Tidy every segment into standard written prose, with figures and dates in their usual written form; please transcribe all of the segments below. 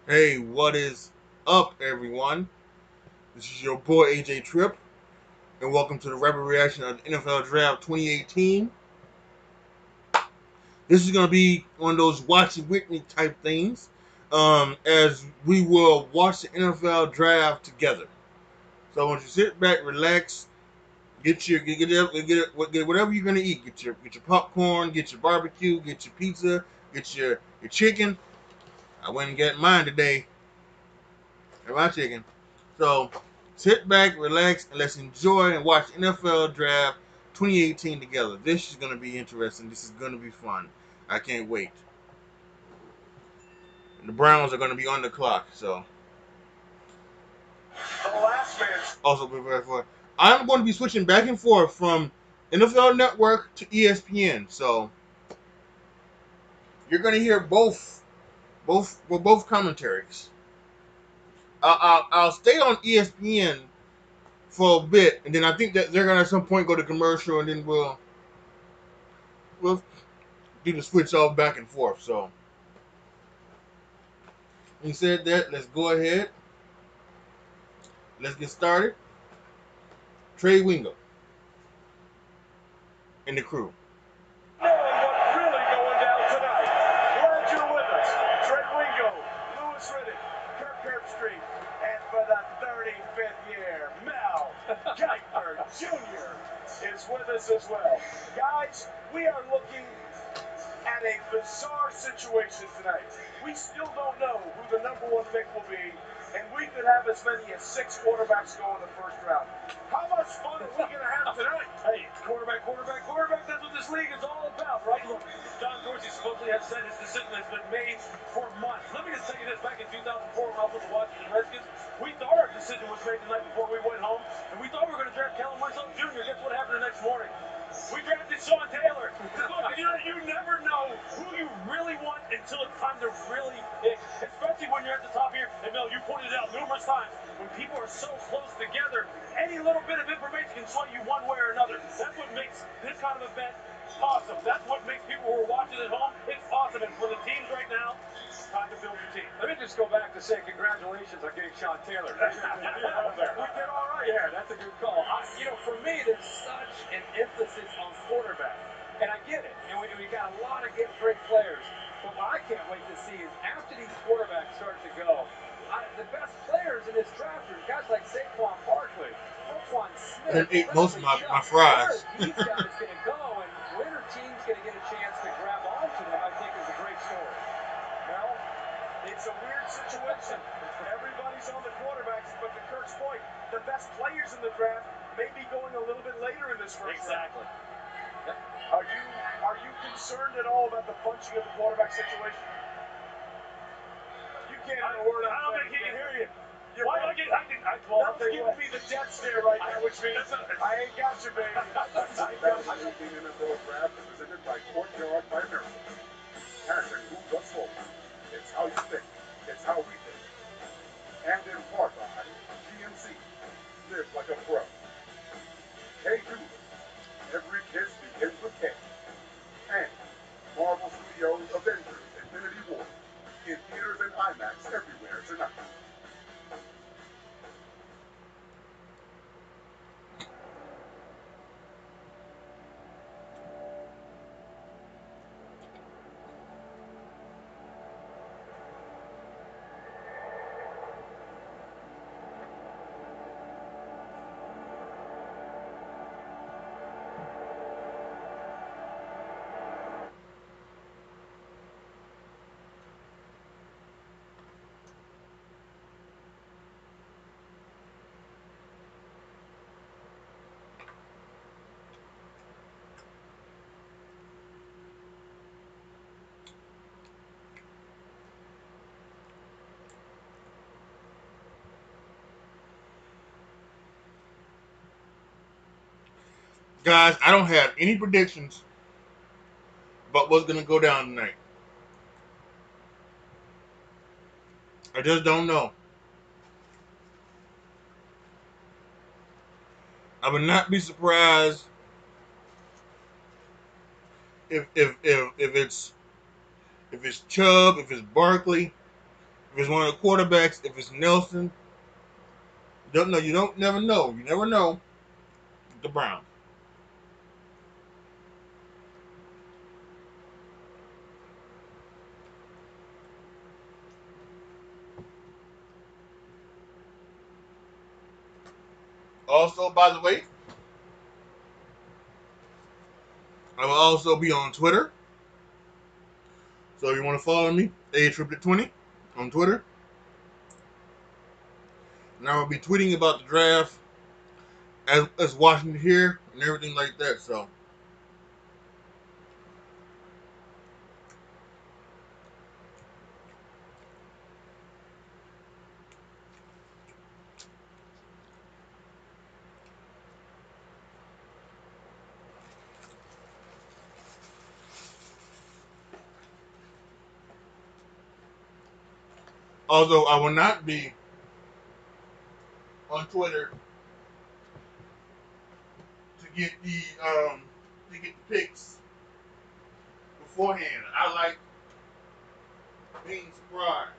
Hey, what is up, everyone? This is your boy AJ Tripp, and welcome to the rapid reaction of the NFL Draft 2018. This is going to be one of those watch it with me type things, as we will watch the NFL Draft together. So I want you to sit back, relax, get whatever you're going to eat. Get your popcorn, get your barbecue, get your pizza, get your chicken. I went and got mine today. Got my chicken. So sit back, relax, and let's enjoy and watch NFL Draft 2018 together. This is going to be interesting. This is going to be fun. I can't wait. And the Browns are going to be on the clock, so also prepare for it. I'm going to be switching back and forth from NFL Network to ESPN. So you're going to hear both commentaries. I'll stay on ESPN for a bit, and then I think that they're going to at some point go to commercial, and then we'll do the switch off back and forth. So, he said that. Let's go ahead. Let's get started. Trey Wingo and the crew. Knowing what's really going down tonight. Glad you're with us. Trey Wingo, Louis Riddick, Kirk Herbstreit, and for the 35th year, Mel Kiper Jr. is with us as well. Guys, we are looking at a bizarre situation tonight. We still don't know who the number one pick will be, and we could have as many as 6 quarterbacks go in the first round. How much fun are we going to have tonight? Hey, quarterback. That's what this league is all about, right? Look, John Dorsey supposedly has said his decision has been made for months. Let me just tell you this. Back in 2004, when I was with the Washington Redskins, we thought our decision was made the night before we went home, and we thought we were going to draft Kellen Winslow Jr. Guess what happened the next morning? We drafted Sean Taylor. Look, you never know who you really want until it's time to really pick, especially when you're at the top here. And Mel, you pointed it out numerous times, when people are so close together, any little bit of information can sway you one way or another. That's what makes this kind of event awesome. That's what makes people who are watching at home, it's awesome. And for the teams right now, time to build your team. Let me just go back to say congratulations on getting Sean Taylor. We did all right. Yeah, that's a good call. For me, there's such an emphasis on quarterback. And I get it. And we got a lot of great players. But what I can't wait to see is after these quarterbacks start to go, the best players in this draft are guys like Saquon Barkley, Roquan And Smith, ate most of Bradley my Chubb. fries. Where these guys going to go and winner team's going to get a chance to grab onto them, I think is a great story. Well, it's a weird situation. Everybody's on the quarterbacks, but to Kirk's point, the best players in the draft may be going a little bit later in this first round. Exactly. Are you concerned at all about the bunching of the quarterback situation? You can't have a word I out don't there. think he can hear you. Why Why don't don't I get? That's giving me the death stare right now, which means I ain't got you, baby. The NFL Draft is presented by Courtyard by Miracle. Passion moves us forward. It's how you think. It's how we think. And in part by GMC. Live like a pro. K Jewelers. Every kiss begins with K. And Marvel Studios Avengers Infinity War. In theaters and IMAX everywhere tonight. Guys, I don't have any predictions about what's going to go down tonight. I just don't know. I would not be surprised if it's Chubb, if it's Barkley, if If it's one of the quarterbacks, if it's Nelson, you don't know. You don't never know. You never know. The Browns. Also, by the way, I will also be on Twitter. So if you want to follow me, A20 on Twitter. And I will be tweeting about the draft as watching it here and everything like that. So although I will not be on Twitter to get the picks beforehand. I like being surprised.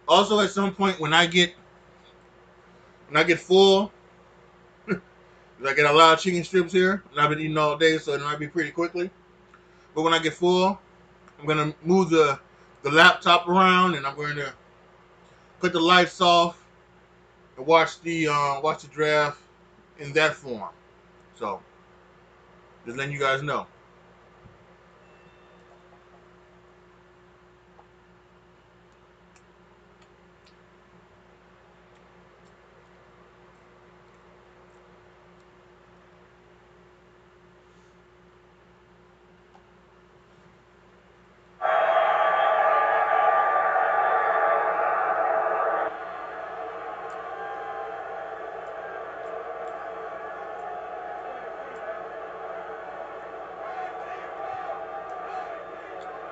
Also, at some point when I get full, I get a lot of chicken strips here, and I've been eating all day, so it might be pretty quickly. But when I get full, I'm gonna move the laptop around, and I'm going to put the lights off and watch the draft in that form. So just letting you guys know.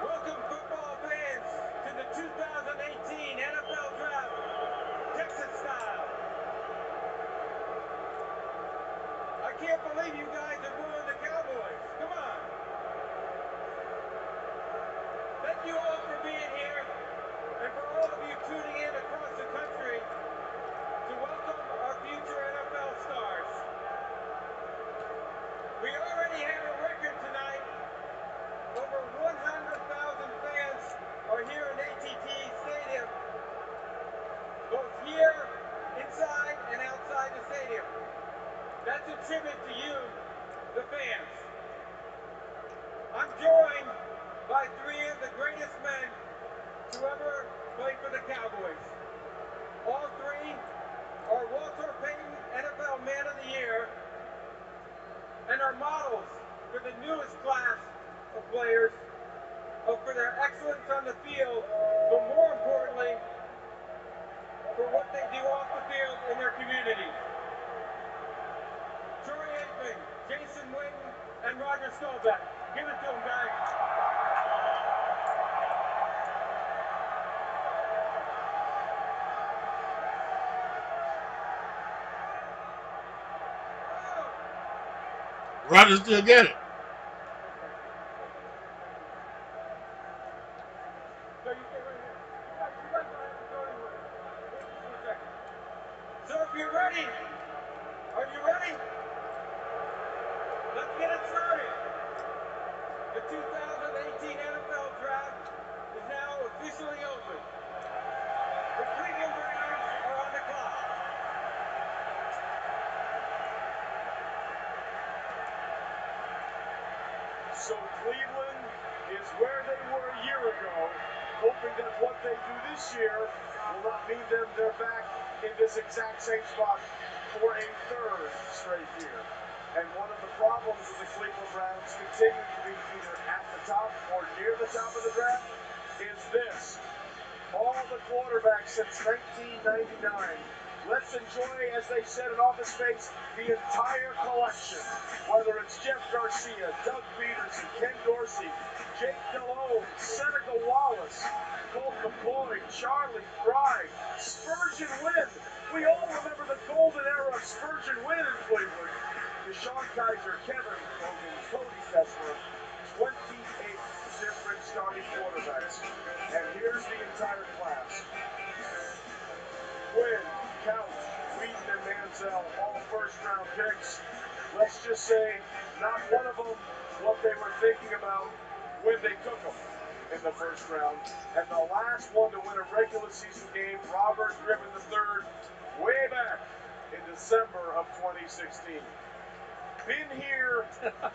Welcome, football fans, to the 2018 NFL Draft, Texas style. I can't believe you guys are booing the Cowboys. Come on. Thank you all for being here, and for all of you tuning in across the country to welcome our future NFL stars. We already have a record tonight. Over 100,000 fans are here in AT&T Stadium, both here, inside, and outside the stadium. That's a tribute to you, the fans. I'm joined by three of the greatest men to ever play for the Cowboys. All three are Walter Payton NFL Man of the Year and are models for the newest class of players, for their excellence on the field, but more importantly, for what they do off the field in their communities. Troy Aikman, Jason Witten, and Roger Staubach. Give it to them, guys. Roger still get it. So you stay right here. You guys don't have to go anywhere. Wait just 1 second. So if you're ready, are you ready? Let's get it started. The 2018 NFL Draft is now officially open. The Cleveland Browns are on the clock. So Cleveland is where they were a year ago, hoping that what they do this year will not mean they're back in this exact same spot for a third straight year. And one of the problems with the Cleveland Browns continuing to be either at the top or near the top of the draft is this. All the quarterbacks since 1999. Let's enjoy, as they said in Office Space, the entire collection. Whether it's Jeff Garcia, Doug Peterson, Ken Dorsey, Jake Delhomme, Seneca Wallace, Colt McCoy, Charlie Frye, tonight. Spurgeon win. We all remember the golden era of Spurgeon win in Cleveland. Deshaun Kaiser, Kevin Hogan, Cody Kessler, 28 different starting quarterbacks. And here's the entire class. Quinn, Couch, Wheaton, and Manziel, all first-round picks. Let's just say not one of them what they were thinking about when they took them in the first round. And the last one to win a regular season game, Robert Griffin III, way back in December of 2016. Been here,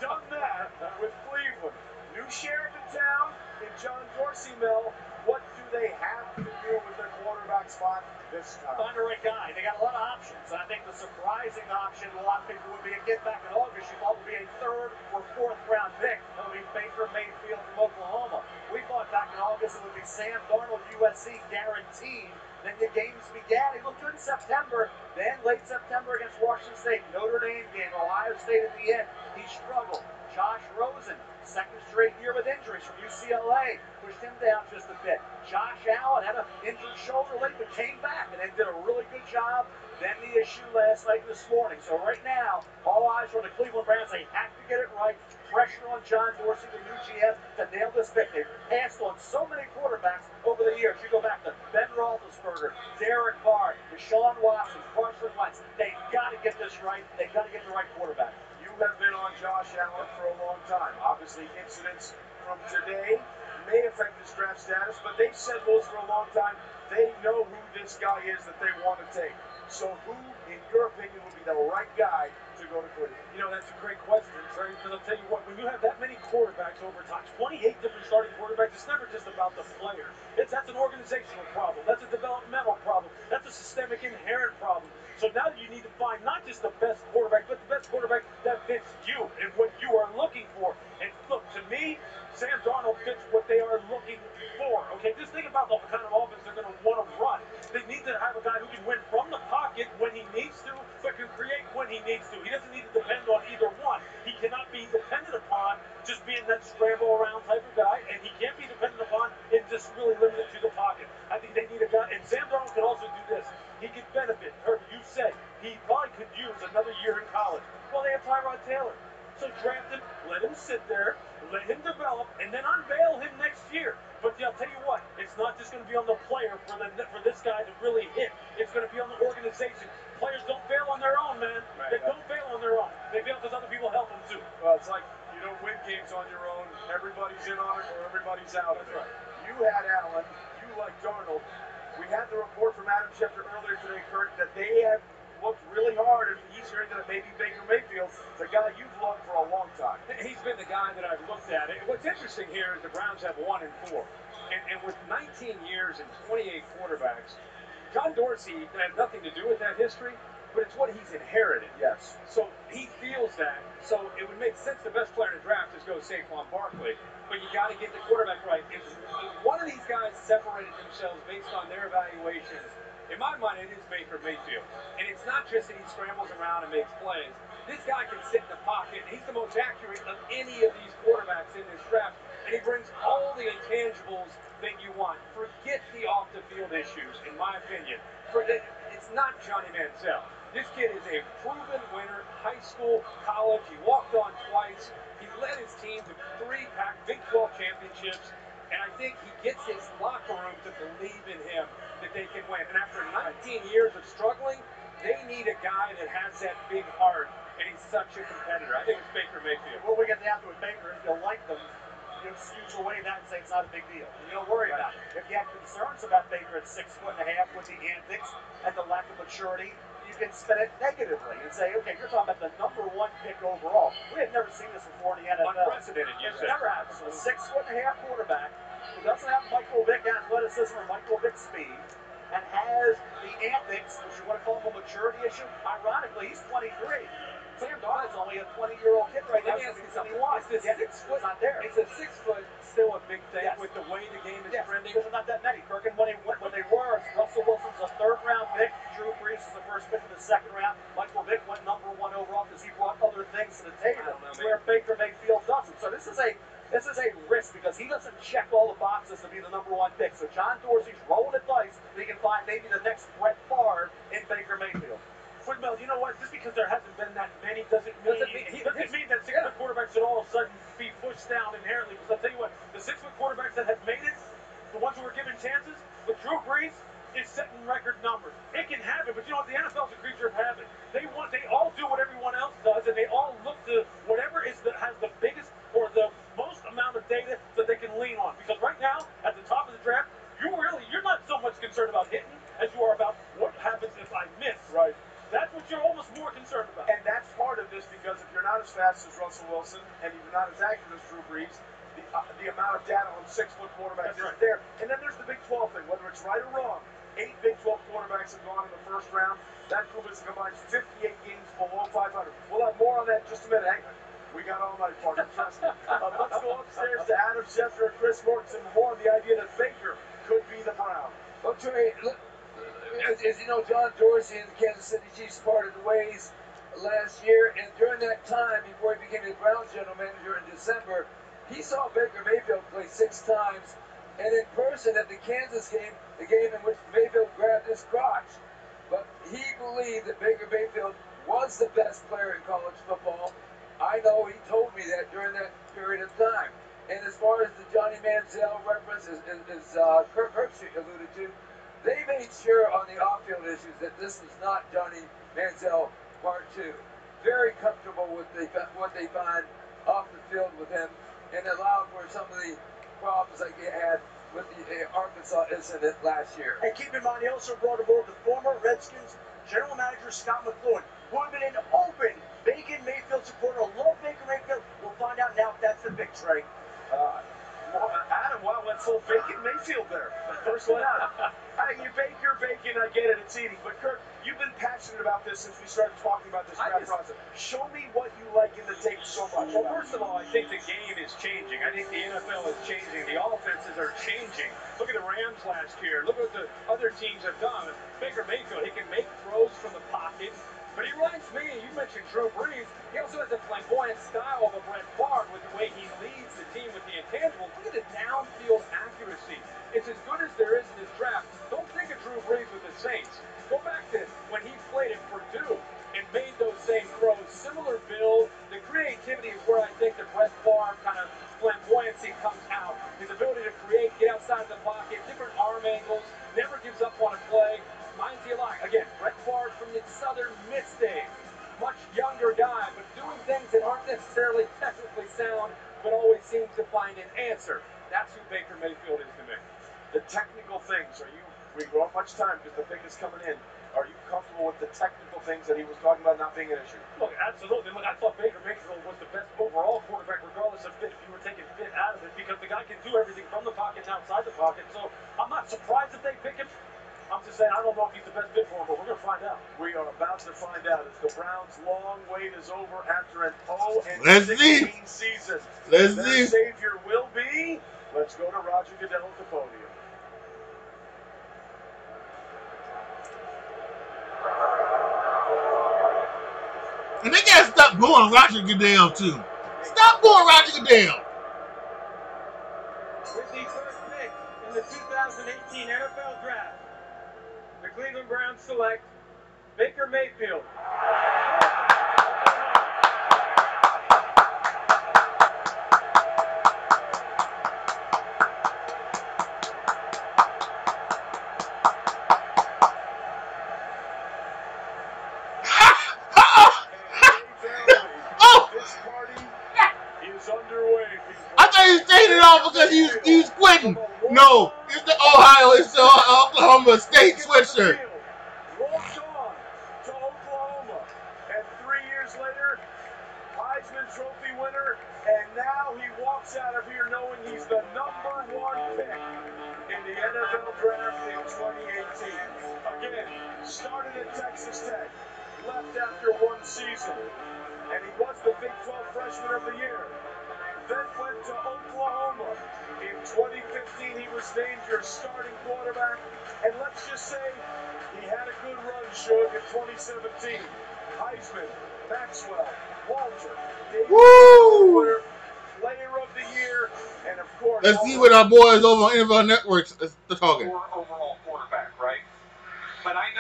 done that with Cleveland. New sheriff in town in John Dorsey, Mel. What do they have to do with their quarterback spot this time? Find the right guy. They got a lot of options. I think the surprising option to a lot of people would be, again, back in August, you thought would be a 3rd or 4th round pick. That would be Baker Mayfield from Oklahoma. We thought back in August it would be Sam Darnold, USC, guaranteed. Then the games began. He looked good in September. Then late September against Washington State, Notre Dame game, Ohio State at the end. He struggled. Josh Rosen, 2nd straight year with injuries from UCLA, pushed him down just a bit. Josh Allen had an injured shoulder late, but came back and then did a really good job. Then the issue last night and this morning. So right now, all eyes are on the Cleveland Browns. They have to get it right. Pressure on John Dorsey, the new GM, to nail this pick. They've passed on so many quarterbacks over the years. You go back to Ben Roethlisberger, Derek Carr, Deshaun Watson, Carson Wentz. They've got to get this right. They've got to get the right quarterback. You have been on Josh Allen for a long time. Obviously, incidents from today may affect his draft status, but they've said Wolves for a long time. They know who this guy is that they want to take. So who, in your opinion, would be the right guy to go to Cleveland? You know, that's a great question, Trey, because I'll tell you what, when you have that many quarterbacks over time, 28 different starting quarterbacks, it's never just about the player. That's an organizational problem. That's a developmental problem. That's a systemic inherent problem. So now you need to find not just the best quarterback, but the best quarterback that fits you and what you are looking for. And look, to me, Sam Darnold fits what they are looking for. Okay, just think about the kind of offense they're going to want to run. They need to have a guy who can win from the pocket when he needs to, but can create when he needs to. He doesn't need to depend on either one. He cannot be dependent upon just being that scramble around type of guy, and he can't be dependent upon it just really limited to the pocket. I think they need a guy, and Sam Darnold can also do this. He could benefit. Herbie, you said he probably could use another year in college. Well, they have Tyrod Taylor. So draft him, let him sit there, let him develop, and then unveil him next year. But I'll tell you what, it's not just going to be on the player for this guy to really hit. It's going to be on the organization. Players don't fail on their own, man. Right, They don't fail on their own. They fail because other people help them too. Well, it's like you don't win games on your own. Everybody's in on it or everybody's out of it. That's right. You had Allen. You like Darnold. We had the report from Adam Schefter earlier today, Kurt, that they have looked really hard and easier into that maybe Baker Mayfield, the guy you've loved for a long time. He's been the guy that I've looked at. And what's interesting here is the Browns have 1 and 4. And with 19 years and 28 quarterbacks, John Dorsey had nothing to do with that history, but it's what he's inherited. Yes. So he feels that. So it would make sense the best player in the draft is go Saquon Barkley. But you got to get the quarterback right. If one of these guys separated themselves based on their evaluations, in my mind, it is Baker Mayfield. And it's not just that he scrambles around and makes plays. This guy can sit in the pocket, and he's the most accurate of any of these quarterbacks in this draft. And he brings all the intangibles that you want. Forget the off-the-field issues, in my opinion. It's not Johnny Manziel. This kid is a proven winner, high school, college. He walked on twice. He led his team to 3 Big 12 championships. And I think he gets his locker room to believe in him that they can win. And after 19 years of struggling, they need a guy that has that big heart, and he's such a competitor. I think it's Baker Mayfield. What we get down to with Baker, if you like them, you excuse away that and say it's not a big deal. You don't worry about it. If you have concerns about Baker at 6'1" with the antics and the lack of maturity, you can spin it negatively and say, okay, you're talking about the #1 pick overall. We have never seen this before in the NFL. Unprecedented, you It's said. never happened. So a 6'1" quarterback who doesn't have Michael Vick athleticism or Michael Vick speed and has the antics, which you want to call him a maturity issue. Ironically, he's 23. Sam Darnold's only a 20-year-old kid right now. Let me ask you something. 21. Is this 6 foot? Not there. Is a 6 foot still a big thing Yes. with the way the game is Yes, trending? there's not that many. Perkin, when they were, Russell Wilson's a 3rd-round pick. Drew Brees is the 1st pick in the 2nd round. Michael Vick went #1 overall because he brought other things to the table, I don't know, man. where Baker Mayfield doesn't. So this is a risk because he doesn't check all the boxes to be the #1 pick. So John Dorsey's rolling the dice. He can find maybe the next Brett Favre in Baker Mayfield. Fred Mel, you know what? Just because there hasn't been that many doesn't mean that 6-foot quarterbacks should all of a sudden be pushed down inherently. Because I'll tell you what, the 6-foot quarterbacks that have made it, the ones who were given chances, with Drew Brees, is setting record numbers. It can happen, but you know what? The NFL's a creature of habit. They all do what everyone else does, and they all look to whatever has the biggest or the most amount of data that they can lean on. Because right now, at the top of the draft, you're not so much concerned about hitting as you are about what happens if I miss. Right. That's what you're almost more concerned about. And that's part of this, because if you're not as fast as Russell Wilson and if you're not as accurate as Drew Brees, the amount of data on 6-foot quarterbacks isn't there. And then there's the Big 12 thing, whether it's right or wrong. 8 Big 12 quarterbacks have gone in the first round. That group is combined 58 games below 500. We'll have more on that in just a minute. Hang on. We got all night, partner. Trust me. Let's go upstairs to Adam Schefter and Chris Mortensen. More on the idea that Baker could be the Brown. Well, Trey, look, as you know, John Dorsey and the Kansas City Chiefs parted ways last year, and during that time, before he became the Browns general manager in December, he saw Baker Mayfield play 6 times, and in person at the Kansas game, the game in which Mayfield grabbed his crotch. But he believed that Baker Mayfield was the best player in college football. I know he told me that during that period of time. And as far as the Johnny Manziel reference, as Kirk Herbstreit alluded to, they made sure on the off-field issues that this was not Johnny Manziel Part 2. Very comfortable with what they find off the field with him, and allowed for some of the problems like they had with the Arkansas incident last year. And keep in mind, he also brought aboard the former Redskins general manager Scott McCloughan, who had been an open Baker Mayfield supporter, love Baker Mayfield. We'll find out now if that's the big Trey. Adam, wow, went full Baker Mayfield there. First one out. You Baker, bacon, I get it, it's eating. But Kirk, you've been passionate about this since we started talking about this draft process. Show me what you like in the tape so much. Well, first of all, I think the game is changing. I think the NFL is changing. The offenses are changing. Look at the Rams last year. Look what the other teams have done. Baker Mayfield, he can make throws from the pocket. But he reminds me, you mentioned Drew Brees, he also has a flamboyant style of a Brett Favre with the way he leads the team with the intangibles. Look at the downfield accuracy. It's as good as there is in this draft. Don't think of Drew Brees with the Saints. Go back to when he played at Purdue and made those same throws. Similar build. The creativity is where I think the Brett Favre kind of flamboyancy comes out. His ability to create, get outside the pocket, different arm angles, never gives up on a play. Reminds you a lot. Again, Brett Favre from the Southern Miss days. Much younger guy, but doing things that aren't necessarily technically sound, but always seems to find an answer. That's who Baker Mayfield is to me. The technical things, we don't have much time because the pick is coming in. Are you comfortable with the technical things that he was talking about not being an issue? Look, absolutely. Look, I thought Baker Mayfield was the best overall quarterback, regardless of fit, if you were taking fit out of it, because the guy can do everything from the pocket and outside the pocket. So I'm not surprised if they pick him. I'm just saying, I don't know if he's the best fit for him, but we're going to find out. We are about to find out as the Browns' long wait is over after an 0-16 season. Let's Their see. savior will be. Let's go to Roger Goodell at the podium. And they gotta stop going Roger Goodell too. Stop going Roger Goodell. With the first pick in the 2018 NFL Draft, the Cleveland Browns select Baker Mayfield. This party is underway. I thought he stayed it off because he was quitting. No, it's the Oklahoma State sweatshirt. Walked on to Oklahoma, and 3 years later, Heisman Trophy winner, and now he walks out of here knowing he's the #1 pick in the NFL Draft in 2018. Again, started at Texas Tech, left after 1 season, and he was the Big 12 Freshman of the Year. Then went to Oklahoma. In 2015, he was named your starting quarterback. And let's just say he had a good run, Shug, in 2017. Heisman, Maxwell, Walter, David, Woo! Player of the Year, and of course... Let's see what our boys over on NFL Networks are talking. Overall quarterback, right?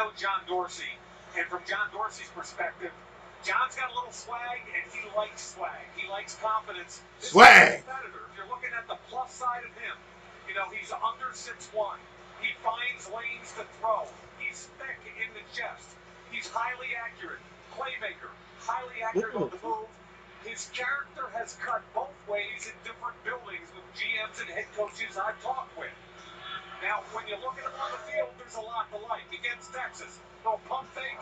know John Dorsey, and from John Dorsey's perspective, John's got a little swag, and he likes swag. He likes confidence. Swag. Competitor. If you're looking at the plus side of him, you know, he's under 6'1". He finds lanes to throw. He's thick in the chest. He's highly accurate. Playmaker. Highly accurate on the move. His character has cut both ways in different buildings with GMs and head coaches I've talked with. Now, when you look at him on the field, there's a lot to like. Against Texas, no pump fake.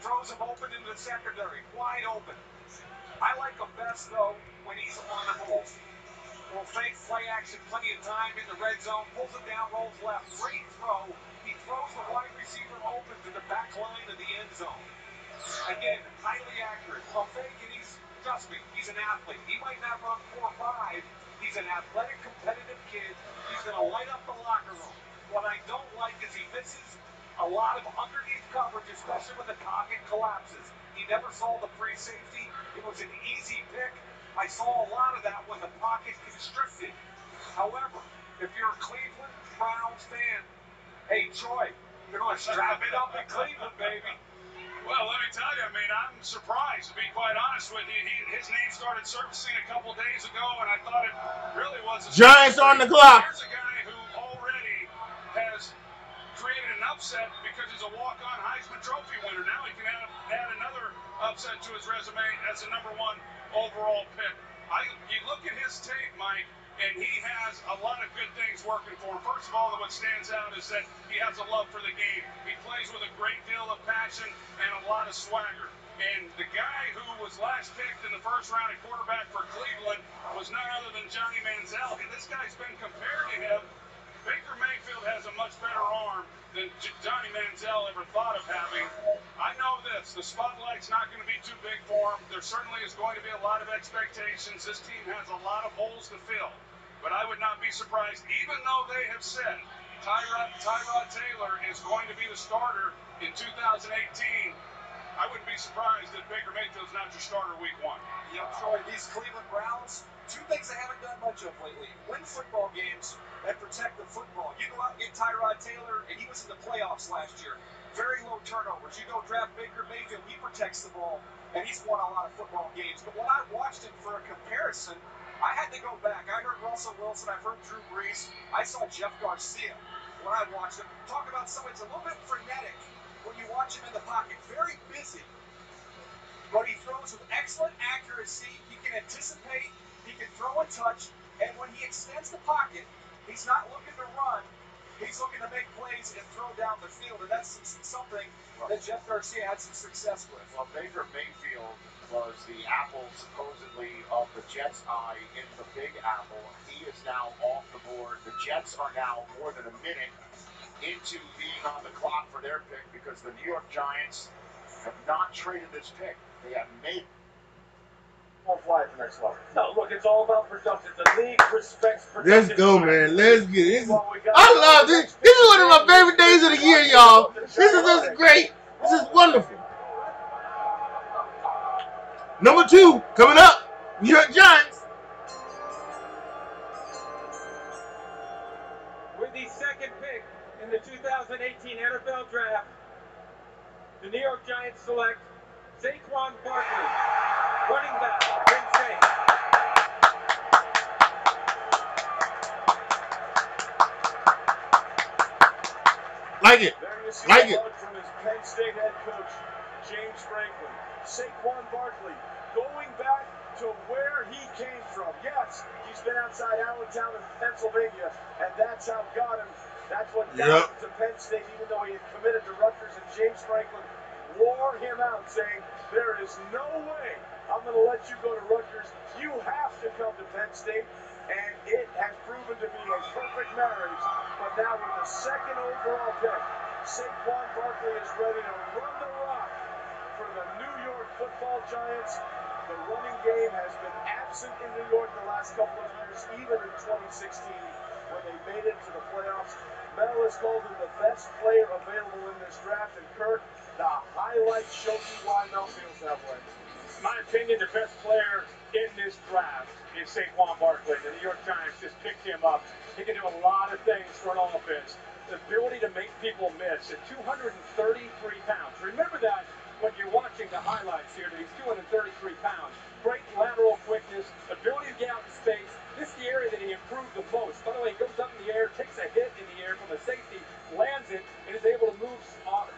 Throws him open into the secondary, wide open. I like him best, though, when he's on the move. Will fake play action plenty of time in the red zone, pulls it down, rolls left. Great throw. He throws the wide receiver open to the back line of the end zone. Again, highly accurate. Pump fake, and trust me, he's an athlete. He might not run 4.5. He's an athletic, competitive kid. He's going to light up the locker room. What I don't like is he misses a lot of underneath coverage, especially when the pocket collapses. He never saw the free safety. It was an easy pick. I saw a lot of that when the pocket constricted. However, if you're a Cleveland Browns fan, hey, Troy, you're going to strap it up in Cleveland, baby. Well, let me tell you, I mean, I'm surprised, to be quite honest with you. His name started surfacing a couple days ago, and I thought it really was a Giants on the clock. Here's a guy who already has created an upset because he's a walk-on Heisman Trophy winner. Now he can add another upset to his resume as a #1 overall pick. You look at his tape, Mike, and he has a lot of good things working for him. First of all, what stands out is that he has a love for the game. He plays with a great deal of passion and a lot of swagger. And the guy who was last picked in the first round at quarterback for Cleveland was none other than Johnny Manziel. And this guy's been compared to him. Baker Mayfield has a much better arm than Johnny Manziel ever thought of having. I know this. The spotlight's not going to be too big for him. There certainly is going to be a lot of expectations. This team has a lot of holes to fill. But I would not be surprised, even though they have said Tyrod Taylor is going to be the starter in 2018, I wouldn't be surprised if Baker Mayfield's not your starter week 1. You know, Troy, these Cleveland Browns, two things they haven't done much of lately. Win football games and protect the football. You go out and get Tyrod Taylor, and he was in the playoffs last year. Very low turnovers. You go draft Baker Mayfield, he protects the ball, and he's won a lot of football games. But when I watched him for a comparison, I had to go back. I heard Russell Wilson. I've heard Drew Brees. I saw Jeff Garcia when I watched him. Talk about somebody's a little bit frenetic when you watch him in the pocket. Very busy. But he throws with excellent accuracy. He can anticipate. He can throw a touch. And when he extends the pocket, he's not looking to run. He's looking to make plays and throw down the field. And that's something that Jeff Garcia had some success with. Well, Baker Mayfield was the apple, supposedly, of the Jets' eye in the Big Apple. He is now off the board. The Jets are now more than a minute into being on the clock for their pick because the New York Giants have not traded this pick. They have made it. Won't fly at the next level. No, look, it's all about production. The league respects production. Let's go, man. Let's get it. I love this. This is one of my favorite days of the year, y'all. This is just great. This is wonderful. Number 2 coming up. New York Giants. With the second pick in the 2018 NFL Draft, the New York Giants select Saquon Barkley, running back, Penn State. Like it. There you see Like the it. look from his Penn State head coach, James Franklin. Saquon Barkley going back to where he came from. Yes, he's been outside Allentown in Pennsylvania, and that's how got him. That's what got him to Penn State, even though he had committed to Rutgers. And James Franklin wore him out, saying, there is no way I'm going to let you go to Rutgers. You have to come to Penn State. And it has proven to be a perfect marriage. But now with the second overall pick, Saquon Barkley is ready to run the rock for the New York Football Giants. The running game has been absent in New York the last couple of years, even in 2016 when they made it to the playoffs. Mel has called him the best player available in this draft. And Kirk, the highlights show you why Mel feels that way. In my opinion, the best player in this draft is Saquon Barkley. The New York Giants just picked him up. He can do a lot of things for an offense. ability to make people miss at 233 pounds. Remember that when you're watching the highlights here, that he's 233 pounds. Great lateral quickness, ability to get out in space. This is the area that he improved the most. By the way, he goes up in the air, takes a hit in the air from a safety, lands it, and is able to move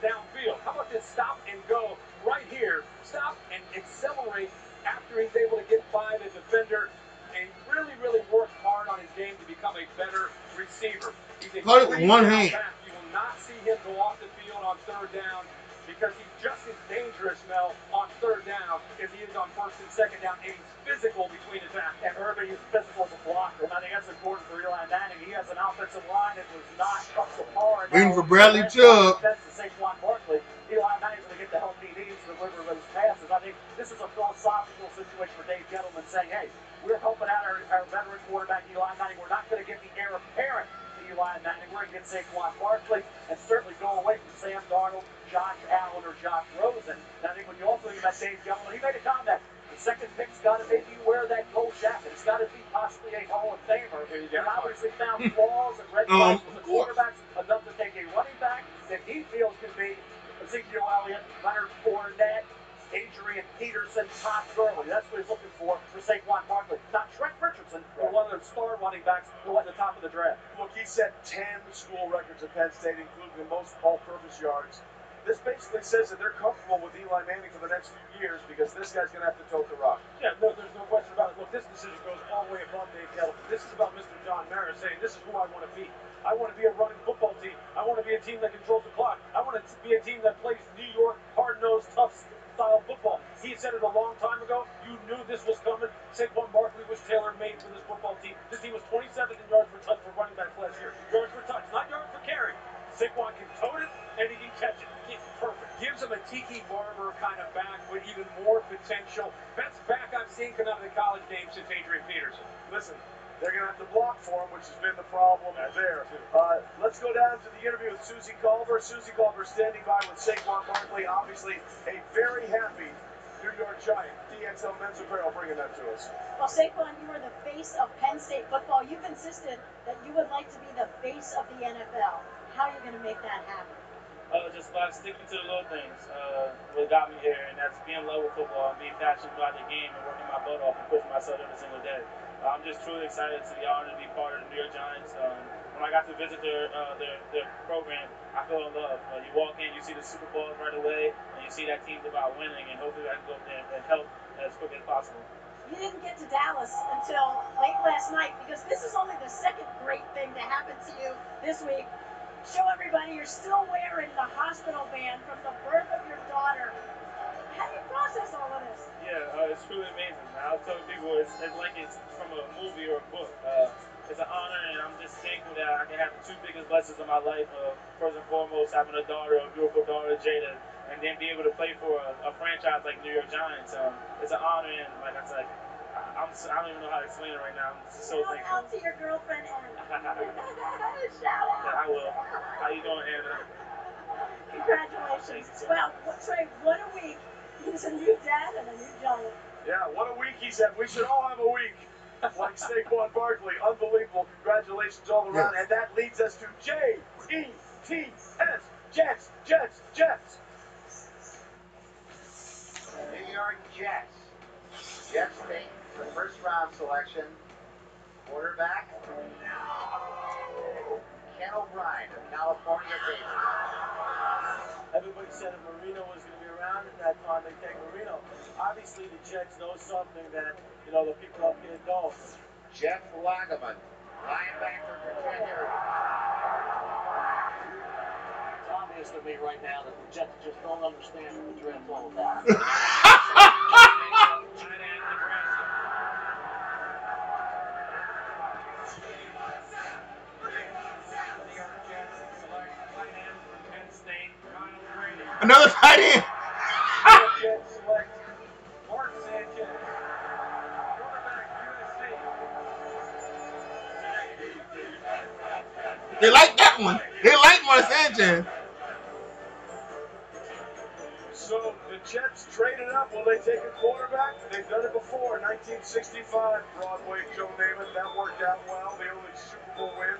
downfield. How about this stop and go right here? Stop and accelerate after he's able to get by the defender, and really, really worked hard on his game to become a better receiver. He's a Caught it with one hand. back. You will not see him go off the field on third down because he's just as dangerous, Mel, on third down as he is on first and second down, and he's physical between his backs. And Urban is physical as a blocker, and I think that's important for Eli Manning. He has an offensive line that was not up to par. Waiting for Bradley Chubb. That's the Saquon Barkley. Eli Manning's going to get the help he needs to deliver those passes. I think this is a philosophical situation for Dave Gettleman saying, hey, we're helping out our veteran quarterback, Eli Manning. We're not going to get the heir apparent to Eli Manning. We're going to get Saquon Barkley and certainly go away from Sam Darnold, Josh Allen, or Josh Rosen. And I think when you also think about Dave Gettleman, he made a comment. The second pick's got to make you wear that gold jacket. It's got to be possibly a Hall of Famer. He obviously found flaws and red flags with the quarterbacks enough to take a running back that he feels can be Ezekiel Elliott, Leonard Fournette, Adrian Peterson, Todd Gurley. That's what he's looking for Saquon Barkley. Not Trent Richardson, but one of the star running backs who went at the top of the draft. Look, he set 10 school records at Penn State, including the most all-purpose yards. This basically says that they're comfortable with Eli Manning for the next few years because this guy's going to have to tote the rock. Yeah, no, there's no question about it. Look, this decision goes all the way above Dave Gettleman. This is about Mr. John Mara saying, this is who I want to be. I want to be a running football team. I want to be a team that controls the clock. I want to be a team that plays New York, hard-nosed, tough-style football. He said it a long time ago. You knew this was coming. Saquon Barkley was tailor-made for this football team. This team was 27th in yards per touch for running backs last year. Yards per touch, not yards per carry. Saquon can tote it, and he can catch it. Perfect. Gives him a Tiki Barber kind of back with even more potential. Best back I've seen come out of the college game since Adrian Peterson. Listen, they're going to have to block for him, which has been the problem there. Let's go down to the interview with Suzy Culver. Suzy Culver standing by with Saquon Barkley. Obviously, a very happy New York Giant. DXL Men's Apparel bringing that to us. Well, Saquon, you were the face of Penn State football. You've insisted that you would like to be the face of the NFL. How are you going to make that happen? Just by sticking to the little things, what got me here, and that's being in love with football and being passionate about the game and working my butt off and pushing myself every single day. I'm just truly excited to be honored to be part of the New York Giants. When I got to visit their program, I fell in love. You walk in, you see the Super Bowl right away, and you see that team's about winning, and hopefully I can go up there and help as quickly as possible. You didn't get to Dallas until late last night because this is only the second great thing to happen to you this week. Show everybody you're still wearing the hospital band from the birth of your daughter. How do you process all of this? Yeah, it's truly amazing. I was telling people it's like it's from a movie or a book. It's an honor, and I'm just thankful that I can have the two biggest blessings of my life. First and foremost, having a daughter, a beautiful daughter, Jada, and then be able to play for a franchise like New York Giants. It's an honor, and like I said, I don't even know how to explain it right now. I'm just so thankful. Shout out to your girlfriend, Anna. Shout out. Yeah, I will. How you doing, Anna? Congratulations. Well, Trey, what a week. He's a new dad and a new Giant. Yeah, what a week he said. We should all have a week like Saquon Barkley. Unbelievable. Congratulations all around. Yes. And that leads us to J-E-T-S. Jets, Jets, Jets. New York Jets. Jets make the first round selection. Quarterback, Ken O'Brien of California Davis. Everybody said if Marino was going to be around at that time, they'd take Marino. Obviously, the Jets know something that, the people up here don't. Jeff Lageman, linebacker, Virginia. It's obvious to me right now that the Jets just don't understand what the draft's all about. Another tight end. Jets select Mark Sanchez, quarterback, USC. They like that one. They like Mark Sanchez. So the Jets traded up. Will they take a quarterback? They've done it before. 1965, Broadway, Joe Namath. That worked out well. The only Super Bowl win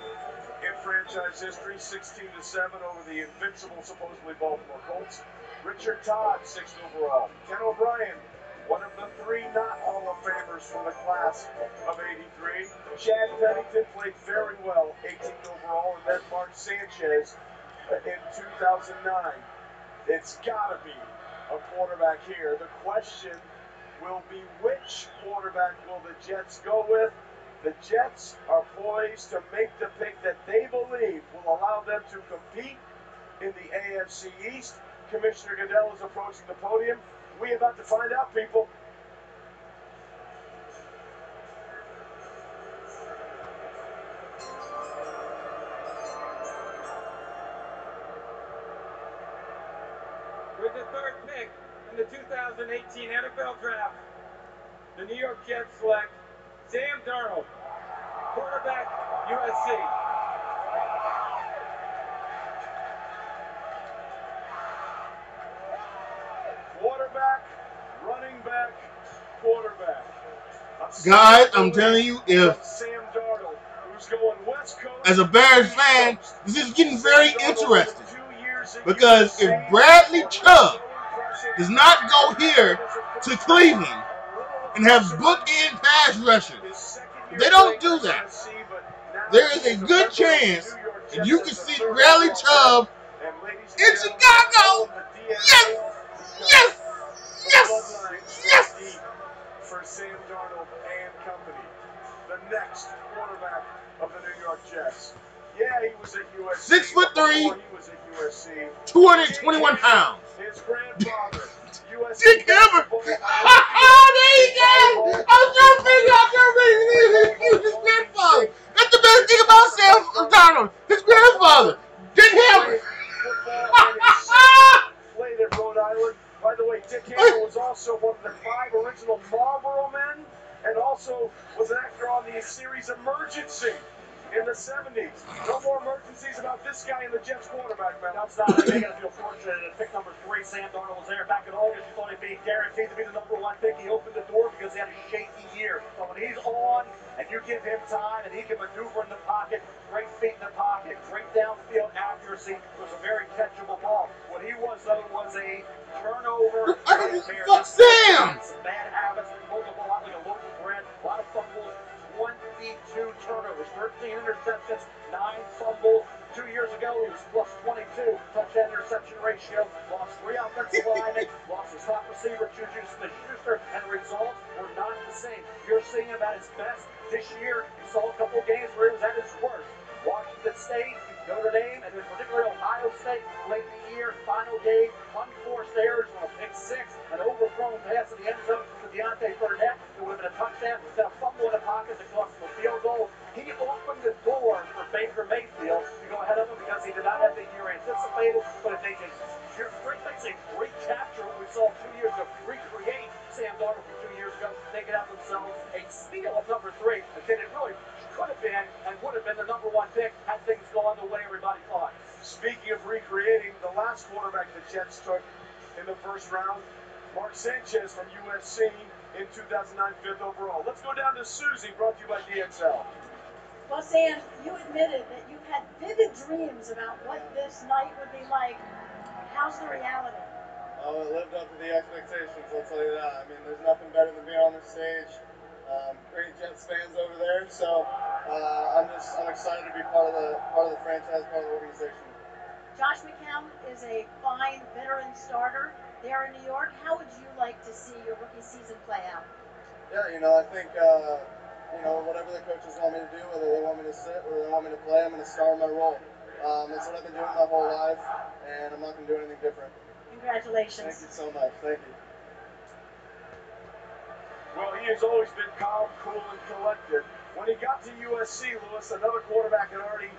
in franchise history, 16-7 over the invincible, supposedly Baltimore Colts. Richard Todd, 6th overall. Ken O'Brien, one of the 3 not Hall of Famers from the class of '83. Chad Pennington played very well, 18th overall, and then Mark Sanchez in 2009. It's got to be a quarterback here. The question will be, which quarterback will the Jets go with? The Jets are poised to make the pick that they believe will allow them to compete in the AFC East. Commissioner Goodell is approaching the podium. We're about to find out, people. With the 3rd pick in the 2018 NFL Draft, the New York Jets select Sam Darnold, quarterback, USC. Quarterback, running back, quarterback. Guys, I'm telling you, if Sam Darnold, who's going West Coast, as a Bears fan, this is getting very interesting. Because if Bradley Chubb does not go here to Cleveland and have bookend pass rushing, if they don't do that, there is a good chance that you can see Bradley Chubb in Chicago. Yes! Yes! Yes! Yes! For Sam Darnold and company, the next quarterback of the New York Jets. Yeah, he was at USC. 6'3", He was at USC. 221 pounds. His grandfather, USC. Dick Hammer. There you go. I'm trying to figure out his grandfather. That's the best thing about Sam Darnold. His grandfather, Dick Hammer. Played at Rhode Island. By the way, Dick Hammer was also one of the 5 original Marlboro Men, and also was an actor on the series Emergency in the 70s. No more emergencies about this guy in the Jets quarterback, man. That's not making us feel fortunate. At pick number 3, Sam Darnold was there back in August. You thought he'd be guaranteed to be the number 1 pick. He opened the door because he had a shaky year. But when he's on and you give him time and he can maneuver in the pocket, great feet in the pocket, great downfield accuracy, it was a very catchable ball. What he was, though, was a turnover. Fuck Sam! Some bad habits, multiple, like a local brand, a lot of fumbles, 22 turnovers, 13 interceptions, 9 fumbles. 2 years ago, he was plus 22 touchdown interception ratio, lost 3 offensive linemen, lost his top receiver, Juju Smith-Schuster, and the results were not the same. You're seeing him at his best. This year, you saw a couple games where he was at his worst. Washington State, Notre Dame, and then particularly Ohio State late in the year, final game, unforced errors on a pick 6, an overthrown pass in the end zone to Deontay Burnett. It would have been a touchdown, then a fumble in the pocket that cost him a field goal. He opened the door for Baker Mayfield to go ahead of him because he did not have the year anticipated. But if they can, that's a great capture what we saw 2 years ago, recreate Sam Darnold from 2 years ago, they could have themselves a steal at number 3. And then it really could have been and would have been the number 1 pick had things gone the way everybody thought. Speaking of recreating, the last quarterback the Jets took in the 1st round, Mark Sanchez from USC in 2009, 5th overall. Let's go down to Susie, brought to you by DXL. Well, Sam, you admitted that you had vivid dreams about what this night would be like. How's the reality? Oh, it lived up to the expectations, I'll tell you that. I mean, there's nothing better than being on this stage. Great Jets fans over there, so I'm excited to be part of the franchise, part of the organization. Josh McCown is a fine veteran starter there in New York. How would you like to see your rookie season play out? Yeah, I think whatever the coaches want me to do, whether they want me to sit, whether they want me to play, I'm going to star my role. That's what I've been doing my whole life, and I'm not going to do anything different. Congratulations. Thank you so much. Thank you. Well, he has always been calm, cool, and collected. When he got to USC, Lewis, another quarterback had already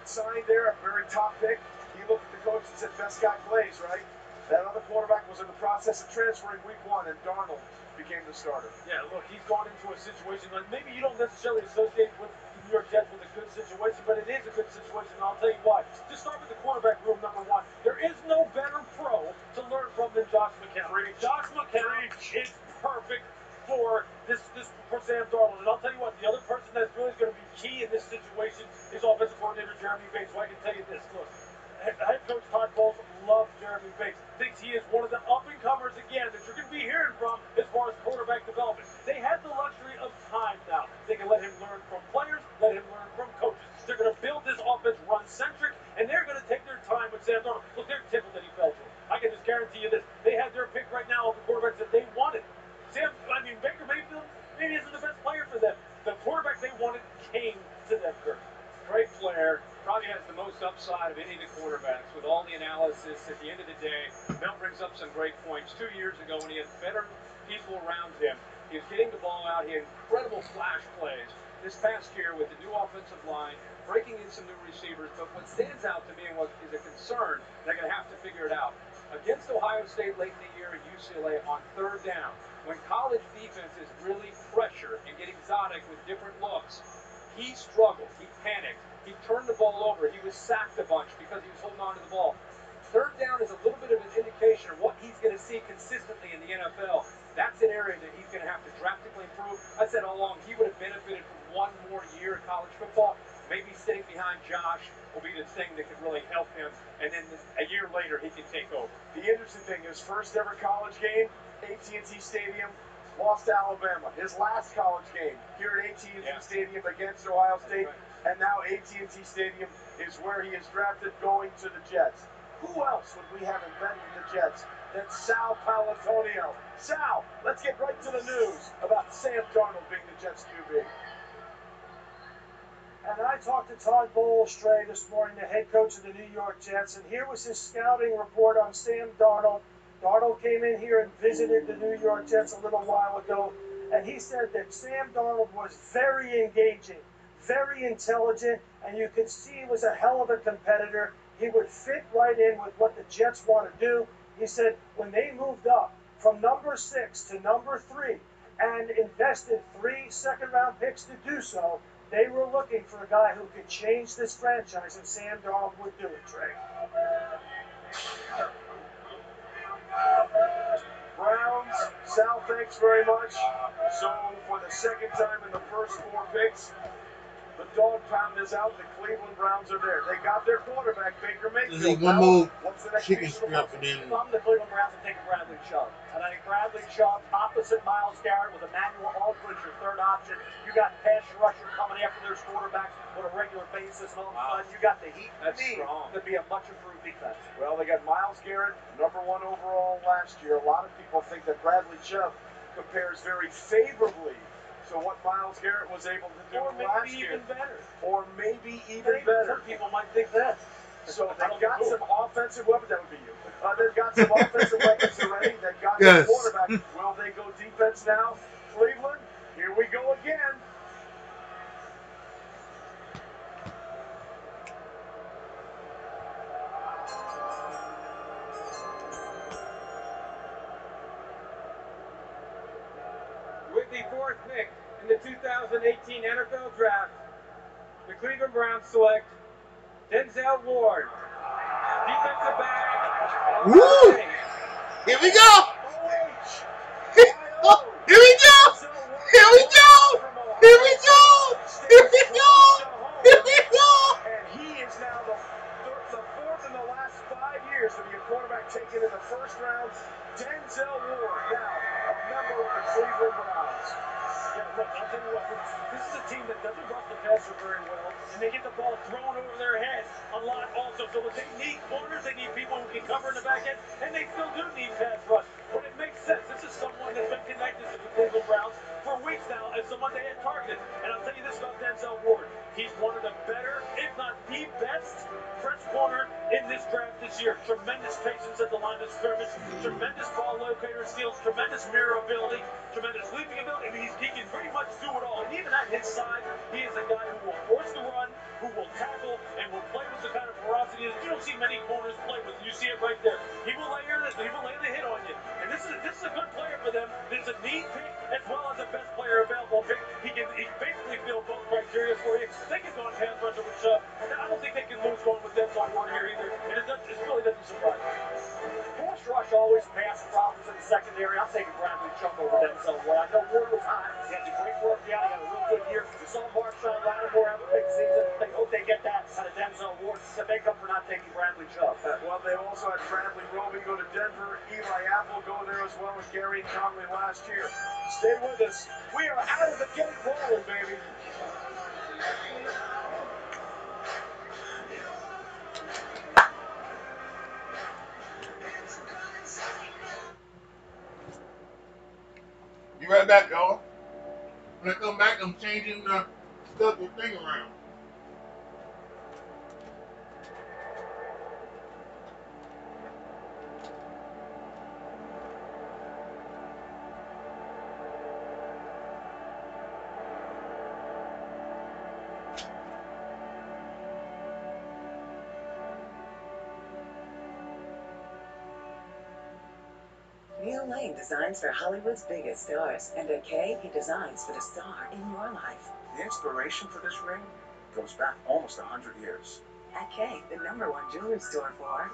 signed there, a very top pick. He looked at the coach and said, best guy plays, right? That other quarterback was in the process of transferring week 1, and Darnold became the starter. Yeah, look, he's gone into a situation like maybe you don't necessarily associate with the New York Jets with a good situation, but it is a good situation, and I'll tell you why. Just start with the quarterback room, number 1. There is no better pro to learn from than Josh McCown. Josh McCown is perfect for for Sam Darnold. And I'll tell you what, the other person that's really going to be key in this situation is offensive coordinator Jeremy Bates. So I can tell you this, look, head coach Todd Bowles loves Jeremy Bates. Thinks he is one of the up-and-comers again that you're going to be hearing from as far as quarterback development. They have the luxury of time now. They can let him learn from players, let him learn from coaches. They're going to build this offense run-centric, and they're going to take their time with Sam Darnold. Look, they're tickled that he fell to. I can just guarantee you this. They had their pick right now of the quarterbacks that they wanted. Baker Mayfield maybe isn't the best player for them. The quarterback they wanted came to them first. Great player, probably has the most upside of any of the quarterbacks with all the analysis. At the end of the day, Mel brings up some great points. 2 years ago when he had better people around him, he was getting the ball out. He had incredible flash plays. This past year with the new offensive line, breaking in some new receivers. But what stands out to me and what is a concern, they're going to have to figure it out. Against Ohio State late in the year and UCLA on third down, when college defense is really pressure and get exotic with different looks, he struggled. He panicked. He turned the ball over. He was sacked a bunch because he was holding on to the ball. Third down is a little bit of an indication of what he's going to see consistently in the NFL. That's an area that he's going to have to drastically improve. I said all along he would have benefited from one more year of college football. Maybe sitting behind Josh will be the thing that could really help him. And then a year later, he can take over. The interesting thing, his first ever college game, AT&T Stadium, lost to Alabama. His last college game here at AT&T Stadium against Ohio State. Right. And now AT&T Stadium is where he is drafted going to the Jets. Who else would we have embedded in the Jets than Sal Paolantonio? Sal, let's get right to the news about Sam Darnold being the Jets QB. And I talked to Todd Bowles this morning, the head coach of the New York Jets, and here was his scouting report on Sam Darnold. Darnold came in here and visited the New York Jets a little while ago, and he said that Sam Darnold was very engaging, very intelligent, and you could see he was a hell of a competitor. He would fit right in with what the Jets want to do. He said when they moved up from number 6 to number 3 and invested 3 second-round picks to do so, they were looking for a guy who could change this franchise, and Sam Darnold would do it, Trey. Browns, Sal, thanks very much. So, for the second time in the first 4 picks, the dog pound is out. The Cleveland Browns are there. They got their quarterback, Baker Mayfield. There's one more chicken strip and then... If I'm the Cleveland Browns, I'm taking Bradley Chubb. And I think Bradley Chubb, opposite Myles Garrett, with Emmanuel Aldridge, your third option. You got pass rusher coming after their quarterbacks on a regular basis. And all of a sudden, you got the heat to be a much improved defense. Well, they got Myles Garrett, number 1 overall last year. A lot of people think that Bradley Chubb compares very favorably to what Myles Garrett was able to do last year. Or maybe even better. Some people might think that. So they've got some offensive weapons. That would be you. They've got some offensive weapons already. They've got their quarterback. Will they go defense now? Cleveland, here we go again. With the 4th pick in the 2018 NFL Draft, the Cleveland Browns select Denzel Ward, defensive back. Woo! Here we go! Here we go! Here we go! Here we go! Here we go! Here we go! And he is now the 4th in the last 5 years to be a quarterback taken in the first round. Denzel Ward, now a member of the Cleveland Browns. Yeah, look, I'll tell you what, this is a team that doesn't rush the passer very well, and they get the ball thrown over their heads a lot also. So when they need corners, they need people who can cover in the back end, and they still do need pass rush. But it makes sense. This is someone that's been connected to the Cleveland Browns for weeks now as someone they had targeted. And I'll tell you this about Denzel Ward. He's one of the better, if not the best, French corner in this draft this year. Tremendous patience at the line of scrimmage, tremendous ball locator skills, tremendous mirror ability, tremendous leaping ability. I mean, he can pretty much do it all. And even at his side, he is a guy who will force the run, who will tackle, and will play with the kind of ferocity that you don't see many corners play with. You see it right there. He will lay the hit on you. And this is a good player for them. It's a need pick as well as a best player available pick. He basically filled both criteria for you. They can go on pass rusher with Chubb. And I don't think they can lose going with Denzel Ward here either. And it really doesn't surprise me. Force rush Josh always pass problems in the secondary. I'm taking Bradley Chubb over Denzel Ward. I know Ward was hot. He had the great work out. He had a real good year. You saw Marshawn Lattimore have a big season. They hope they get that out of Denzel Ward to make up for not taking Bradley Chubb. Well, they also had Bradley Roby go to Denver. Eli Apple go there as well as Gary Conley last year. Stay with us. We are out of the gate rolling, baby. Be right back, y'all. When I come back, I'm changing the stuff, the thing around. Neil Lane designs for Hollywood's biggest stars, and at Kay, he designs for the star in your life. The inspiration for this ring goes back almost 100 years. At Kay, the #1 jewelry store for...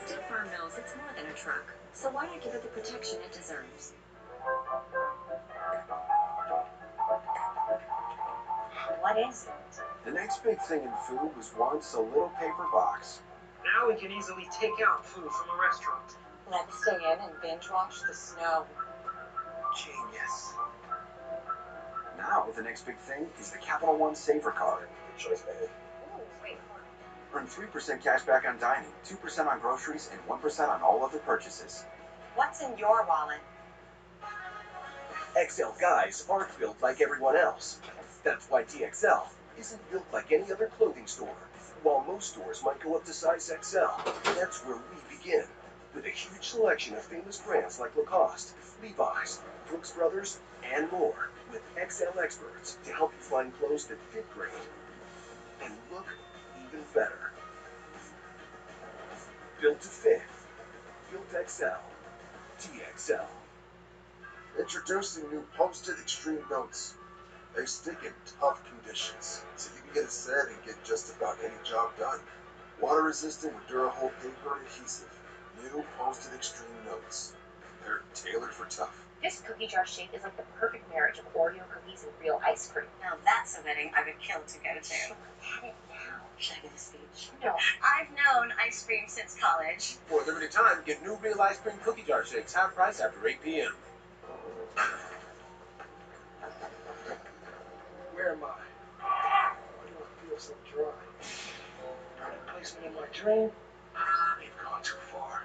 State Farm knows it's more than a truck, so why not give it the protection it deserves? What is it? The next big thing in food was once a little paper box. Now we can easily take out food from a restaurant. Let's stay in and binge watch the snow. Genius. Now the next big thing is the Capital One Saver Card. Good choice, baby. Ooh, wait. Earn 3% cash back on dining, 2% on groceries, and 1% on all other purchases. What's in your wallet? XL guys aren't built like everyone else. That's why DXL isn't built like any other clothing store. While most stores might go up to size XL, that's where we begin. With a huge selection of famous brands like Lacoste, Levi's, Brooks Brothers, and more. With XL experts to help you find clothes that fit great and look even better. Built to fit. Built XL. DXL. Introducing new Posted Extreme Notes. They stick in tough conditions, so you can get a set and get just about any job done. Water resistant with Durahold paper and adhesive. New Posted Extreme Notes. They're tailored for tough. This cookie jar shape is like the perfect marriage of Oreo cookies and real ice cream. Now that's a wedding I would kill to go to. Have it now. Should I give a speech? No. I've known ice cream since college. For a limited time, get new real ice cream cookie jar shakes half price after 8 p.m. Where am I? Why do I feel so dry? Product placement in my dream? We've gone too far.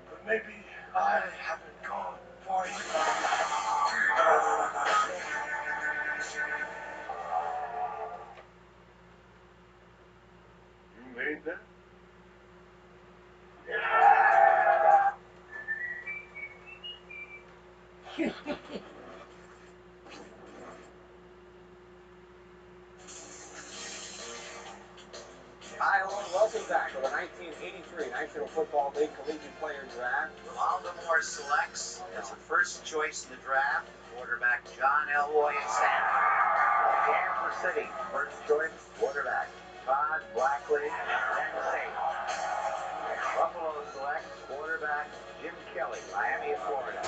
But maybe I haven't gone far enough. You made that? Hi, hello, and welcome back to the 1983 National Football League Collegiate Player Draft. Baltimore selects as the first choice in the draft quarterback John Elway and Stanford. Kansas City, first choice quarterback Todd Blackley and Saban. Buffalo selects quarterback Jim Kelly, Miami, Florida.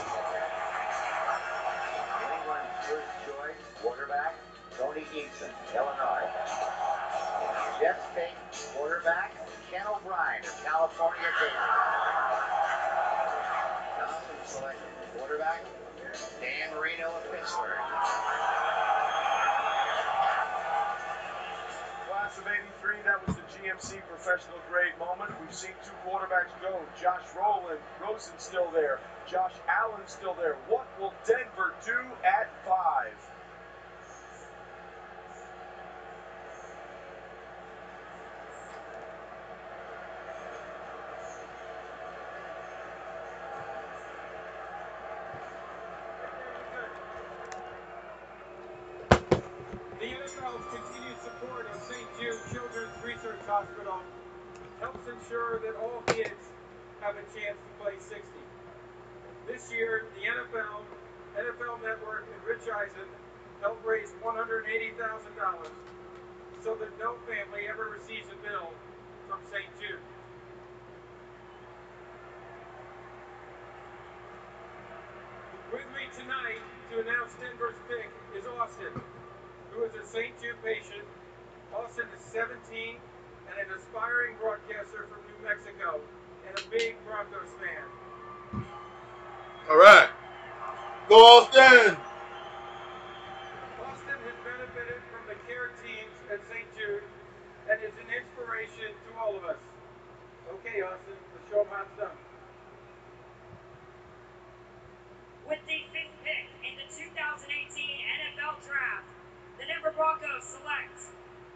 New England's first choice quarterback Tony Eason, Illinois. Jets take quarterback Ken O'Brien of California. Dolphins select quarterback Dan Marino of Pittsburgh. Class of '83, that was the GMC professional grade moment. We've seen two quarterbacks go. Josh Rosen still there. Josh Allen still there. What will Denver do at 5? The NFL's continued support of St. Jude Children's Research Hospital helps ensure that all kids have a chance to play 60. This year, the NFL Network, and Rich Eisen helped raise $180,000 so that no family ever receives a bill from St. Jude. With me tonight to announce Denver's pick is Austin, who is a St. Jude patient. Austin is 17 and an aspiring broadcaster from New Mexico and a big Broncos fan. All right. Go Austin! Austin has benefited from the care teams at St. Jude and is an inspiration to all of us. Okay, Austin, let's show them how it's done. With the 5th pick in the 2018 NFL Draft, the Denver Broncos select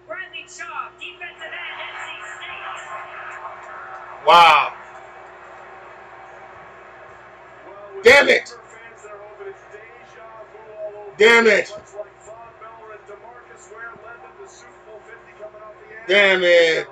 Bradley Chubb, defensive end, NC State. Wow. Damn it. Damn it. Damn it.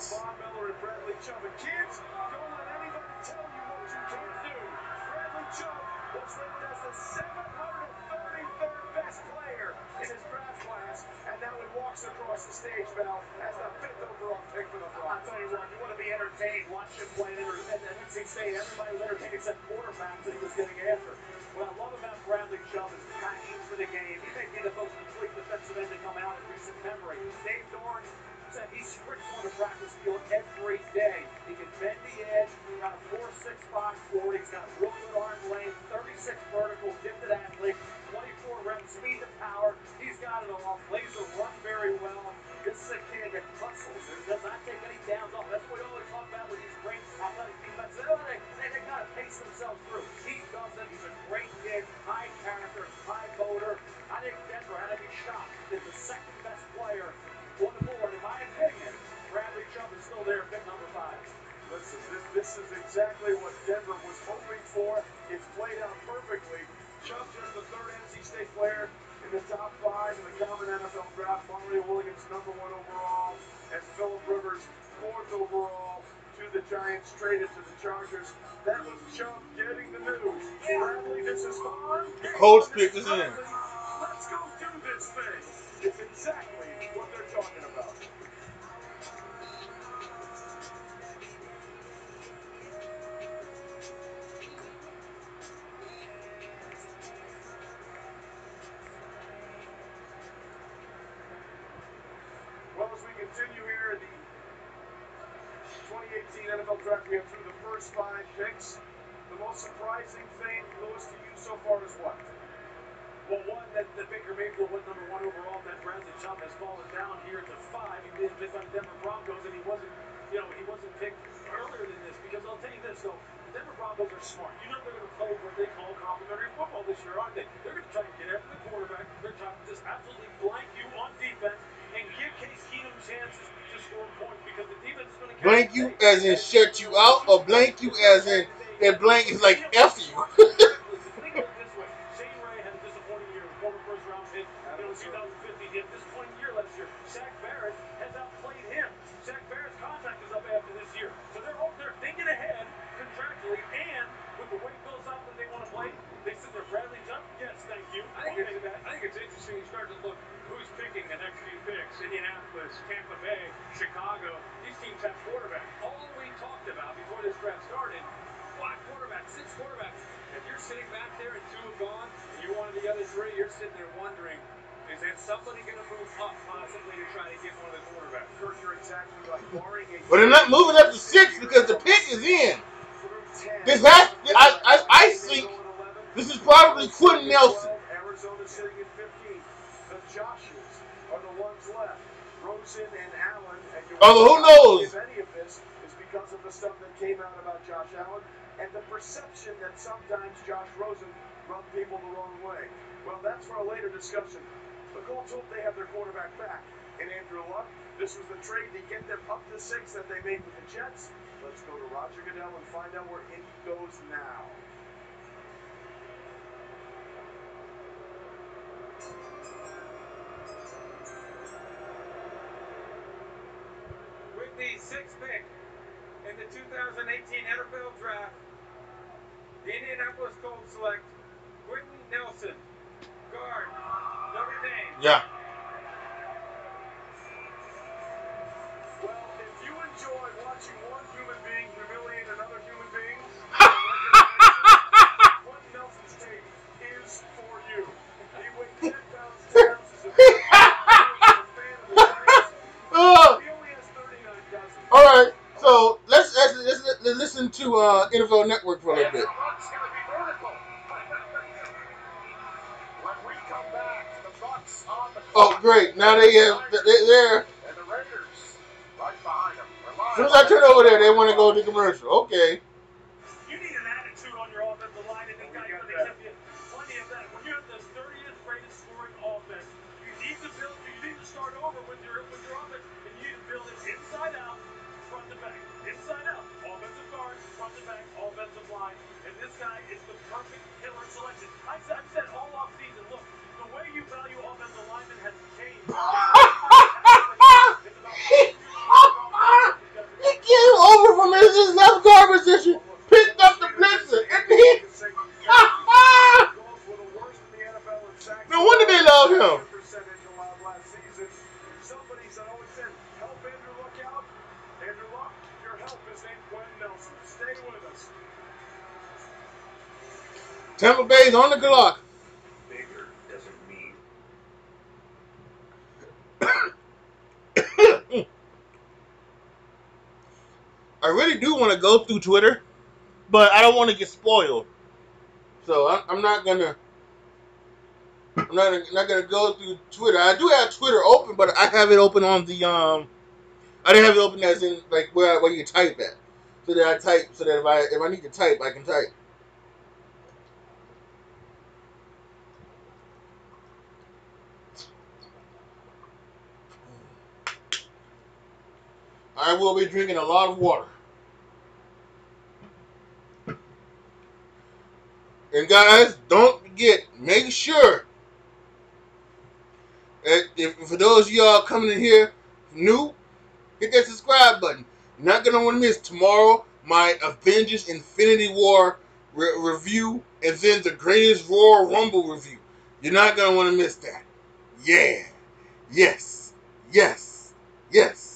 Across the stage, Mel, as the 5th overall pick for the Broncos. I'll tell you what, you want to be entertained, watch him play at NC State. Everybody was entertained except quarterbacks that he was getting after. What I love about Bradley Chubb is his passion for the game. He may be the most complete defensive end to come out in recent memory. Dave Doran said he sprints on the practice field every day. He can bend the edge, got a 4.65 40. He's got real good arm length, 36 vertical, gifted athlete, 24 reps, speed to power. He's got it all. Plays the run very well. This is a kid that hustles and does not take any downs off. That's what we always talk about with these great athletic defenses. They got to pace themselves through. He doesn't. He's a great kid, high character, high motor. I think Denver had to be shocked that the second best player on the board, in my opinion, Bradley Chubb is still there, pick number 5. Listen, this is exactly what Denver was hoping for. It's played out perfectly. Chubb just the 3rd NC State player in the top 5 in the common NFL draft. Mario Williams, number 1 overall, and Phillip Rivers, 4th overall, to the Giants, traded to the Chargers. That was Chubb getting the news. Bradley, this is fun. Colts pick this in. Let's go do this thing. It's exactly what they're talking about. Well, as we continue here in the 2018 NFL Draft, we have through the first 5 picks. The most surprising thing, Lewis, to you so far is what? Well, one, that Baker Mayfield went number 1 overall, that Bradley Chubb has fallen down here to 5. He did pick on Denver Broncos, and he wasn't picked earlier than this, because I'll tell you this, though, the Denver Broncos are smart. You know they're going to play what they call complementary football this year, aren't they? They're going to try and get after the quarterback. They're trying to just absolutely blank you on defense and give Case Keenum chances to score points, because the defense is going to Blank you as in shut you out, or blank you as in that blank is like F you. Shane Ray had a disappointing year, former first-round pick, 2050. At this point in the year last year, Shaq Barrett has outplayed him. Shaq Barrett's contract is up after this year, so they're thinking ahead contractually, and with the way Bill Zoplin they want to play, they said they're Bradley Chubb. Yes, thank you. I think it's interesting. You start to look who's picking the next few picks. Indianapolis, Tampa Bay, Chicago. These teams have quarterbacks. All we talked about before this draft started, 5 quarterbacks, 6 quarterbacks. If you're sitting back there and 2 have gone, and you're one of the other 3, you're sitting there wondering, is there somebody going to move up possibly to try to get one of the quarterbacks? Kirk, you're exactly right. Barring a But they're not moving up to 6 because the pick is in. This has, I think this is probably Quentin Nelson. Arizona sitting at 15. The Joshes are the ones left. Rosen and Allen. And Although who knows? If any of this is because of the stuff that came out about Josh Allen and the perception that sometimes Josh Rosen rubbed people the wrong way. Well, that's for a later discussion. The Colts hope they have their quarterback back. And Andrew Luck, this was the trade to get them up to 6 that they made with the Jets. Let's go to Roger Goodell and find out where Indy goes now. With the 6th pick in the 2018 NFL Draft, The Indianapolis Colts select Quentin Nelson, guard, Notre Dame. Yeah. Well, if you enjoy watching one human being humiliate another human being, Quentin Nelson's tape is for you. He weighed 10 pounds, 10 ounces of fan of the Giants. He only has 39 cousins. All right, so let's listen to NFL Network for a little bit. When we come back, the Bucs on the Oh, great! Now they're there. and the Raiders right behind them. As soon as I turn over there, they want to go to commercial. Okay. You need an attitude on your offensive line, and this guy really gives you plenty of that. When you're the 30th greatest scoring offense, you need to start over with your offense, and you need to build it inside out, front to back, inside out, offensive guard, front to back, offensive line, and this guy is the perfect killer selection. I've said all off season, look, the way you value offensive linemen has changed. He came over from his left guard position, picked up the blitzer, and he. No wonder they love him. Somebody always said, help Andrew Luck out. Andrew Luck, your help is named Quentin Nelson. Stay with us. Tampa Bay's on the clock. Bigger doesn't mean. I really do want to go through Twitter, but I don't want to get spoiled. So I'm not gonna go through Twitter. I do have Twitter open, but I have it open on the I didn't have it open as in like where you type at, so that I type so that if I need to type, I can type. I will be drinking a lot of water. And guys, don't forget, make sure that if for those of y'all coming in here new, hit that subscribe button. You're not going to want to miss tomorrow my Avengers Infinity War review and then the Greatest Royal Rumble review. You're not going to want to miss that. Yeah. Yes. Yes. Yes.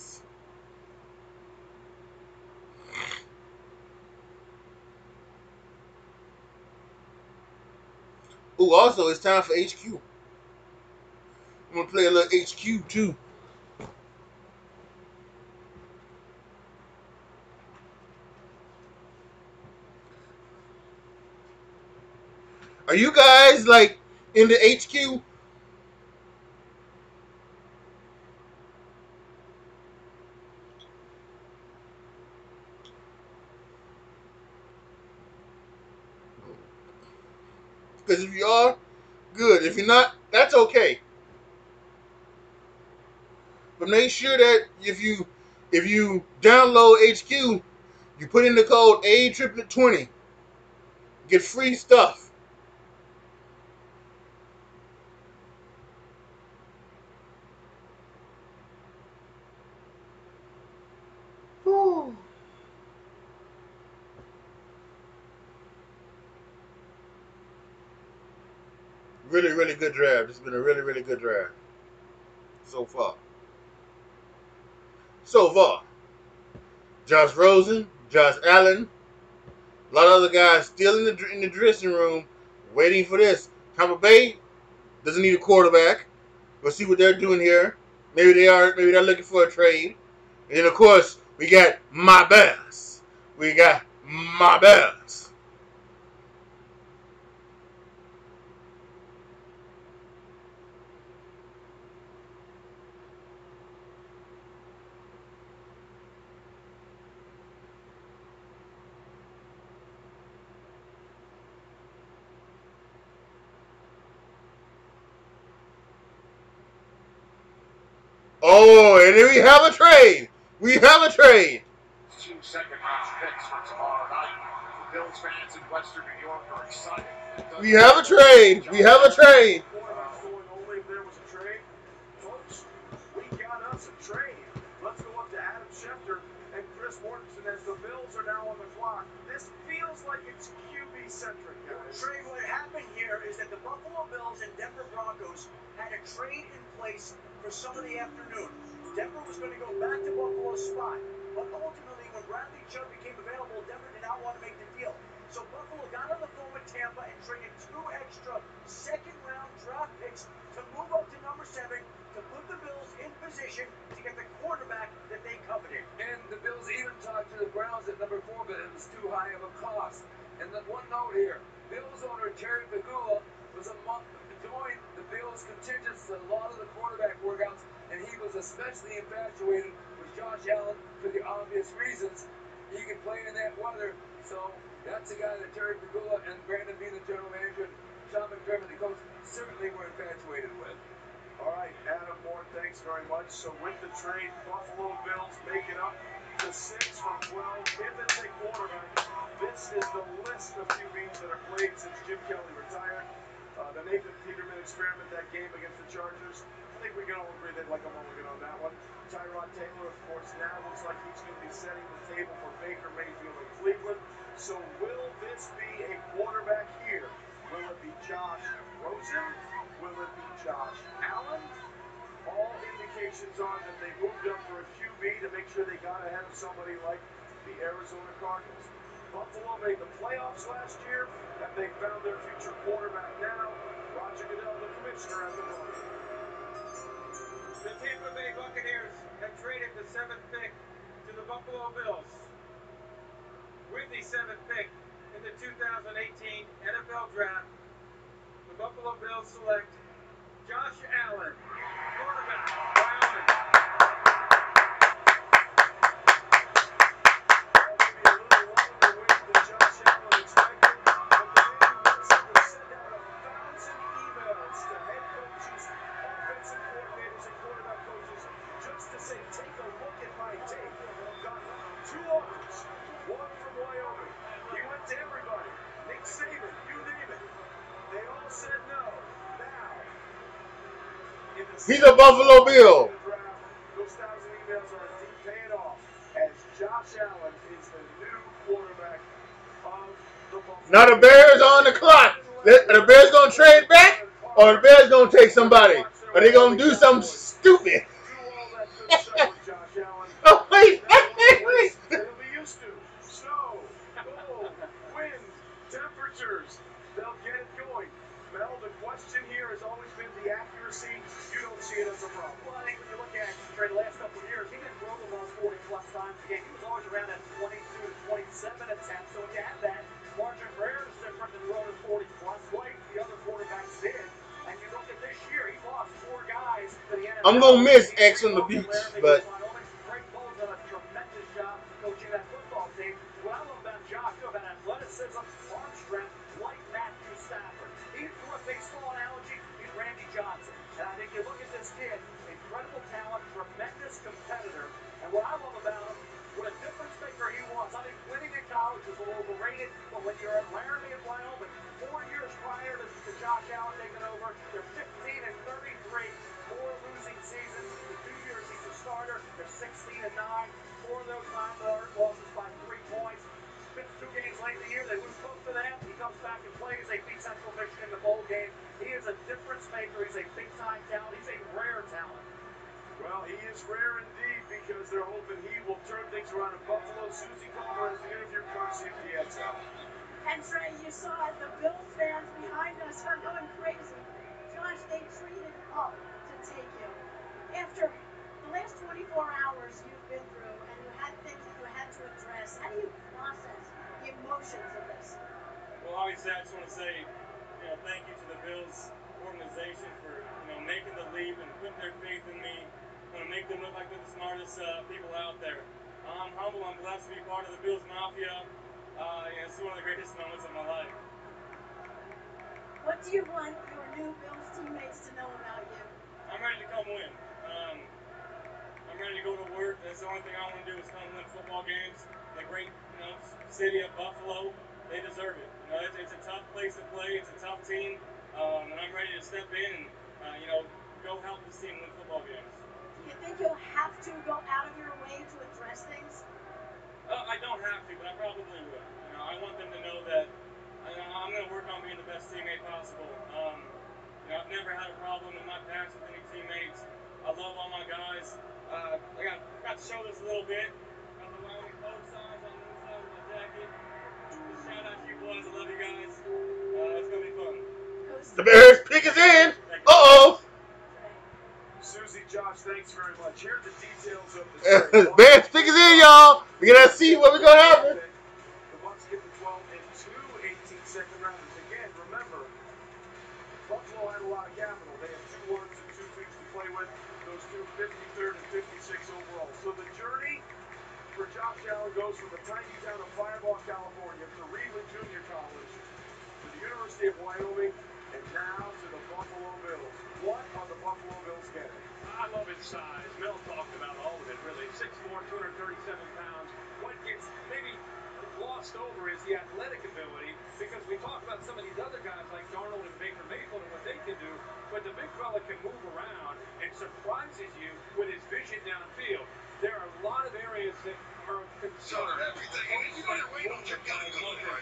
Ooh, also, it's time for HQ. I'm going to play a little HQ, too. Are you guys, like, in the HQ? Because if you are, good. If you're not, that's okay. But make sure that if you download HQ, you put in the code A2020. Get free stuff. Whew. Really, really good draft. It's been a really, really good draft so far. Josh Rosen, Josh Allen, a lot of other guys still in the dressing room waiting for this. Tampa Bay doesn't need a quarterback. We'll see what they're doing here. Maybe they're looking for a trade. And then of course we got my Bears. Oh, and then we have a trade. 2 second-round picks for tomorrow night. Bills fans in Western New York are excited. We have a trade. Only if there was a trade. Folks, we got us a trade. Let's go up to Adam Schefter and Chris Mortensen as the Bills are now on the clock. This feels like it's QB eccentric guys. Trey, what happened here is that the Buffalo Bills and Denver Broncos had a trade in place for some of the afternoon. Denver was going to go back to Buffalo's spot, but ultimately when Bradley Chubb became available, Denver did not want to make the deal. So Buffalo got on the phone with Tampa and traded 2 extra second-round draft picks to move up to number 7 to put the Bills in position to get the quarterback that they coveted. And the Bills even talked to the Browns at number 4, but it was too high of a cost. And the one note here, Bills owner Terry Pegula was joined the Bills contingents at a lot of the quarterback workouts, and he was especially infatuated with Josh Allen for the obvious reasons. He can play in that weather, so that's the guy that Terry Pegula and Brandon Beane, the general manager, and Sean McDermott, the coach, certainly were infatuated with. All right, Adam Moore, thanks very much. So with the trade, Buffalo Bills make it up to 6 from 12 if they take quarterback. This is the list of QBs that are played since Jim Kelly retired. The Nathan Peterman experiment, that game against the Chargers, I think we can all agree they'd like a mulligan on that one. Tyrod Taylor, of course, now looks like he's going to be setting the table for Baker Mayfield in Cleveland. So will this be a quarterback here? Will it be Josh Rosen? Will it be Josh Allen? All indications are that they moved up for a QB to make sure they got ahead of somebody like the Arizona Cardinals. Buffalo made the playoffs last year, and they found their future quarterback now. Roger Goodell, the commissioner, at the moment. The Tampa Bay Buccaneers have traded the 7th pick to the Buffalo Bills. With the 7th pick in the 2018 NFL Draft, the Buffalo Bills select Josh Allen, quarterback, Wyoming. He's a Buffalo Bill. Those 1,000 emails are indeed paying off as Josh Allen is the new quarterback of the Buffalo. Now the Bears on the clock. Are the Bears going to trade back? Or the Bears going to take somebody? Are they going to do something stupid? Oh, wait. They'll be used to snow, cold, wind, temperatures. They'll get it going. Mel, the question here has always been the accuracy. You don't see it as a problem. Well, I think when you look at Trey, the last couple of years, he didn't throw the ball 40-plus times a game. He was always around that 22 to 27 attempts. So when you have that, margin for error is different than throwing 40-plus, like the other quarterbacks did. And you look at this year, he lost 4 guys to the NFL. I'm going to miss X on the beach, but Greg Bowe's done a tremendous job coaching that football team. What I love about Josh, too, about athleticism, arm strength, like Matthew Stafford. He's, for a baseball analogy, he's Randy Johnson. And I think you look at this kid, incredible talent, tremendous competitor. And what I love about him, what a difference maker he was. I think winning in college was a little overrated, but when you're at Laramie in Wyoming, 4 years prior to Josh Allen taking over, they're 15-33, 4 losing seasons. The 2 years he's a starter, they're 16-9. 4 of those 9 losses by 3 points. 2 games late in the year, they lose both of them. He comes back and plays. They beat Central Michigan in the bowl game. He is a difference maker. He's a big-time talent. He's a rare talent. Well, he is rare indeed because they're hoping he will turn things around in Buffalo. Susie Palmer has the interview courtesy of DXL. And Trey, you saw the Bills fans behind us are going crazy. Josh, they treated up to take you. After the last 24 hours you've been through and you had things that you had to address, how do you process the emotions of this? Well, obviously, I just want to say, thank you to the Bills organization for, making the leap and putting their faith in me. I'm going to make them look like they're the smartest people out there. I'm humble. I'm blessed to be part of the Bills Mafia. It's one of the greatest moments of my life. What do you want your new Bills teammates to know about you? I'm ready to come win. I'm ready to go to work. That's the only thing I want to do is come win football games. The great, city of Buffalo, they deserve it. It's a tough place to play. It's a tough team, and I'm ready to step in and go help this team win football games. Do you think you'll have to go out of your way to address things? I don't have to, but I probably will. I want them to know that I'm going to work on being the best teammate possible. I've never had a problem in my past with any teammates. I love all my guys. I got to show this a little bit. Got the Wyoming color signs on the inside of my jacket. Just shout out to you boys. I love you guys. It's going to be fun. The Bears pick is in. Uh-oh. Susie, Josh, thanks very much. Here are the details of the trade. Bears pick is in, y'all. We're going to see what we're going to happen. The Bucs get the 12 and 2 18-second rounders. Again, remember, Buffalo had a lot of capital. They had 2 ones and 2 picks to play with. Those two 53rd and 56 overall. So the journey for Josh Allen goes from the tiny town of Firebaugh, California, to Reedland Junior College, to the University of Wyoming, and now to the Buffalo Bills. What are the Buffalo Bills getting? I love his size. Mel talked about all of it, really. 6'4", 237 pounds. What gets maybe lost over is the athletic ability, because we talk about some of these other guys like Darnold and Baker Mayfield and what they can do, but the big fella can move around and surprises you with his vision downfield. There are a lot of areas that are of concern.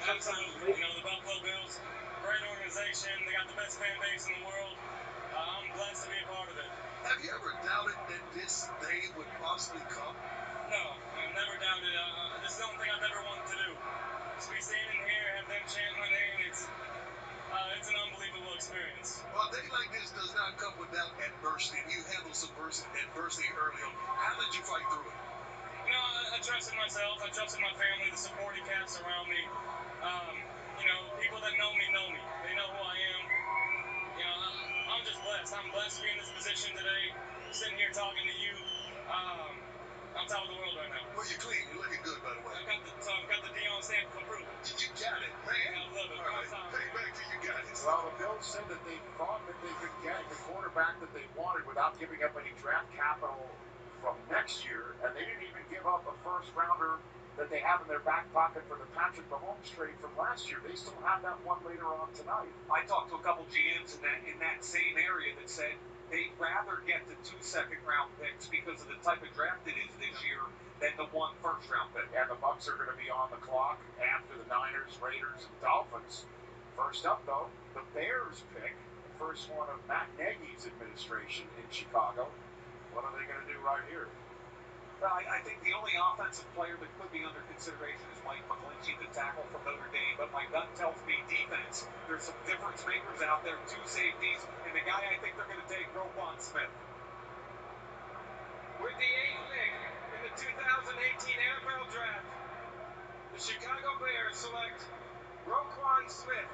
Absolutely. The Buffalo Bills, great organization. They got the best fan base in the world. I'm blessed to be a part of it. Have you ever doubted that this day would possibly come? No, I've never doubted. This is the only thing I've ever wanted to do. Just be standing here, have them chant my name. It's an unbelievable experience. Well, a day like this does not come without adversity. You handled some adversity early on. How did you fight through it? I trusted myself. I trusted my family, the supporting cast around me. People that know me know me. They know who I am. I'm just blessed. I'm blessed to be in this position today, sitting here talking to you. I'm top of the world right now. Well, you're clean. You're looking good, by the way. I've got the Deion stamp of approval. You got it, man. I love it. All right. Hey, back to you guys. Well, the Bills said that they thought that they could get the quarterback that they wanted without giving up any draft capital from next year, and they didn't even give up a first-rounder that they have in their back pocket for the Patrick Mahomes trade from last year. They still have that one later on tonight. I talked to a couple GMs in that same area that said they'd rather get the 2 second-round picks because of the type of draft it is this year than the 1 first-round pick. And the Bucs are going to be on the clock after the Niners, Raiders, and Dolphins. First up, though, the Bears pick, the first one of Matt Nagy's administration in Chicago. What are they going to do right here? Well, I think the only offensive player that could be under consideration is Mike McGlinchey, the tackle from Notre Dame. But my gut tells me defense. There's some difference makers out there, 2 safeties, and the guy I think they're going to take, Roquan Smith. With the 8th pick in the 2018 NFL Draft, the Chicago Bears select Roquan Smith,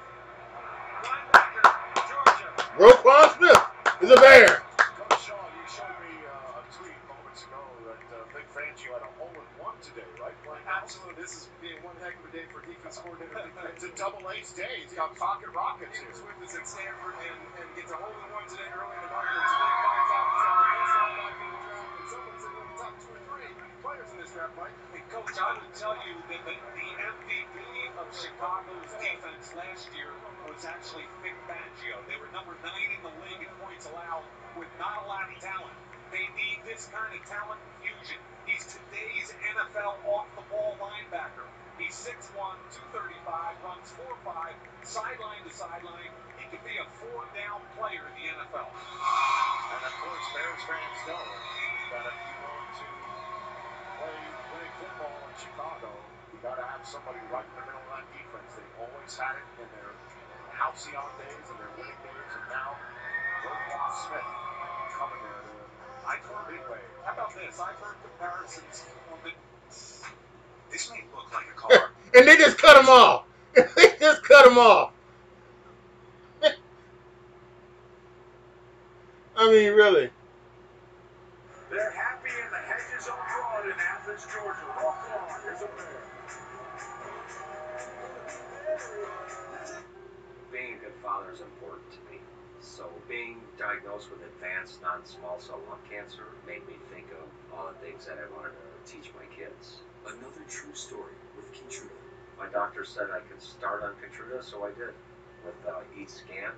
linebacker, Georgia. Roquan Smith is a Bear. Coach Shaw, you showed me a tweet moments ago that Vic Fangio had a hole-in-one today, right? Absolutely. This is being one heck of a day for defense coordinator. It's a double-ace day. He's got pocket rockets He here. was with us at Stanford and gets a hole-in-one today early in the morning. And today finds out he's got the best linebacker in the draft. And someone said the top 2 or 3 players in this draft, Mike. And Coach, I would tell you that the MVP of Chicago's defense last year was actually Vic Fangio. They were number 9 in the league in points allowed with not a lot of talent. They need this kind of talent infusion. He's today's NFL off-the-ball linebacker. He's 6'1", 235, runs 4.5, sideline to sideline. He could be a 4-down player in the NFL. And of course, Bears fans know that if you want to play winning football in Chicago, you got to have somebody right in the middle of that defense. They've always had it in their halcyon days and their winning days, and now Roquan Smith coming there to I've heard midway. How about this? I've heard comparisons on the. This may look like a car. And they just cut him off. They just cut him off. I mean, really. They're happy and the hedges are broad in Athens, Georgia. Roquan is a Bear. Being a good father is important to me. So being diagnosed with advanced non-small cell lung cancer made me think of all the things that I wanted to teach my kids. Another true story with Keytruda. My doctor said I could start on Keytruda, so I did. With each scan,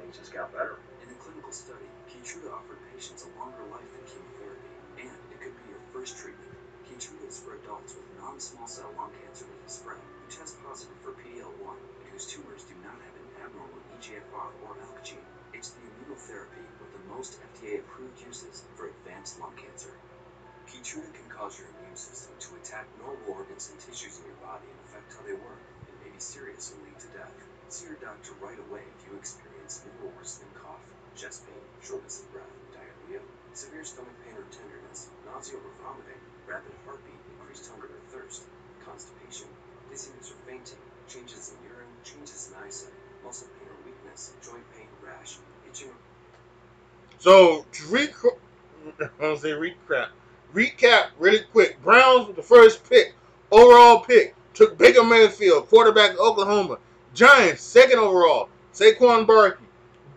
things just got better. In a clinical study, Keytruda offered patients a longer life than chemotherapy, and it could be your first treatment. Keytruda is for adults with non-small cell lung cancer that has spread, who test positive for PD-L1, and whose whose tumors do not have an abnormal EGFR or ALK gene. It's the immunotherapy with the most FDA-approved uses for advanced lung cancer. Keytruda can cause your immune system to attack normal organs and tissues in your body and affect how they work. It may be serious and lead to death. See your doctor right away if you experience new or worsening cough, chest pain, shortness of breath, diarrhea, severe stomach pain or tenderness, nausea or vomiting, rapid heartbeat, increased hunger or thirst, constipation, dizziness or fainting, changes in urine, changes in eyesight, muscle pain or weakness, joint pain, rash, itching. So to recap really quick. Browns with the first pick, overall pick, took Baker Mayfield, quarterback of Oklahoma. Giants, second overall, Saquon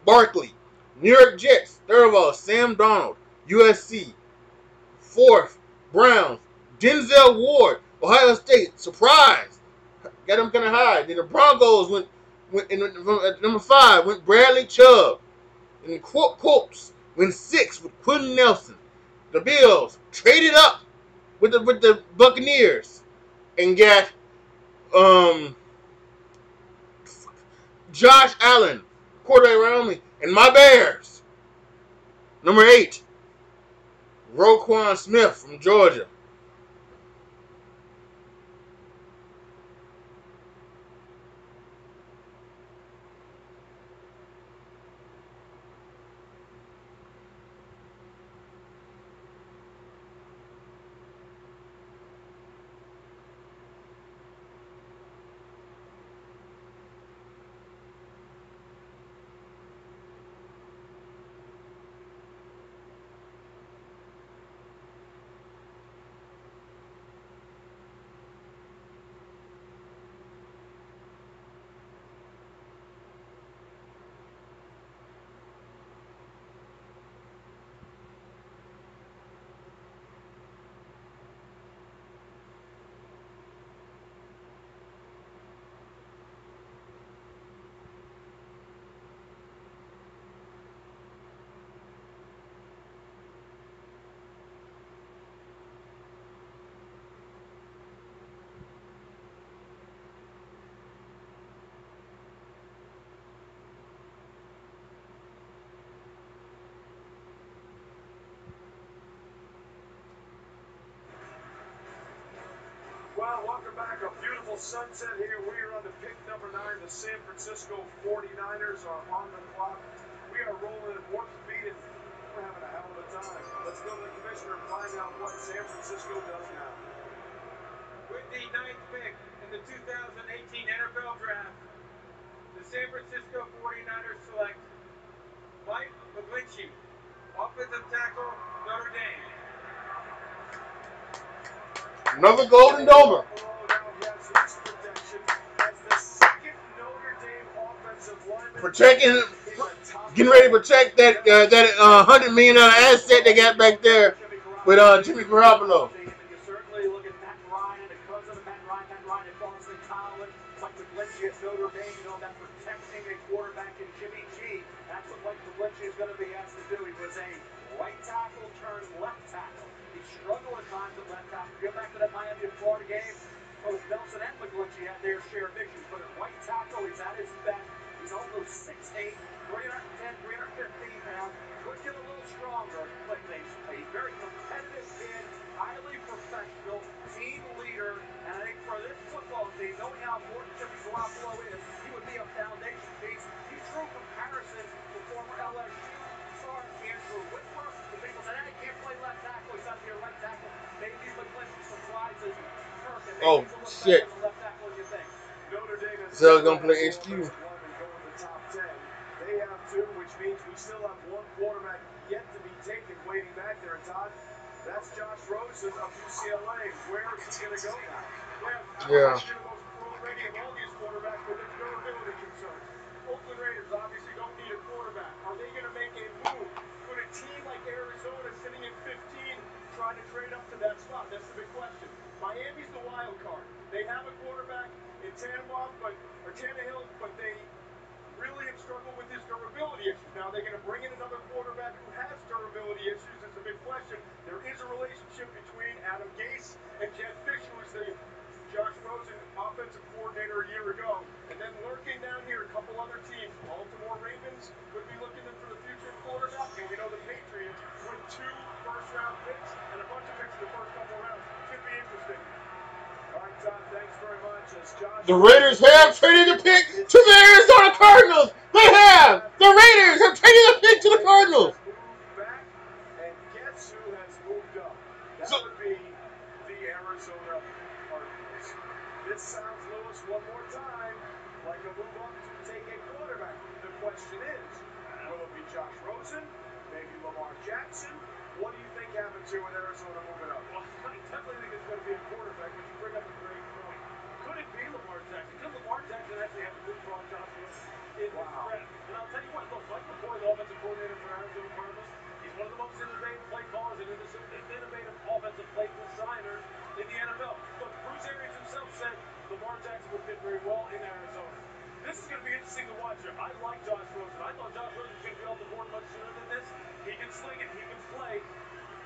Barkley. New York Jets, third overall, Sam Darnold, USC. Fourth, Browns, Denzel Ward, Ohio State, surprise. Got him kind of high. Then the Broncos went at number 5, went Bradley Chubb. And the Colts went 6 with Quentin Nelson. The Bills traded up with the Buccaneers and got Josh Allen, quarterback around me, and my Bears. Number 8, Roquan Smith from Georgia. Well, welcome back. A beautiful sunset here. We are on the pick number 9. The San Francisco 49ers are on the clock. We are rolling at warp speed, and we're having a hell of a time. Let's go to the commissioner and find out what San Francisco does now. With the 9th pick in the 2018 NFL Draft, the San Francisco 49ers select Mike McGlinchey, offensive tackle, Notre Dame. Another Golden Domer. Protecting, getting ready to protect that $100 million asset they got back there with Jimmy Garoppolo. Certainly look at Matt Ryan, the cousin of Matt Ryan at Boston College, Mike McGlinchey at Notre Dame. You know that protecting a quarterback in Jimmy G. That's what Mike McGlinchey is going to be asked to do. He was a right tackle turned left tackle. He struggled at times at left tackle. Go back to that Miami and Florida game. Both Nelson and McGlinchey had their share of issues, but at right tackle, he's at his best. He's almost 6'8", 310, 315 pounds. Could get a little stronger, but a very competitive kid, highly professional, team leader, and I think for this football team, knowing how important Jimmy Garoppolo is, he would be a foundation piece. He drew comparisons to former LSU star Andrew Whitworth. The people said, hey, he can't play left tackle, he's got to be a right tackle. Maybe McGlinchey surprises Kirk, and maybe he's a little better as a left tackle than you think. Notre Dame is So going to play HQ. Top 10. They have 2, which means we still have 1 quarterback yet to be taken waiting back there. And Todd, that's Josh Rosen of UCLA. Where is he going to go now? Yeah. The most pro-ready of all these quarterbacks with their durability concerns. Oakland Raiders obviously don't need a quarterback. Are they going to make a move? Could a team like Arizona sitting at 15 try to trade up to that spot? That's the big question. Miami's the wild card. They have a quarterback in Tannehill, but they really have struggled with his durability issues. Now they're going to bring in another quarterback who has durability issues. It's a big question. There is a relationship between Adam Gase and Jed Fish, who was the Josh Rosen offensive coordinator a year ago. And then lurking The Raiders have traded the pick to the Arizona Cardinals. They have. The Raiders have traded the pick to the Cardinals. Back, and guess who has moved up? That would be the Arizona Cardinals. This sounds, Lewis, one more time like a move up to take a quarterback. The question is, will it be Josh Rosen? Maybe Lamar Jackson? What do you think happens here with Arizona moving up? Well, I definitely think it's going to be a quarterback, but you bring up a great point. Could it be Lamar Jackson? Could Lamar Jackson actually have leapfrog Josh Rosen in this draft? And I'll tell you what, look, Mike McCoy, the offensive coordinator for Arizona Cardinals, he's one of the most innovative play callers and innovative offensive play designers in the NFL. Look, Bruce Arians himself said Lamar Jackson would fit very well in Arizona. This is going to be interesting to watch here. I like Josh Rosen. I thought Josh Rosen was going to be off the board much sooner than this. He can sling it. He can play.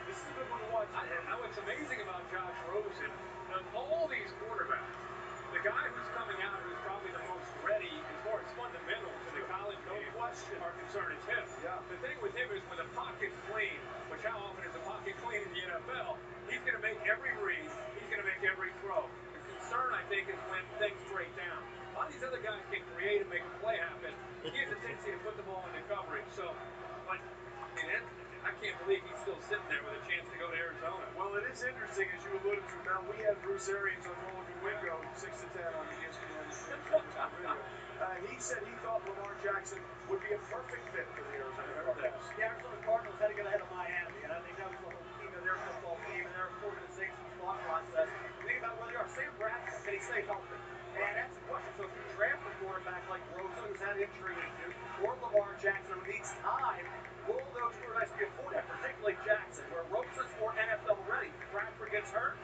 This is a good one to watch. And what's amazing about Josh Rosen, of all these quarterbacks, the guy who's coming out who's probably the most ready as far as fundamentals in the college game are concerned is him. Yeah. The thing with him is when the pocket's clean, which how often is the pocket clean in the NFL, he's going to make every read, he's going to make every throw. The concern, I think, is when things break down. A lot of these other guys can create and make a play happen. He has a tendency to put the ball into coverage. So, but I can't believe he's still sitting there with a chance to go to Arizona. Well, it is interesting, as you alluded to, Mel. We had Bruce Arians on Roland Wingo, 6 to 10 on the ESPN video. He said he thought Lamar Jackson would be a perfect fit for the Arizona Cardinals. The Arizona Cardinals had to get ahead of Miami, and I think that was the whole key to their football team and their organization's thought process. Think about where they are. Sam Bradford, can he stay healthy? And that's the question. So if you draft a quarterback like Rosen, who's had injury issues, or Lamar Jackson, who needs time, will those quarterbacks be afforded, particularly Jackson, where Rosen's more NFL ready? Bradford gets hurt.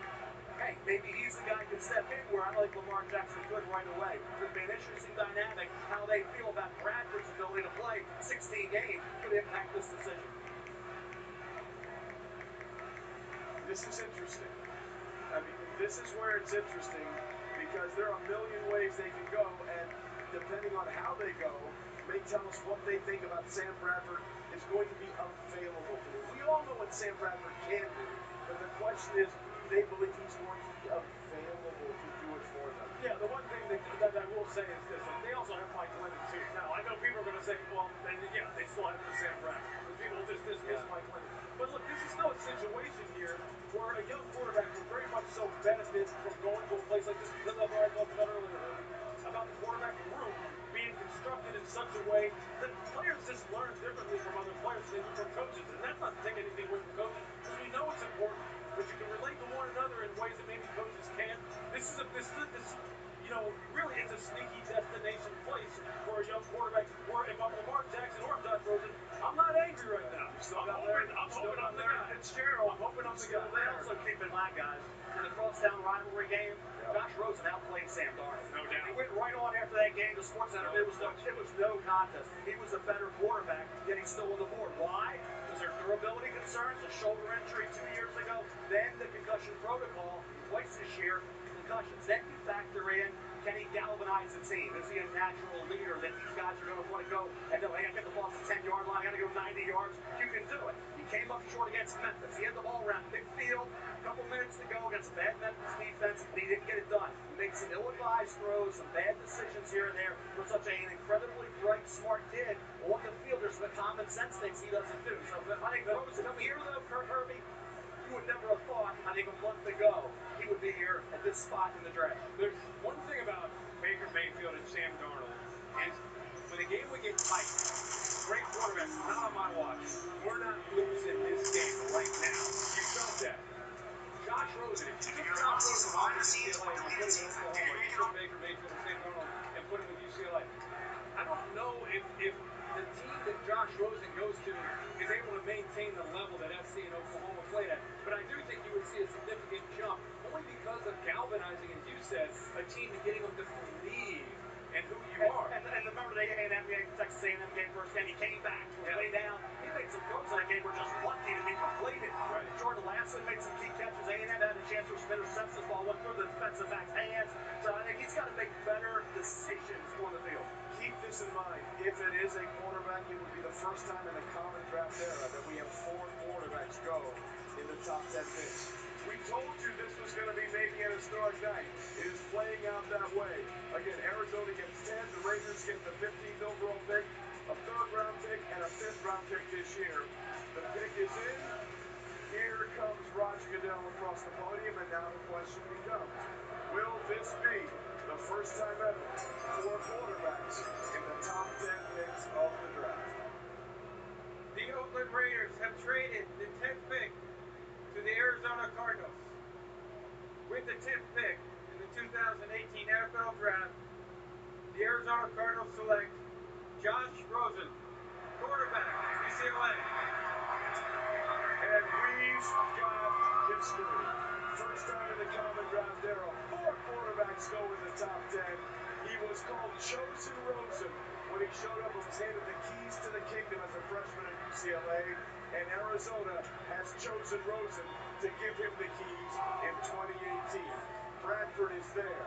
Hey, maybe he's the guy who can step in where I like Lamar Jackson good right away. Could be an interesting dynamic. How they feel about Bradford's ability to play 16 games could impact this decision. This is interesting. I mean, this is where it's interesting because there are a million ways they can go, and depending on how they go, may tell us what they think about Sam Bradford is going to be available to them. We all know what Sam Bradford can do, but the question is, they believe he's going to be available to do it for them. Yeah, the one thing that I will say is this. They also have Mike Lennon, too. Now, I know people are going to say, well, yeah, they still have the Sam Bradford. People just dismiss Mike Lennon. But look, this is still a situation here where a young quarterback will very much so benefit from going to a place like this because of what I talked about earlier, about the quarterback room being constructed in such a way that players just learn differently from other players than they do from coaches. And that's not to take anything away from coaches, because we know it's important, but you can relate to one another in ways that maybe coaches can't. This you know, really it's a sneaky destination place for a young quarterback. Or if I'm Lamar Jackson or I'm Josh Rosen, I'm not angry right now. I'm hoping I'm the guy. Fitzgerald. I'm hoping I'm the guy. They also keep in mind, guys, in the crosstown rivalry game, Josh Rosen outplayed Sam Darnold. No doubt. He went right on after that game to SportsCenter. It was no contest. He was a better quarterback, yet he's still on the board. Why? Because there are durability concerns, a shoulder injury 2 years ago, then the concussion protocol twice this year, concussions. Then you factor in, can he galvanize the team? Is he a natural leader that these guys are going to want to go and go, hey, I get the ball to the 10-yard line, I got to go 90 yards. You can do it. He came up short against Memphis. He had the ball around midfield, a couple minutes to go against a bad Memphis defense, and he didn't get it done. He made some ill-advised throws, some bad decisions here and there for such an incredibly bright, smart kid. On the field, there's some common sense things he doesn't do. So I think Rosen here, though, Kirk Herbie, you would never have thought, I think a month ago, he would be here at this spot in the draft. There's one thing about Baker Mayfield and Sam Darnold is when the game would get tight, great quarterbacks, not on my watch. We're not losing this game right now. You felt that. Josh Rosen, if you took Josh Rosen out of UCLA and put him in Oklahoma, you took Baker Mayfield and Sam Darnold and put him with UCLA. I don't know if the team that Josh Rosen goes to is able to maintain the level that SC and Oklahoma played at. But I do think you would see a significant jump, only because of galvanizing, as you said, a team and getting them to believe in who you are. And remember the A&M game, Texas A&M game first game, he came back, was way down. He made some throws in that game were just lucky to be completed. Right. Jordan Lasley made some key catches. A&M had a chance for some interceptions. Ball went through the defensive back's hands. So I think he's got to make better decisions on the field. Keep this in mind. If it is a quarterback, it would be the first time in the common draft era that we have 4 quarterbacks go in the top 10 picks. We told you this was going to be maybe an historic night. It is playing out that way. Again, Arizona gets 10. The Raiders get the 15th overall pick, a 3rd round pick, and a 5th round pick this year. The pick is in. Here comes Roger Goodell across the podium, and now the question becomes, will this be the first time ever for quarterbacks in the top 10 picks of the draft? The Oakland Raiders have traded the 10th pick to the Arizona Cardinals. With the 10th pick in the 2018 NFL Draft, the Arizona Cardinals select Josh Rosen, quarterback, UCLA. And we've got history. First time in the common draft era, 4 quarterbacks go in the top 10. He was called Chosen Rosen when he showed up and was handed the keys to the kingdom as a freshman at UCLA. And Arizona has chosen Rosen to give him the keys in 2018. Bradford is there.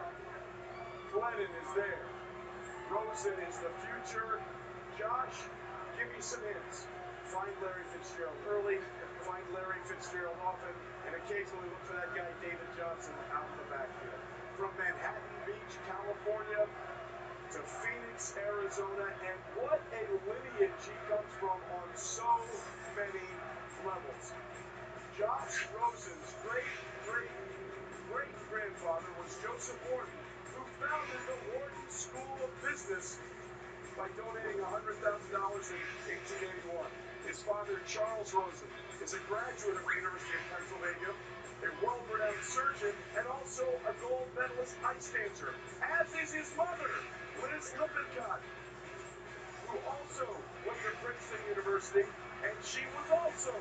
Glennon is there. Rosen is the future. Josh, give me some hints. Find Larry Fitzgerald early, find Larry Fitzgerald often, and occasionally look for that guy David Johnson out in the backfield. From Manhattan Beach, California, to Phoenix, Arizona, and what a lineage he comes from on so many levels. Josh Rosen's great-great-great-grandfather was Joseph Wharton, who founded the Wharton School of Business by donating $100,000 in 1881. His father, Charles Rosen, is a graduate of the University of Pennsylvania, a world-renowned surgeon, and also a gold medalist ice dancer, as is his mother, Liz Lippincott, who also went to Princeton University, and she was also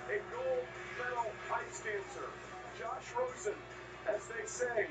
a gold medal ice dancer. Josh Rosen, as they say,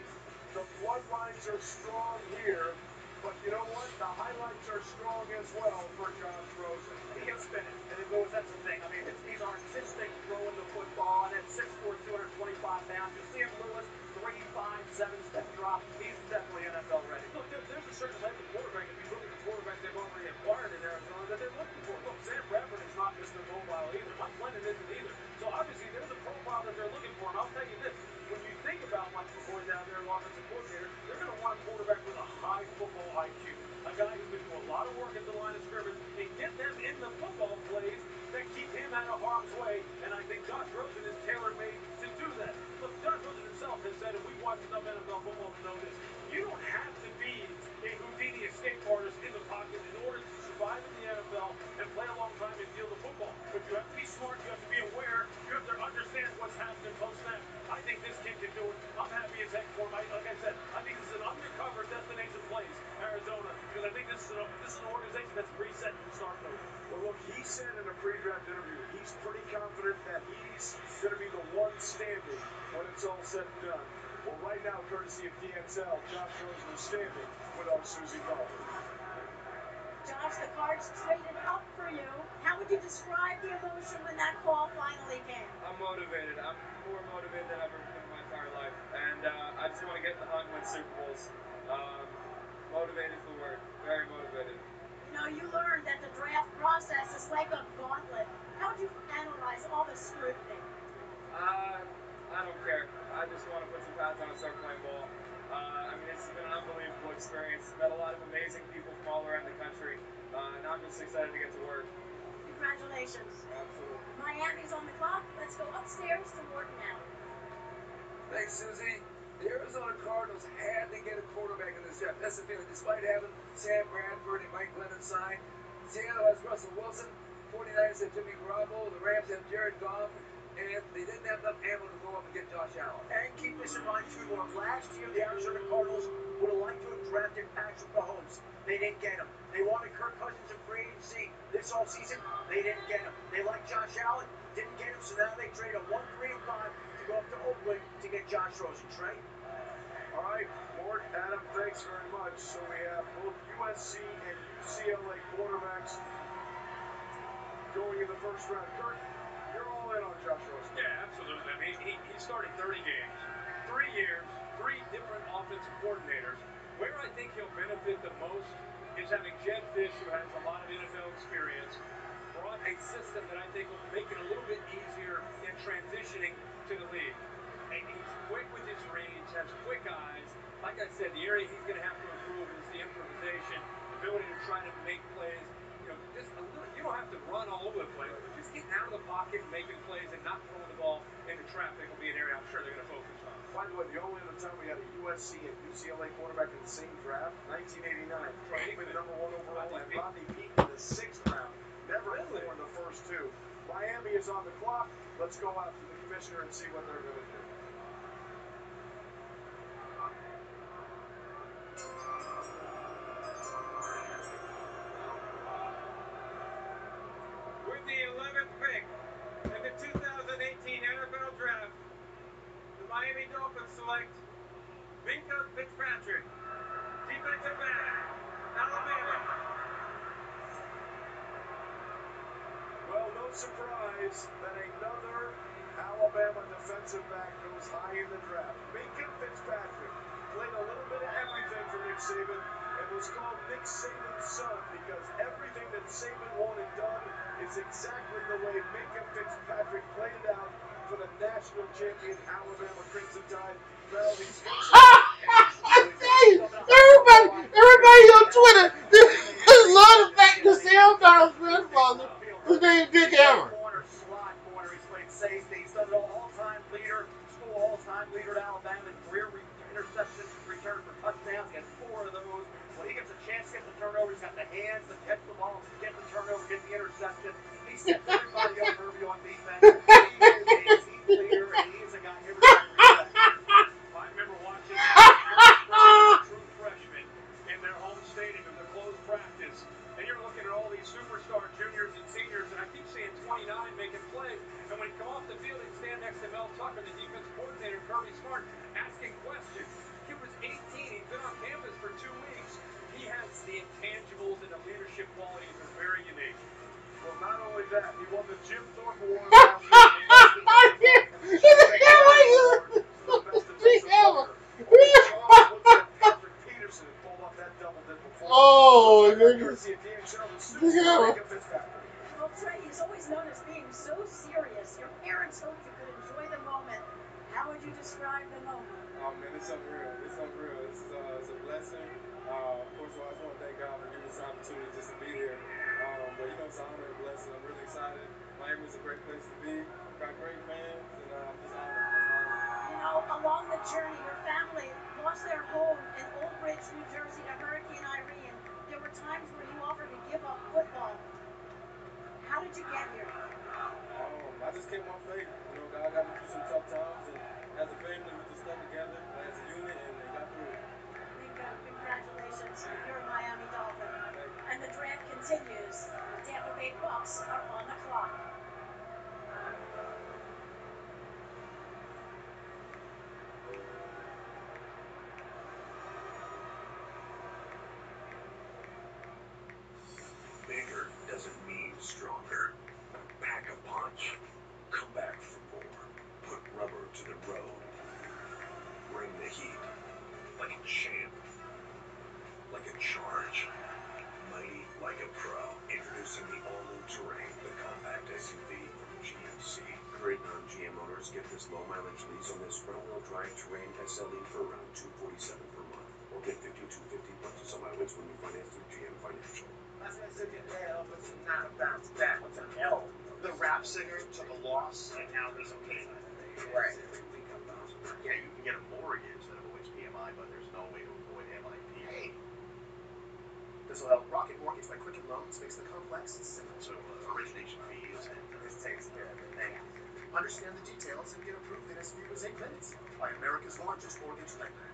the bloodlines are strong here, but you know what? The highlights are strong as well for Josh Rosen. He can spin it. And Lewis, that's the thing. I mean, he's artistic throwing the football, and at 6'4", 225 pounds, you see him, Lewis, 3-5, 7-step drop. He's definitely NFL ready. Look, there's a certain type of quarterback, if you look at the quarterback they've already acquired in Arizona, that they're looking for. Look, Sam Bradford is not Mr. Mobile either. Mike Glennon isn't either. So obviously there's a profile that they're looking for, and I'll tell you this. When you think about Mike McCoy down there, offensive coordinator, they're going to want a quarterback with a high football IQ. A guy who can do a lot of work at the line of scrimmage and get them in the football plays that keep him out of harm's way. And I think Josh Rosen is tailor-made to do that. Look, Josh Rosen himself has said, and we've watched enough NFL football to know this, you don't have to be a Houdini escape artist in the pocket in order to survive in the NFL and play a long time and deal the football. But you have to be smart, you have to be aware, you have to understand what's happening post-snap. I think this kid can do it. I'm happy as heck for him. Like I said, I think this is an undercover destination place, Arizona, because I think this is an organization that's reset from start to. Well, look, he said in a pre-draft interview, he's pretty confident that he's going to be the one standing when it's all said and done. Well, right now, courtesy of DXL, Josh Rosen is standing with our Susie Crawford. Josh, the Cards traded up for you. How would you describe the emotion when that call finally came? I'm motivated. I'm more motivated than I've ever been in my entire life. And I just want to get in the hunt and win Super Bowls. Motivated is the word. Very motivated. You know, you learned that the draft process is like a gauntlet. How would you analyze all the scrutiny? I don't care. I just want to put some pads on and start playing ball. I mean, it's been an unbelievable experience. Met a lot of amazing people from all around the country. And I'm just excited to get to work. Congratulations. Absolutely. Miami's on the clock. Let's go upstairs to Morton Alley. Thanks, Susie. The Arizona Cardinals had to get a quarterback in this draft. That's the feeling. Despite having Sam Bradford and Mike Glennon signed, Seattle has Russell Wilson, 49ers have Jimmy Garoppolo, the Rams have Jared Goff, and they didn't have enough ammo to go up and get Josh Allen. And keep this in mind, too, Mark. Last year, the Arizona Cardinals would have liked to have drafted Patrick Mahomes. They didn't get him. They wanted Kirk Cousins in free agency this offseason. They didn't get him. They liked Josh Allen. Didn't get him, so now they trade a 1, 3, and 5 to go up to Oakland to get Josh Rosen. Trey? All right, Mort, Adam, thanks very much. So we have both USC and UCLA quarterbacks going in the first round. Kurt, you're all in on Josh Rosen. Yeah, absolutely. I mean, he started 30 games, 3 years, 3 different offensive coordinators. Where I think he'll benefit the most is having Jedd Fisch, who has a lot of NFL experience, brought a system that I think will make it a little bit easier in transitioning to the league. And he's quick with his range, has quick eyes. Like I said, the area he's going to have to improve is the improvisation, ability to try to make plays. You know, just a little. You don't have to run all over the place, but just getting out of the pocket and making plays and not throwing the ball into traffic will be an area I'm sure they're going to focus on. By the way, the only other time we had a USC and UCLA quarterback in the same draft, 1989. Aikman #1 overall, and Rodney Peake in the 6th round. Never before in the first two. Miami is on the clock. Let's go out to the commissioner and see what they're going to do. With the 11th pick in the 2018 NFL Draft, the Miami Dolphins select Minkah Fitzpatrick, defensive back, Alabama. Well, no surprise that another Alabama defensive back goes high in the draft. Minkah Fitzpatrick played a little bit of everything for Nick Saban and was called Nick Saban's son because everything that Saban wanted done is exactly the way Minkah Fitzpatrick played it out for the national champion Alabama Crimson Tide. Well, he's everybody on Twitter love the fact that Sam Darnold's grandfather was named Dick Hammer. Slot corner, he's played safety, he's done it all-time leader, school all-time leader at Alabama in career interceptions, return for touchdowns. He has 4 of those. When he gets a chance to get the turnover, he's got the hands to catch the ball, get the turnover, get the interception. He sets everybody up early on defense. He is a team leader, and he is a guy every time we respect. I remember watching true freshmen in their home stadium in the closed practice, and you're looking at all these superstar juniors and seniors, and I keep seeing 29 making plays, and when he come off the field, he'd stand next to Mel Tucker, the defense coordinator, Kirby Smart, asking questions. He was 18. He's been on campus for 2 weeks. He has the intangibles and the leadership qualities are very unique. Well, not only that, he won the Jim Thorpe Award last year. Patrick Peterson pulled off that double-dip before. Oh, goodness. Well, Trey, he's always known as being so serious. Your parents hoped you could enjoy the moment. How would you describe the moment? Oh man, it's unreal. It's unreal. It's a blessing. Of course, I just want to thank God for giving us the opportunity just to be here. But you know, it's an honor and a blessing. I'm really excited. Miami's a great place to be. Got great fans, and I'm just honored. You know, along the journey, your family lost their home in Old Bridge, New Jersey to Hurricane Irene. There were times where you offered to give up football. How did you get here? I just kept my faith. You know, God got me through some tough times, and as a family, we just stuck together as a unit and got through it. Minkah, congratulations. You're a Miami Dolphin. And the draft continues. The Tampa Bay Bucks are on the clock. Bigger doesn't mean stronger. Pack a punch. Come back for more. Put rubber to the road. Bring the heat. Like a champ. Like a charge. Mighty like a pro. Introducing the all-new Terrain, the compact SUV from GMC. Great non-GM owners get this low-mileage lease on this front-wheel drive Terrain SLE for around $247 per month. Or get $5,250 plus on mileage when you finance through GM Financial. That's what I said, L, but it's not a bounce back. What's an L? The rap singer took a loss, and now there's a win. Right. Yeah, you can get a mortgage that avoids PMI, but there's no way to avoid MIP. Hey. This will help. Rocket Mortgage by Quicken Loans makes the complex simple. So origination fees and this takes care of it. Thank you. Understand the details and get approved in as few as 8 minutes by America's largest mortgage lender.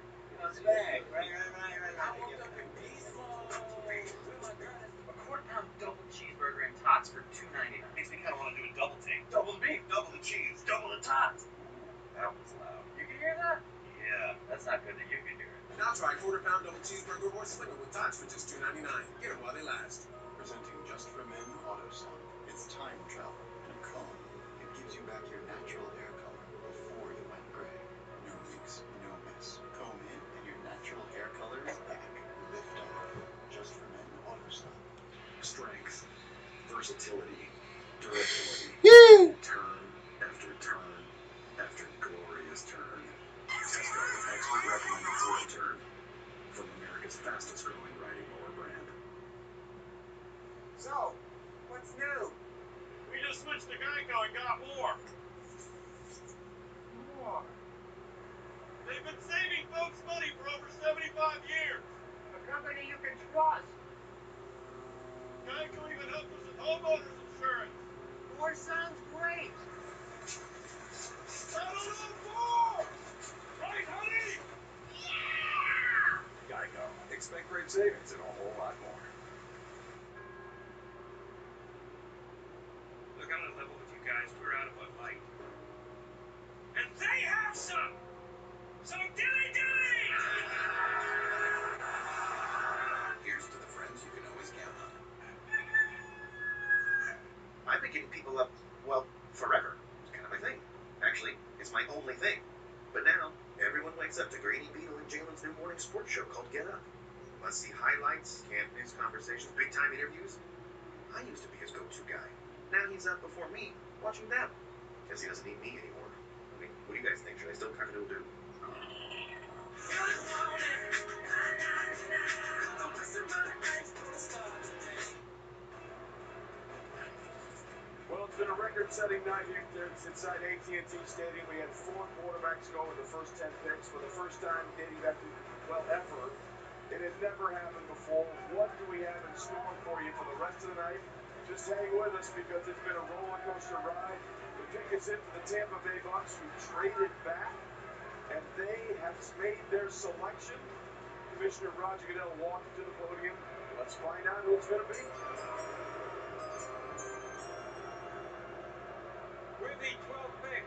It's back. Right. I woke up in peace mode. A quarter-pound double cheeseburger and tots for $2.99. makes me kind of want to do a double take. Double the beef. Double the cheese. Double the tots. That was loud. You can hear that? Yeah. That's not good that you can hear it. Now try quarter-pound double cheeseburger or slinger with tots for just $2.99. Get them while they last. Presenting Just for Men AutoSun. It's time travel in a comb. It gives you back your natural hair color before you went gray. No leaks, no mess. Comb in and your natural hair color is back. Lift off. Just for Men AutoSun. Strength, versatility, durability, turn after turn, after glorious turn. Tesco expert recommended zero turn from America's fastest growing riding mower brand. So, what's new? We just switched to Geico and got more. More. They've been saving folks money for over 75 years. A company you can trust. Geico even helped us with homeowners insurance. More sounds great. Settle on more! Right, honey? Yeah! Geico. Expect great savings and a whole lot more. Look, I'm gonna level with you guys. We're out of Bud Light. And they have some! So dilly dilly! Here's to the friends you can always count on. I've been getting people up, well, forever. It's kind of my thing. Actually, it's my only thing. But now, everyone wakes up to Grady Beetle and Jalen's new morning sports show called Get Up. Must-see highlights, camp news conversations, big-time interviews. I used to be his go-to guy. Now he's up before me, watching them. Guess he doesn't need me anymore. I mean, what do you guys think? Should I still cock-a-doodle-doo? Well, it's been a record-setting night here inside AT&T Stadium. We had 4 quarterbacks go in the first 10 picks for the first time dating back to, well, ever. It had never happened before. What do we have in store for you for the rest of the night? Just hang with us because it's been a roller coaster ride. To take us into the Tampa Bay Bucks, who traded back, and they have made their selection. Commissioner Roger Goodell walked to the podium. Let's find out who it's going to be. With the 12th pick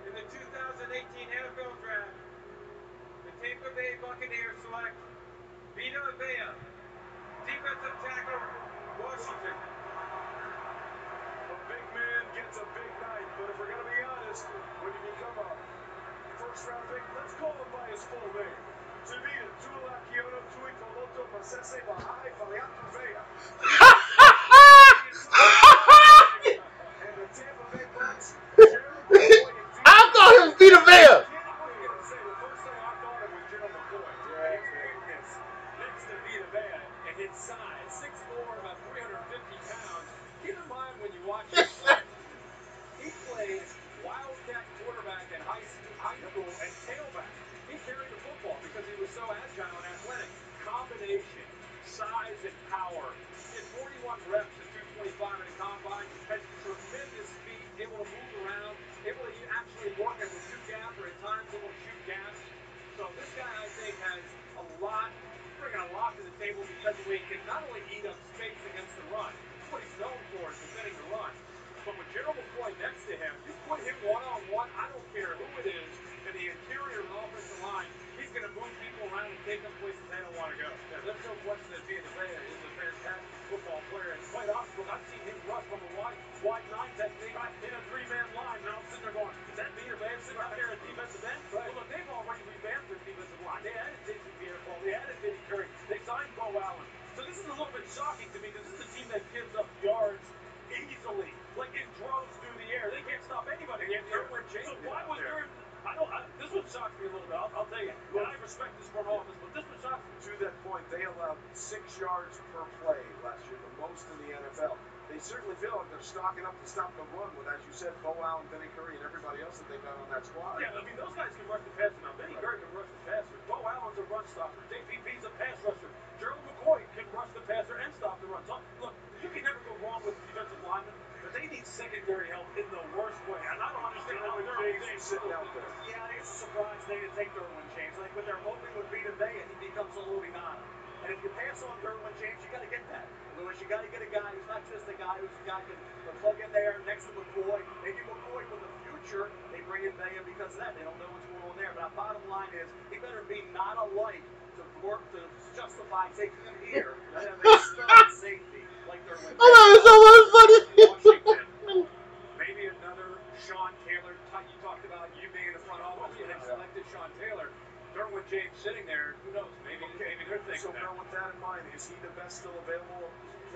in the 2018 NFL Draft, the Tampa Bay Buccaneers select Vita Vea, defensive tackle, Washington. A big man gets a big night, but if we're going to be honest, when you become a first-round pick, let's call him by his full name. Tavita Tula Kyoto Tui Toloto Masese Bahai Faliatu Vea. And the Tampa Bay Bucks, Gerald McCoy and I thought it was Vita Vea. the first thing I thought of was Gerald McCoy. His bigness next to Vita Vea and his size, 6'4", about 350 pounds. Keep in mind when you watch him play, he played wildcat quarterback in high school and tailback. He carried the football because he was so agile and athletic. Combination, size, and power. He had 41 reps at 225 in the combine. Has tremendous speed, able to move around, able to actually work as a two-gap or at times able to shoot gaps. So this guy, I think, has a lot, bringing a lot to the table because of the way he can not only eat up space against the run, that's what he's known for, is defending the run. But with Gerald McCoy next to him, you put him one-on-one, I don't care who it is, in the interior of the offensive line, he's going to move people around and take them places they don't want to go. Yeah, there's no question that Vita Vea is a fantastic football player. And quite honestly, I've seen him rush from a wide 9 technique in a 3-man line. And I'm sitting there going, is that Vita Vea sitting out there at defensive end? Right. Well, look, they've already revamped their defensive line. They added Jason Pierre-Paul. They added Vinny Curry. They signed Bo Allen. So this is a little bit shocking to me because this is a team that gives up yards easily, like in droves through the air. They can't stop anybody. So why was there? This one shocks me a little bit. I'll tell you. I respect this front office, but this one shocks me. To that point, they allowed 6 yards per play last year, the most in the NFL. They certainly feel like they're stocking up to stop the run with, as you said, Bo Allen, Vinny Curry, and everybody else that they've got on that squad. Yeah, I mean, those guys can rush the passer. Now, Vinny Curry can rush the passer. Bo Allen's a run stopper. JPP's a pass rusher. Gerald McCoy can rush the passer and stop the run. So, look, you can never go wrong with defensive linemen, but they need secondary help in the worst way. And I don't understand how Derwin James sitting out there. Yeah, I think it's a surprise they didn't take Derwin James. Like when they're hoping with Vita Vea, he becomes a Luminata. And if you pass on Derwin James, you got to get that. Lewis, you got to get a guy who's not just a guy who's a guy can plug in there next to McCoy. Maybe McCoy for the future, they bring in Vea because of that. They don't know what's going on there. But our bottom line is, he better be not alike to work to justify taking him here and have a stud safety like Derwin James. Oh, that was so funny. Washington. Maybe another Sean Taylor. You talked about you being in the front office when they selected Sean Taylor. Derwin James sitting there, who knows? Maybe they're thinking So, Bill, with that in mind, is he the best still available?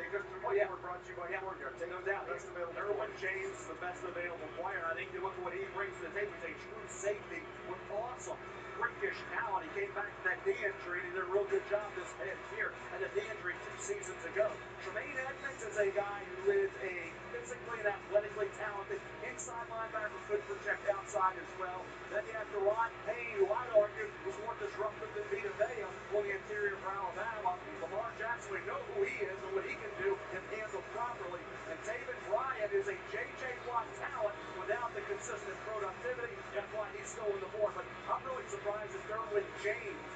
Take us through the board brought to you by Courtyard. Take No us doubt. the best available Derwin player. James is the best available player, and I think you look at what he brings to the table. He's a true safety with awesome, freakish talent. He came back from that knee injury, and he did a real good job this past year. And the knee injury 2 seasons ago. Tremaine Edmonds is a guy who is a physically and athletically talented inside linebacker, could project outside as well. Then you have Deron Payne, who I'd argue was more disruptive than Vita Vea on the interior for Alabama. Lamar Jackson, we know who he is and what he can do if handled properly. And David Bryant is a J.J. Watt talent without the consistent productivity. That's why he's still on the board. But I'm really surprised that Derwin James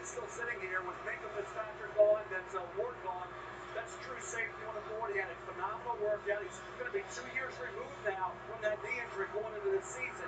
is still sitting here with Minka Fitzpatrick gone, Denzel Ward gone. That's true safety on the board. He had a phenomenal workout. He's going to be 2 years removed now from that knee injury going into this season.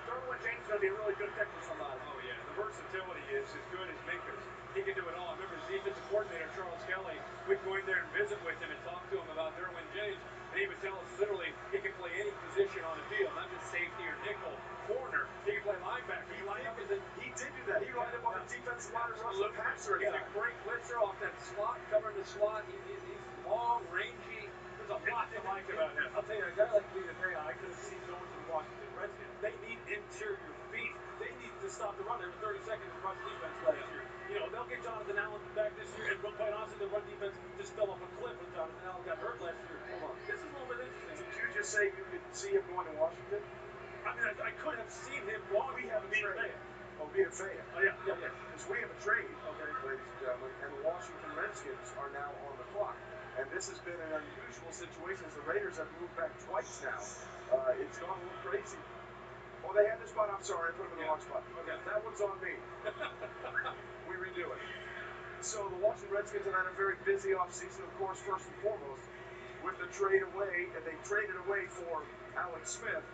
Derwin James is going to be a really good pick for somebody. Oh, yeah. The versatility is as good as Minka's. He can do it all. I remember his defensive coordinator, Charles Kelly, would go in there and visit with him and talk to him about Derwin James. And he would tell us literally he can play any position on the field, not just safety or nickel, corner. He can play linebacker. He did do that. He lined up on the defensive line and rushed the passer. He's a great blitzer off that slot, covering the slot. He's long, rangy. There's a lot to like about him. I'll tell you, a guy like Vita Vea, I could have seen going to the Washington Redskins. They need interior speed. They need to stop the run. They were 32nd in rush defense last year. You know, they'll get Jonathan Allen back this year, and quite honestly, the run defense just fell off a cliff when Jonathan Allen got hurt last year. Hold on. This is a little bit interesting. Did you just say you could see him going to Washington? I mean, I could have seen him going. We have a Vita trade. Vea. Oh, Vita Vea. Oh, yeah. Because we have a trade, ladies and gentlemen, and the Washington Redskins are now on the clock. And this has been an unusual situation as the Raiders have moved back twice now. It's gone a little crazy. Oh, they had this spot. I'm sorry, I put them in the wrong spot. Okay, that one's on me. We redo it. So the Washington Redskins have had a very busy offseason, of course, first and foremost, with the trade away, and they traded away for Alex Smith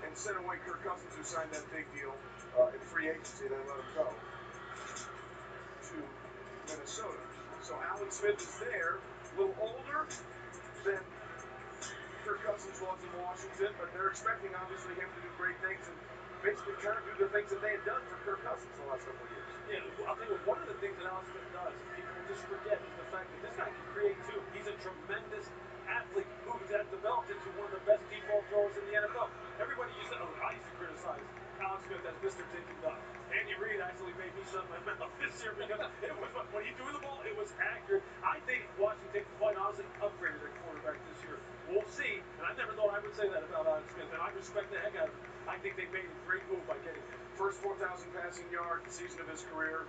and sent away Kirk Cousins, who signed that big deal in free agency. They let him go to Minnesota. So Alex Smith is there, a little older than Kirk Cousins was in Washington, but they're expecting, obviously, him to do great things and basically kind of do the things that they had done for Kirk Cousins the last couple of years. Yeah, I'll tell you what, one of the things that Alex Smith does, people just forget, is the fact that this guy can create too. He's a tremendous athlete who has developed into one of the best deep ball throwers in the NFL. Everybody used to, I used to criticize Alex Smith as Mr. Dink and Dunk. Andy Reid actually made me shut my mouth this year because it was, when he threw the ball, it was accurate. I think Washington, quite honestly, upgraded their quarterback this year. We'll see, and I never thought I would say that about Alex Smith, and I respect the heck out of him. I think they made a great move by getting him. First 4,000 passing yard season of his career,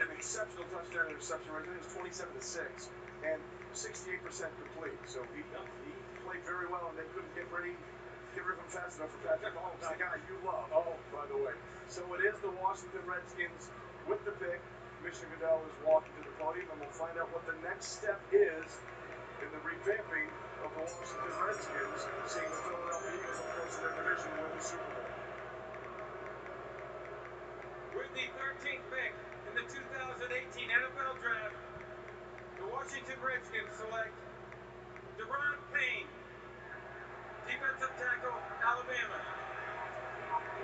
an exceptional touchdown interception rate. I think it was 27-6, and 68% complete. So he played very well, and they couldn't get rid of him fast enough for Patrick Mahomes, the guy you love. Oh, by the way. So it is the Washington Redskins with the pick. Commissioner Goodell is walking to the podium, and we'll find out what the next step is in the revamping of the Washington Redskins, seeing the Philadelphia Eagles, of course, in their division win the Super Bowl. With the 13th pick in the 2018 NFL Draft, the Washington Redskins select Deron Payne, defensive tackle, Alabama.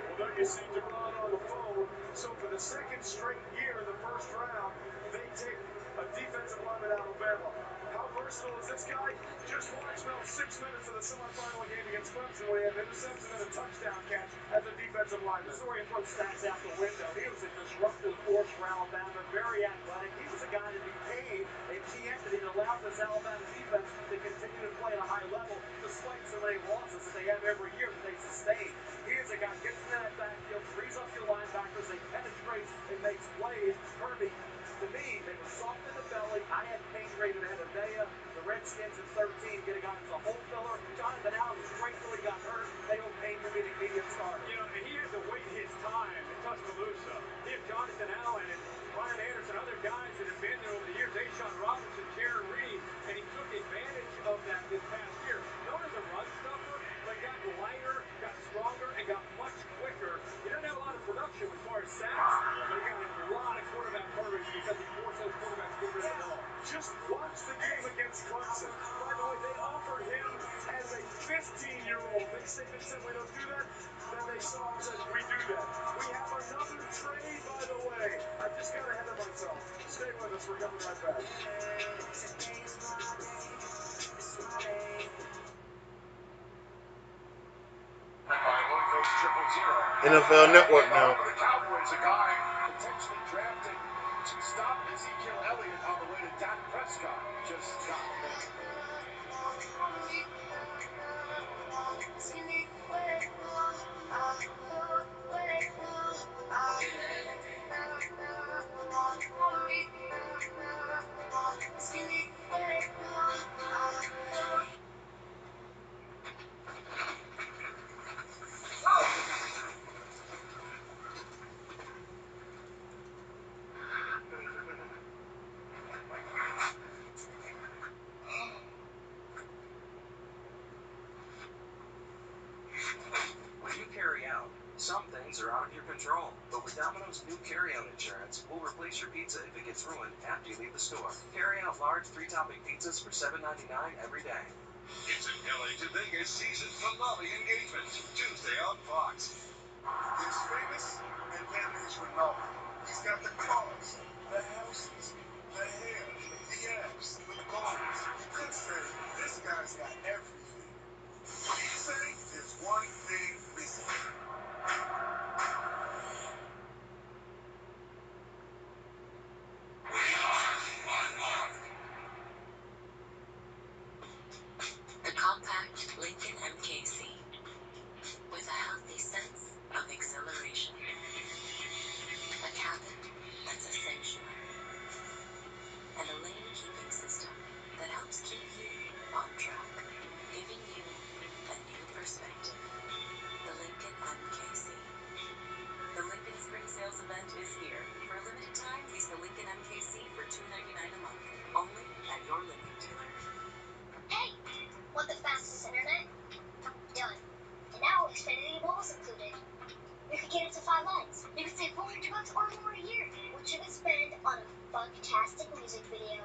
Well, there you see Deron on the phone. So for the second straight year in the first round, they take a defensive lineman out of Alabama. How versatile is this guy? Just watch about 6 minutes of the semifinal game against Clemson where he had an interception and a touchdown catch as a defensive lineman. Sorry to throw stats out the window. He was a disruptive force for Alabama, very athletic. He was a guy that became a key entity that allowed this Alabama defense to continue to play at a high level despite so many losses that they have every year that they sustain. He is a guy who gets into that backfield, frees up your linebackers, they penetrate and makes plays. Kirby, to me, they were soft in the belly. I had Payne rated ahead of Vea. The Redskins at 13 get a guy who's a hole filler. Jonathan Allen was great till he got hurt. They don't Payne to be the immediate starter. You know, he had to wait his time in Tuscaloosa. He had Jonathan Allen and Ryan Anderson, other guys that have been there over the years, Deshaun Robinson, Jaron Reed, and he took advantage of that this past year. Known as a run stuffer, but got lighter, got stronger, and got much quicker. He doesn't have a lot of production as far as sacks, but he got a lot of quarterback coverage because he forced those quarterbacks to get rid of the ball. Just watch the game against Clemson. By the way, they offered him as a 15-year-old. They said we don't do that. then they saw and said, we do that. We have another trade, by the way. I just got ahead of myself. Stay with us. We're coming right back. NFL Network now. The Cowboys, a guy potentially drafted to stop Ezekiel Elliott on the way to Dak Prescott. Just got mentioned. When you carry out, some things are out of your control. But with Domino's new carry-out insurance, we'll replace your pizza if it gets ruined after you leave the store. Carry out large 3-topping pizzas for $7.99 every day. It's an LA to Vegas season finale engagement, Tuesday on Fox. He's famous, and then there's Ronaldo. He's got the cars, the houses, the hair, the abs, the goals. You could say this guy's got everything. What do you say? There's one thing missing. The compact Lincoln MKC with a healthy sense of exhilaration. A cabin that's a sanctuary. And a lane-keeping system that helps keep you on track, giving you a new perspective. The Lincoln MKC. The Lincoln Spring Sales Event is here. For a limited time, lease the Lincoln MKC for $299 a month, only at your Lincoln dealer. Hey, want the fastest internet? Done. And now Xfinity Mobile's included. You could get it to 5 lines. You could save $400 or more a year, which you could spend on a fantastic music video.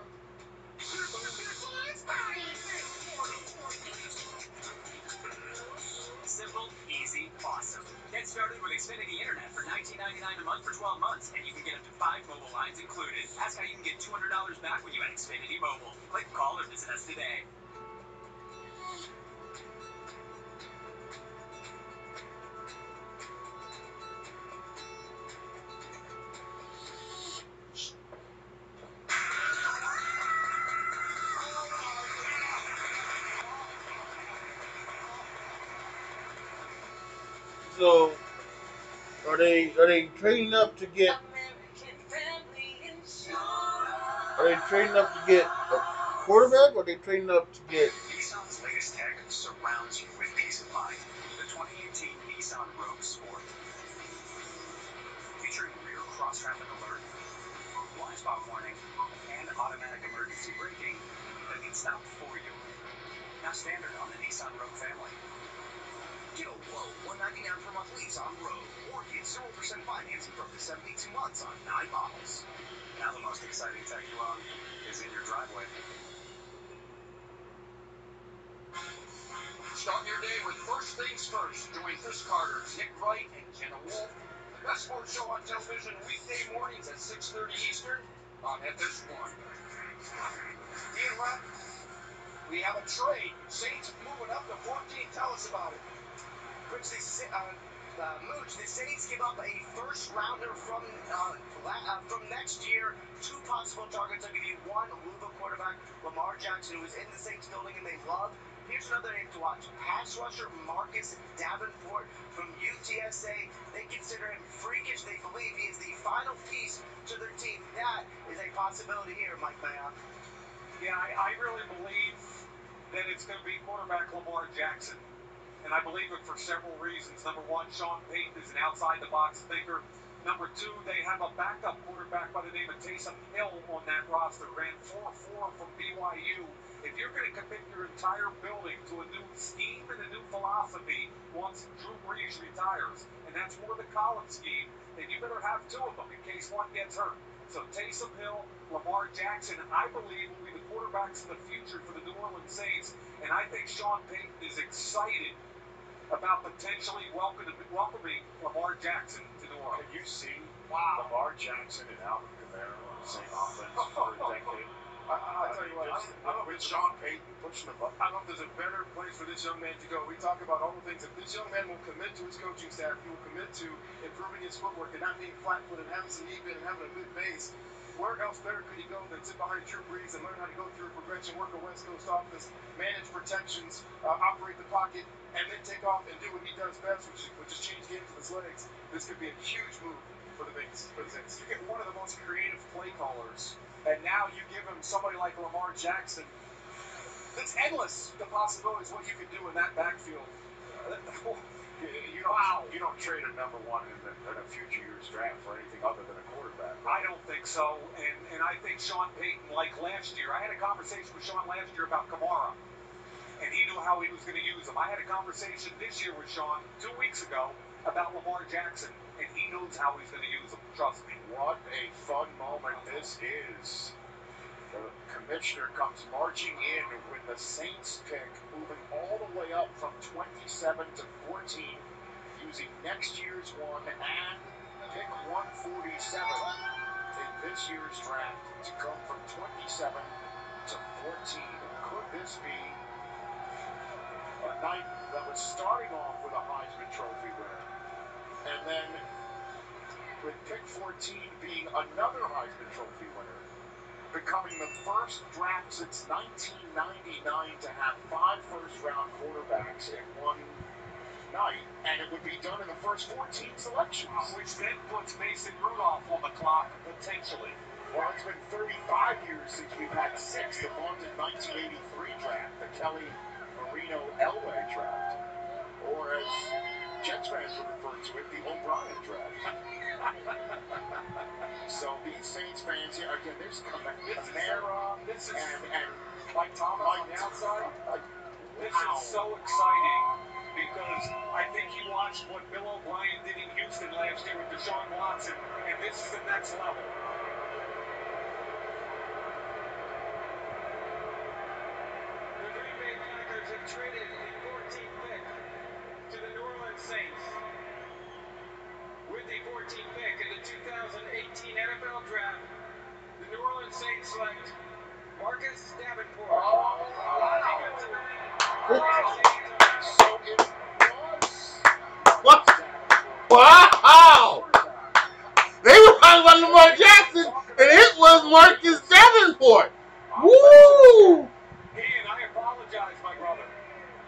Simple, easy, awesome. Get started with Xfinity Internet for $19.99 a month for 12 months, and you can get up to 5 mobile lines included. Ask how you can get $200 back when you add Xfinity Mobile. Click, call, or visit us today. So, are they trading up to get? Are they trading up to get a quarterback, or are they trading up to get? Nissan's latest tech surrounds you with peace of mind. The 2018 Nissan Rogue Sport. Featuring rear cross-traffic alert, blind spot warning, and automatic emergency braking that can stop for you. Now standard on the Nissan Rogue family. Get a low $199 per month lease on Rogue, or get 0% financing for up to 72 months on 9 models. Now the most exciting tech you own is in your driveway. Start your day with First Things First. Join Chris Carter, Nick Wright, and Jenna Wolf. The best sports show on television weekday mornings at 6:30 Eastern on FS1. Ian Rapp, we have a trade. Saints moving up to 14. Tell us about it. Rich, Mooch, the Saints give up a first rounder from next year. 2 possible targets. I'll give you one. Louisville quarterback Lamar Jackson, who is in the Saints building and they love. Here's another name to watch. Pass rusher Marcus Davenport from UTSA. They consider him freakish. They believe he is the final piece to their team. That is a possibility here, Mike Mayock. Yeah, I really believe that it's going to be quarterback Lamar Jackson. And I believe it for several reasons. Number one, Sean Payton is an outside-the-box thinker. Number two, they have a backup quarterback by the name of Taysom Hill on that roster. Ran 4.4 from BYU. If you're going to commit your entire building to a new scheme and a new philosophy once Drew Brees retires, and that's more the college scheme, then you better have 2 of them in case one gets hurt. So Taysom Hill, Lamar Jackson, I believe will be the quarterbacks of the future for the New Orleans Saints. And I think Sean Payton is excited about potentially welcoming Lamar Jackson to New Orleans. Can you see Lamar Jackson and Alvin Kamara on the same offense for a decade? I'll tell you what, with Sean Payton pushing the button. I don't know if there's a better place for this young man to go. We talk about all the things. If this young man will commit to his coaching staff, he will commit to improving his footwork and not being flat-footed, having some knee bend, and having a good base. Where else better could he go than sit behind Drew Brees and learn how to go through a progression, work a West Coast offense, manage protections, operate the pocket, and then take off and do what he does best, which is change games with his legs. This could be a huge move for the Saints. You get one of the most creative play callers, and now you give him somebody like Lamar Jackson. It's endless, the possibilities, what you could do in that backfield. You don't trade a number one in a future year's draft for anything other than a quarterback. I don't think so, and I think Sean Payton, like last year, I had a conversation with Sean last year about Kamara, and he knew how he was going to use him. I had a conversation this year with Sean 2 weeks ago about Lamar Jackson, and he knows how he's going to use him. Trust me. What a fun moment this is. The commissioner comes marching in with the Saints pick, moving all the way up from 27 to 14, using next year's one and pick 147 in this year's draft to come from 27 to 14. Could this be a night that was starting off with a Heisman Trophy winner, and then with pick 14 being another Heisman Trophy winner, becoming the first draft since 1999 to have 5 first-round quarterbacks in one night, and it would be done in the first 14 selections. Which then puts Mason Rudolph on the clock, potentially. Well, it's been 35 years since we've had 6, the vaunted 1983 draft, the Kelly Marino Elway draft, or as Jets fans would refer to it, the O'Brien draft. So these Saints fans here, again, there's Kamara and Mike Thomas on the outside. This Wow. is so exciting because I think he watched what Bill O'Brien did in Houston last year with Deshaun Watson, and this is the next level. The Green Bay Packers have traded a 14th pick to the New Orleans Saints. With the 14th pick in the 2018 NFL Draft, the New Orleans Saints select Marcus Davenport. So it was. What? Wow! They were talking about Lamar Jackson, and it was Marcus Davenport. Woo! Ian, I apologize, my brother.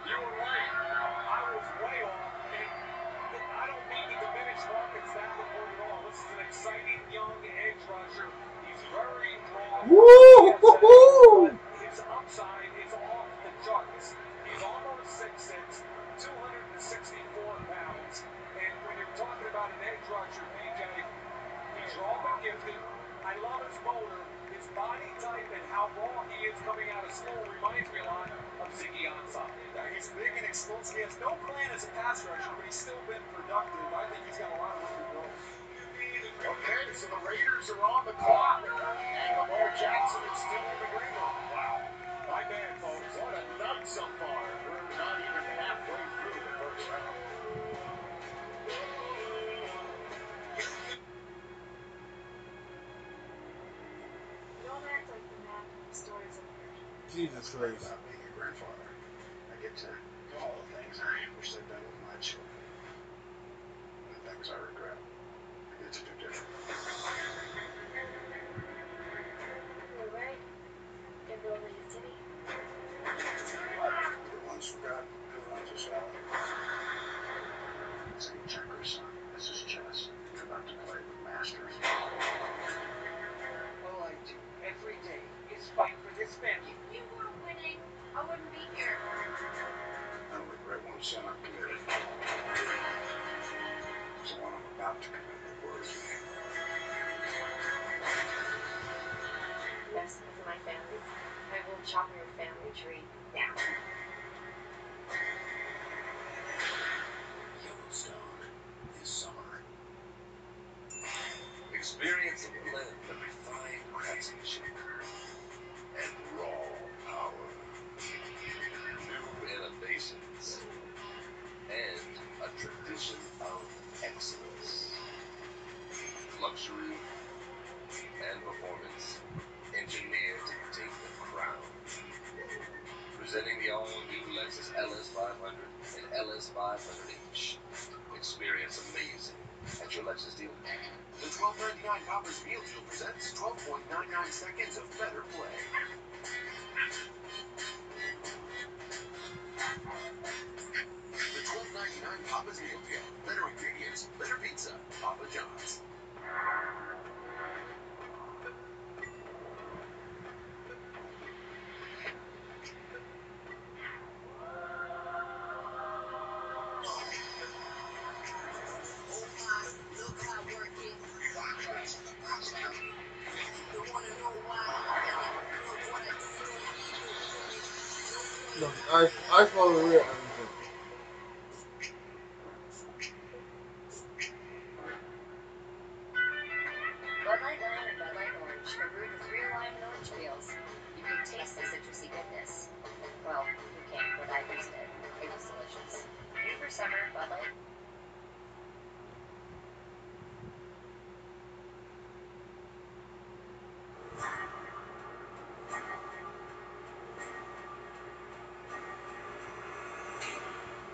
You were right. I was way off, and I don't mean to diminish Marcus Davenport at all. This is an exciting young edge rusher. He's very raw. Woo! His upside is off the charts. He's almost 6'6", 264 pounds, and when you're talking about an edge rusher, BJ, he's raw but gifted. I love his motor, his body type, and how raw he is coming out of school reminds me a lot of Ziggy Ansah. Yeah, he's big and explosive. He has no plan as a pass rusher, but he's still been productive. I think he's got a lot of room to grow. Okay, so the Raiders are on the clock, and Lamar Jackson is still in the green room. Wow. My bad, folks. What a night so far. We're not even halfway through the first round. Don't act like the map and the stories of Jesus Christ. About being a grandfather, I get to do all the things I wish they'd done with my children. And the things I regret, I get to do different. You're right. Everyone in the city. Everyone's forgotten who runs a show. This ain't checkers, son. This is chess. You're about to play with masters. All I do every day is fight for this family. If you weren't winning, I wouldn't be here. I don't regret one sin I've committed. It's the one I'm about to commit that worries me. Mess with my family. I will chop your family tree down. Yellowstone this summer. Experience a blend of refined craftsmanship and raw power. New innovations and own new Lexus LS500 and LS500H. Experience amazing at your Lexus dealer. The $12.99 Papa's Meal Deal presents 12.99 seconds of better play. The $12.99 Papa's Meal Deal. Better ingredients, better pizza. Papa John's. Look, I follow the real. Bud Light Lime and Bud Light Orange are brewed with real lime and orange peels. You can taste the citrusy goodness. Well, you can't, but I used it. It was delicious. New for summer, Bud Light.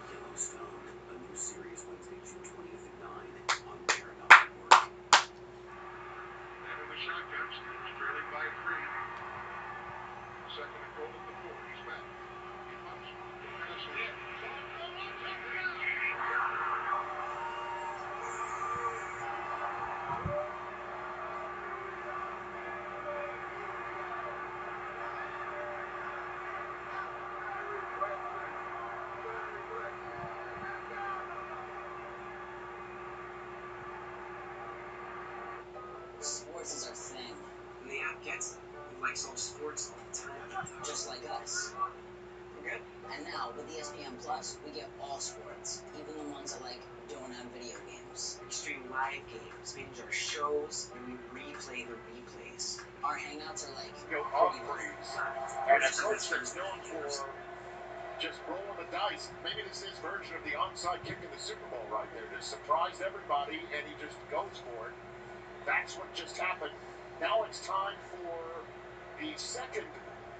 Yellowstone, a new series Wednesday, June 20th at 9 on Paramount Network. And in the shotgun, Steelers trailing by 3. Second and goal at the 4. He's back. He punts. The pass hit. Sports is our thing. And the app gets it. It likes all sports all the time. Just like us. We're good. And now, with ESPN Plus, we get all sports. Even the ones that, like, don't have video games. We stream live games, binge our shows, and we replay the replays. Our hangouts are like... Go off freeze. And a coach that's known for just rolling the dice. Maybe this is his version of the onside kick in the Super Bowl right there. Just surprised everybody, and he just goes for it. That's what just happened. Now it's time for the second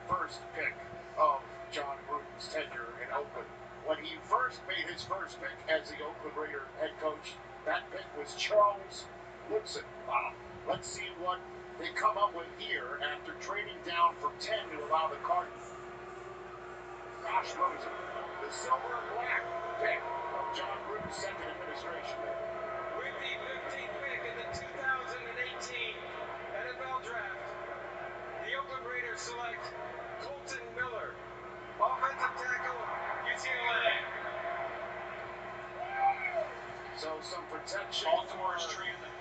first pick of John Gruden's tenure in Oakland. When he first made his first pick as the Oakland Raider head coach, that pick was Charles Woodson. Wow. Let's see what they come up with here after trading down from 10 to allow the Cardinals. Josh Rosen, the silver and black pick of John Gruden's second administration there. With the 15th pick in the 2018 NFL Draft, the Oakland Raiders select Colton Miller, offensive tackle, UCLA. So some protection. Baltimore's tree in the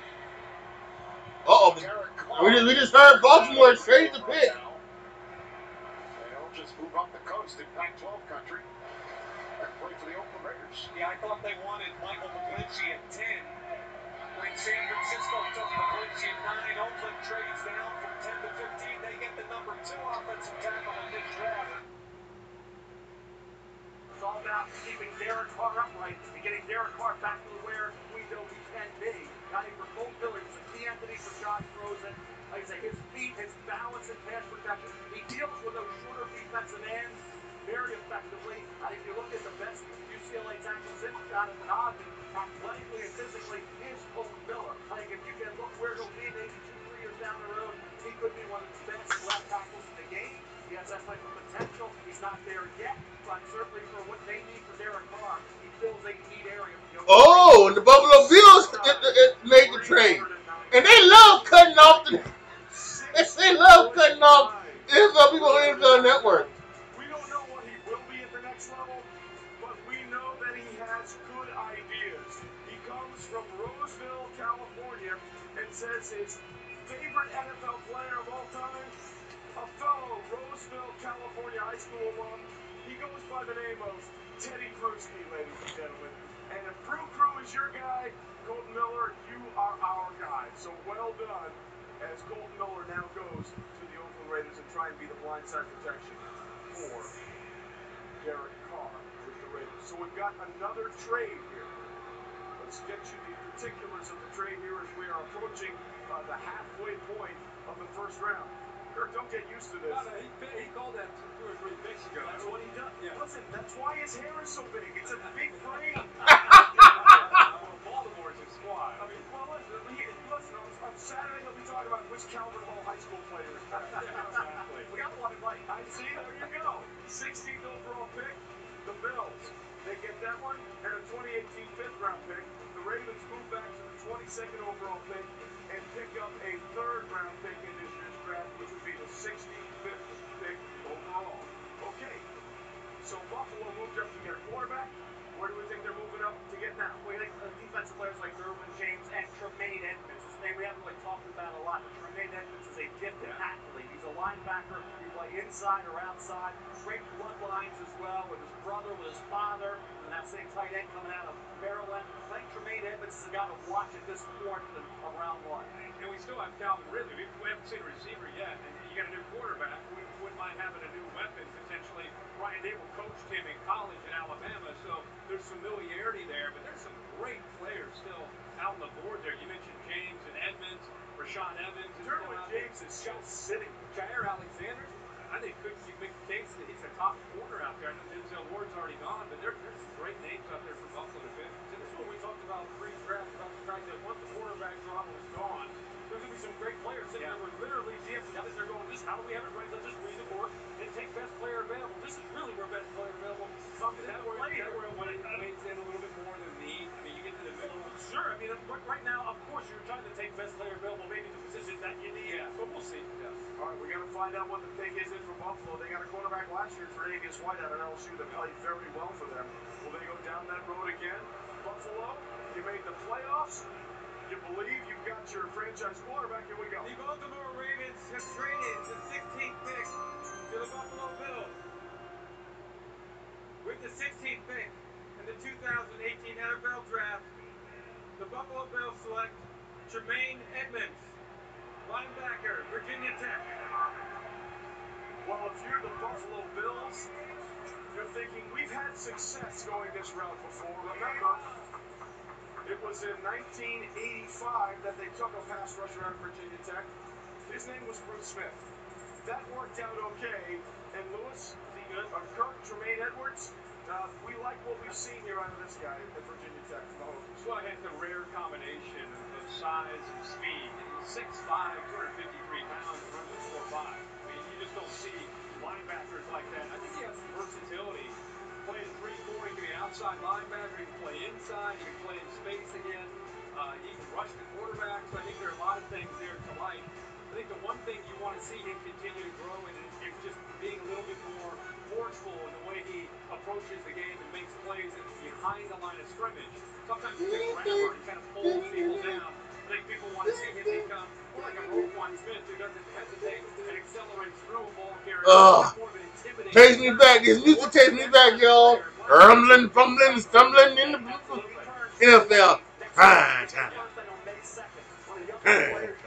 We just heard Baltimore trade the pick. They'll just move up the coast in Pac-12 country and play for the Oakland Raiders. Yeah, I thought they wanted Michael McGlinchey at 10. When San Francisco took McGlinchey at 9, Oakland trades down from 10 to 15. They get the number 2 offensive tackle in this draft. It's all about keeping Derek Carr upright and getting Derek Carr back to where we know he can be. Got him for Colt Miller, he's a key entity for Josh Rosen. Like I say, his feet, his balance and pass protection. He deals with those shorter defensive ends very effectively. I think if you look at the best UCLA tackle since Jonathan Ogden, athletically and physically, is Colt Miller. I think if you can look where he'll be maybe 2-3 years down the road, he could be one of the best left tackles in the game. He has that type of potential. He's not there yet, but certainly for what they need for Derek Carr, he fills a neat area. Oh, and the Buffalo Bills made the trade. And they love cutting off the... They love cutting off people on the NFL Network. We don't know what he will be at the next level, but we know that he has good ideas. He comes from Roseville, California, and says his favorite NFL player of all time, a fellow Roseville, California high school alum. He goes by the name of Teddy Bruschi, ladies and gentlemen. And if Brew Crew is your guy, Colton Miller, you are our guy. So well done as Colton Miller now goes to the Oakland Raiders and try and be the blindside protection for Derek Carr with the Raiders. So we've got another trade here. Let's get you the particulars of the trade here as we are approaching the halfway point of the first round. Kirk, don't get used to this. No, he called that 2 or 3 picks ago. That's what he does. Yeah. Listen, that's why his hair is so big. It's a big brain. Well, Baltimore's his squad. I mean, well, listen, on Saturday they'll be talking about which Calvert Hall high school player is better. Exactly. We got one invite. I see, there you go. 16th overall pick, the Bills. They get that one and a 2018 5th-round pick. The Ravens move back to the 22nd overall pick and pick up a 3rd-round pick in this year's draft, which would be the 65th pick overall. Okay, so Buffalo moved up to get a quarterback. Where do we think they're moving up to get now? We think defensive players like Derwin James and Tremaine Edmonds, whose name we haven't really talked about a lot, but Tremaine Edmonds is a gifted athlete. He's a linebacker. He play inside or outside. Great bloodlines as well, with his brother, with his father, and that same tight end coming out of Maryland. I think Tremaine Edmonds is a guy to watch at this point of round 1. And we still have Calvin Ridley. We haven't seen a receiver yet. And you got a new quarterback. We wouldn't mind having a new weapon, potentially. Brian Dable coached him in college in Alabama, so there's familiarity there. But there's some great players still out on the board there. You mentioned James and Edmonds, Rashaan Evans. Derwin James is still sitting. Jair Alexander, I think you make the case that he's a top corner out there. I know Denzel Ward's already gone, but there's some great names out there for Buffalo to pick. And this is what we talked about pre-draft, about the fact that once the quarterback drama was gone, there's going to be some great players sitting there with literally GMs sitting there going, how do we have it right? Let's just read the board and take best player available. This is really where best player available comes into play. Is that where it weighs in a little bit more than need? I mean, you get to the middle. Sure. I mean, right now, of course, you're trying to take best player available, maybe the position that you need. Yeah. But we'll see. Yeah. All right, we got to find out what the pick is in for Buffalo. They got a quarterback last year, Tre'Davious White out of LSU, that played very well for them. Will they go down that road again? Buffalo, you made the playoffs. You believe you've got your franchise quarterback. Here we go. The Baltimore Ravens have traded the 16th pick to the Buffalo Bills. With the 16th pick in the 2018 NFL Draft, the Buffalo Bills select Tremaine Edmonds, linebacker, Virginia Tech. Well, if you're the Buffalo Bills, you're thinking, we've had success going this route before. Remember, it was in 1985 that they took a pass rusher out of Virginia Tech. His name was Bruce Smith. That worked out okay. And Lewis, Kirk, Tremaine Edwards, we like what we've seen here out of this guy at Virginia Tech. Well, it has the rare combination of size and speed. He's 6'5", 253 pounds, runs a 4.5. I mean, you just don't see linebackers like that. I think he has some versatility. Play at 3-4, he can be an outside linebacker, he can play inside, he can play in space again. He can rush the quarterback, so I think there are a lot of things there to like. I think the one thing you want to see him continue to grow in is just being a little bit more forceful in the way he approaches the game and makes plays behind the line of scrimmage. Sometimes he's a grabber, he kind of pulls people down. I think people want to see him become more like a Roquan Smith who doesn't hesitate and accelerates through a ball carrier. More of an intimidating. Takes me back. This music takes me back, y'all. Rumbling, fumbling, stumbling in the NFL. Prime time. Prime time.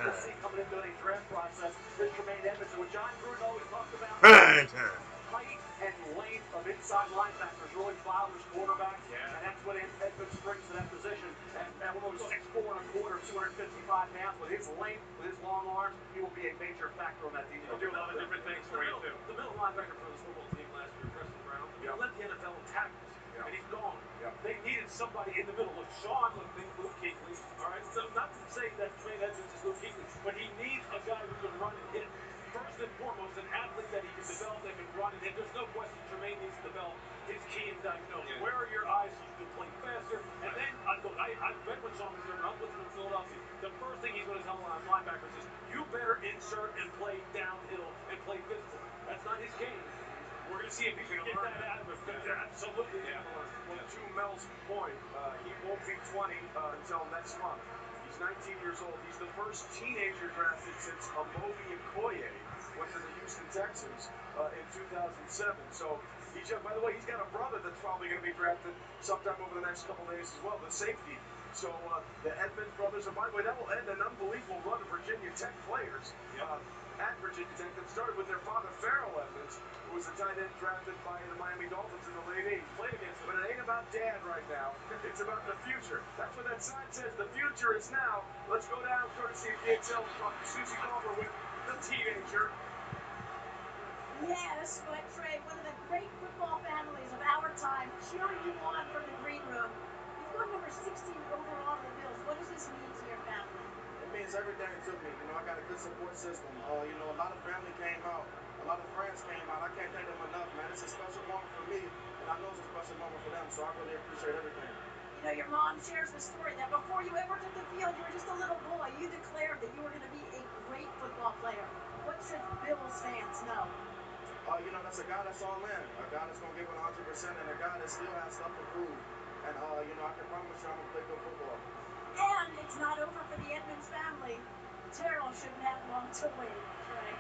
Prime time. Height and length of inside linebackers really bothers quarterbacks, and that's what Edmonds brings to that position. And almost 6'4 1/4, 255 pounds, with his length, with his long arms, he will be a major factor on that defense. He'll do a lot of different things for you, too. The middle linebacker for this football team last year, Preston Brown, he led the NFL in tackles, and he's gone. They needed somebody in the middle. Look, Sean looked like Luke Kuechly. All right, so not to say that Tremaine Edmonds is Luke Kuechly, but he needs a guy who can run and hit. First and foremost, an athlete that he can develop, that can run and hit. There's no question Tremaine needs to develop his key and diagnose. Yeah. Where are your eyes so you can play faster? And then, look, I've been with Sean McDermott. I'm with him in Philadelphia. The first thing he's going to tell linebackers is, you better insert and play downhill and play physical. That's not his game. We're going to see if he can get that out of him. Absolutely. Yeah. Well, to Mel's point, he won't be 20 until next month. He's 19 years old. He's the first teenager drafted since Amobi Okoye went to the Houston Texans in 2007. So, by the way, he's got a brother that's probably going to be drafted sometime over the next couple days as well, the safety. So, the Edmonds brothers, and by the way, that will end an unbelievable run of Virginia Tech players at Virginia Tech that started with their father, Farrell Edmonds, who was the tight end drafted by the Miami Dolphins in the late 80s. Played against them. But it ain't about dad right now. It's about the future. That's what that sign says. The future is now. Let's go down, courtesy of DXL, Susie Culver with the teenager, Yes, but Trey, one of the great football families of our time, cheering you on from the green room. You've gone number 16 overall to the Bills. What does this mean to your family? It means everything to me. You know, I got a good support system. You know, a lot of family came out. A lot of friends came out. I can't thank them enough, man. It's a special moment for me, and I know it's a special moment for them, so I really appreciate everything. You know, your mom shares the story that before you ever took the field, you were just a little boy. You declared that you were going to be a great football player. What should Bills fans know? You know, that's a guy that's all in, a guy that's going to give it 100%, and a guy that still has stuff to prove. And, you know, I can promise you I'm going to play good football. And it's not over for the Edmonds family. Terrell shouldn't have long to wait, Trey.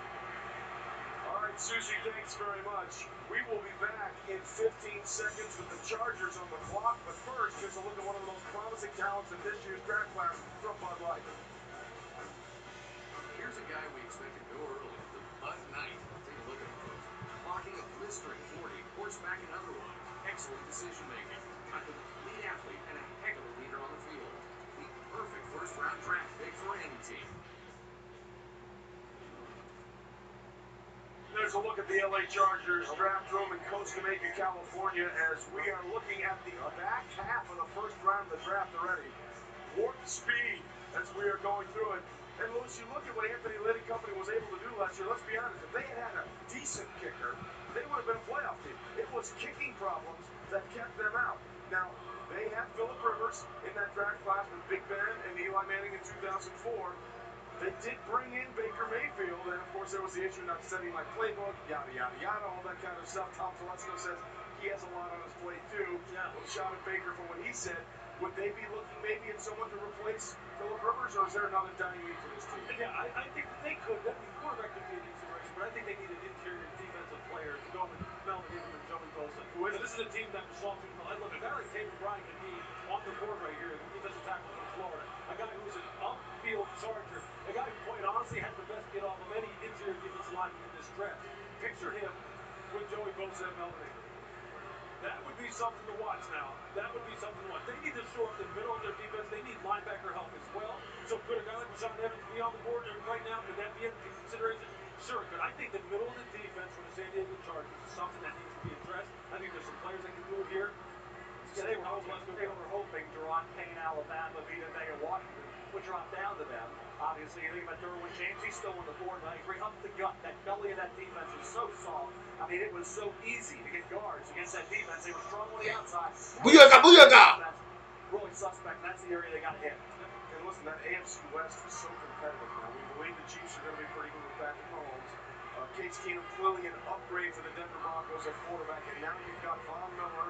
All right, Susie, thanks very much. We will be back in 15 seconds with the Chargers on the clock. But first, here's a look at one of the most promising talents in this year's draft class from Bud Light. Here's a guy we expect to go early, the Bud Knight. Take a look at him, folks. Clocking a blistering 40, horseback and otherwise. Excellent decision-making. A complete athlete and a heck of a leader on the field. The perfect first-round draft pick for any team. There's a look at the LA Chargers draft room in Costa Mesa, California, as we are looking at the back half of the first round of the draft already. Warp speed as we are going through it. And Louis, you look at what Anthony Lynn and company was able to do last year. Let's be honest, if they had a decent kicker, they would have been a playoff team. It was kicking problems that kept them out. Now, they had Phillip Rivers in that draft class with Big Ben and Eli Manning in 2004. They did bring in Baker Mayfield, and of course there was the issue not setting my playbook, yada, yada, yada, all that kind of stuff. Tom Telesco says he has a lot on his plate too. Yeah. A shot at Baker for what he said. Would they be looking maybe at someone to replace Phillip Rivers, or is there another dying need for this team? Yeah, I think that they could. The quarterback could be a consideration, but I think they need an interior defensive player to go with Melvin Ingram and Joey Bosa. And this is a team that Sean Payton, look, a guy like Taylor Bryan can be on the board right here, the defensive tackle from Florida. A guy who's an upfield charger. A guy who quite honestly had the best get off of any interior defensive lineman in this draft. Picture him with Joey Bosa and Melvin Ingram. That would be something to watch now. That would be something to watch. They need to shore up the middle of their defense. They need linebacker help as well. So could a guy like Rashaan Evans be on the board right now? Could that be a consideration? Sure, but I think the middle of the defense for the San Diego Chargers is something that needs to be addressed. I think there's some players that can do it here. Yeah, they were hoping Deron Payne, Alabama, Vita Vea, Washington would drop down to them. Obviously, you think about Derwin James, he's still on the board, but I agree, up the gut, that belly of that defense was so soft. I mean, it was so easy to get yards against that defense. They were strong on the outside. Booyaka, booyaka! Really suspect, that's the area they got to hit. And listen, that AFC West is so competitive now. We believe the Chiefs are going to be pretty good with Patrick Mahomes. Case Keenum clearly an upgrade for the Denver Broncos at quarterback, and now you've got Von Miller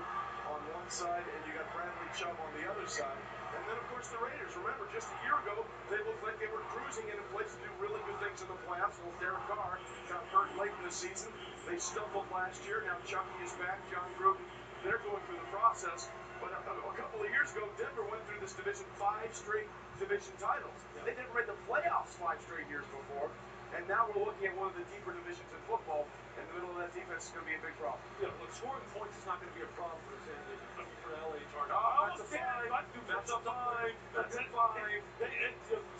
on one side, and you got Bradley Chubb on the other side. And then, of course, the Raiders. Remember, just a year ago, they looked like they were cruising in a place to do really good things in the playoffs. Well, Derek Carr got hurt late in the season. They stumbled last year. Now Chucky is back. John Gruden, they're going through the process. But a couple of years ago, Denver went through this division 5 straight division titles. They never made the playoffs 5 straight years before. And now we're looking at one of the deeper divisions in football, and the middle of that defense is going to be a big problem. Yeah, look, scoring points is not going to be a problem for the San Diego, for the LA Chargers. Oh, that's a 5. That's a 5. That's a 5.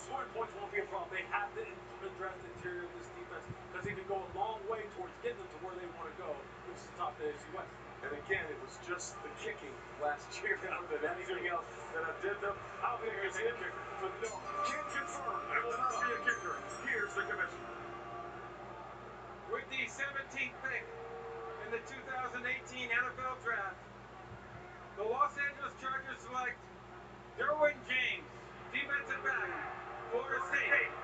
Scoring points won't be a problem. They have to address the interior of this defense because they can go a long way towards getting them to where they want to go, which is the top of the AFC West. And again, it was just the kicking last year more than anything else that I did them. How big is it? But no, can't confirm. There will not be a kicker. Here's the commissioner. With the 17th pick in the 2018 NFL Draft, the Los Angeles Chargers select Derwin James, defensive back, Florida State.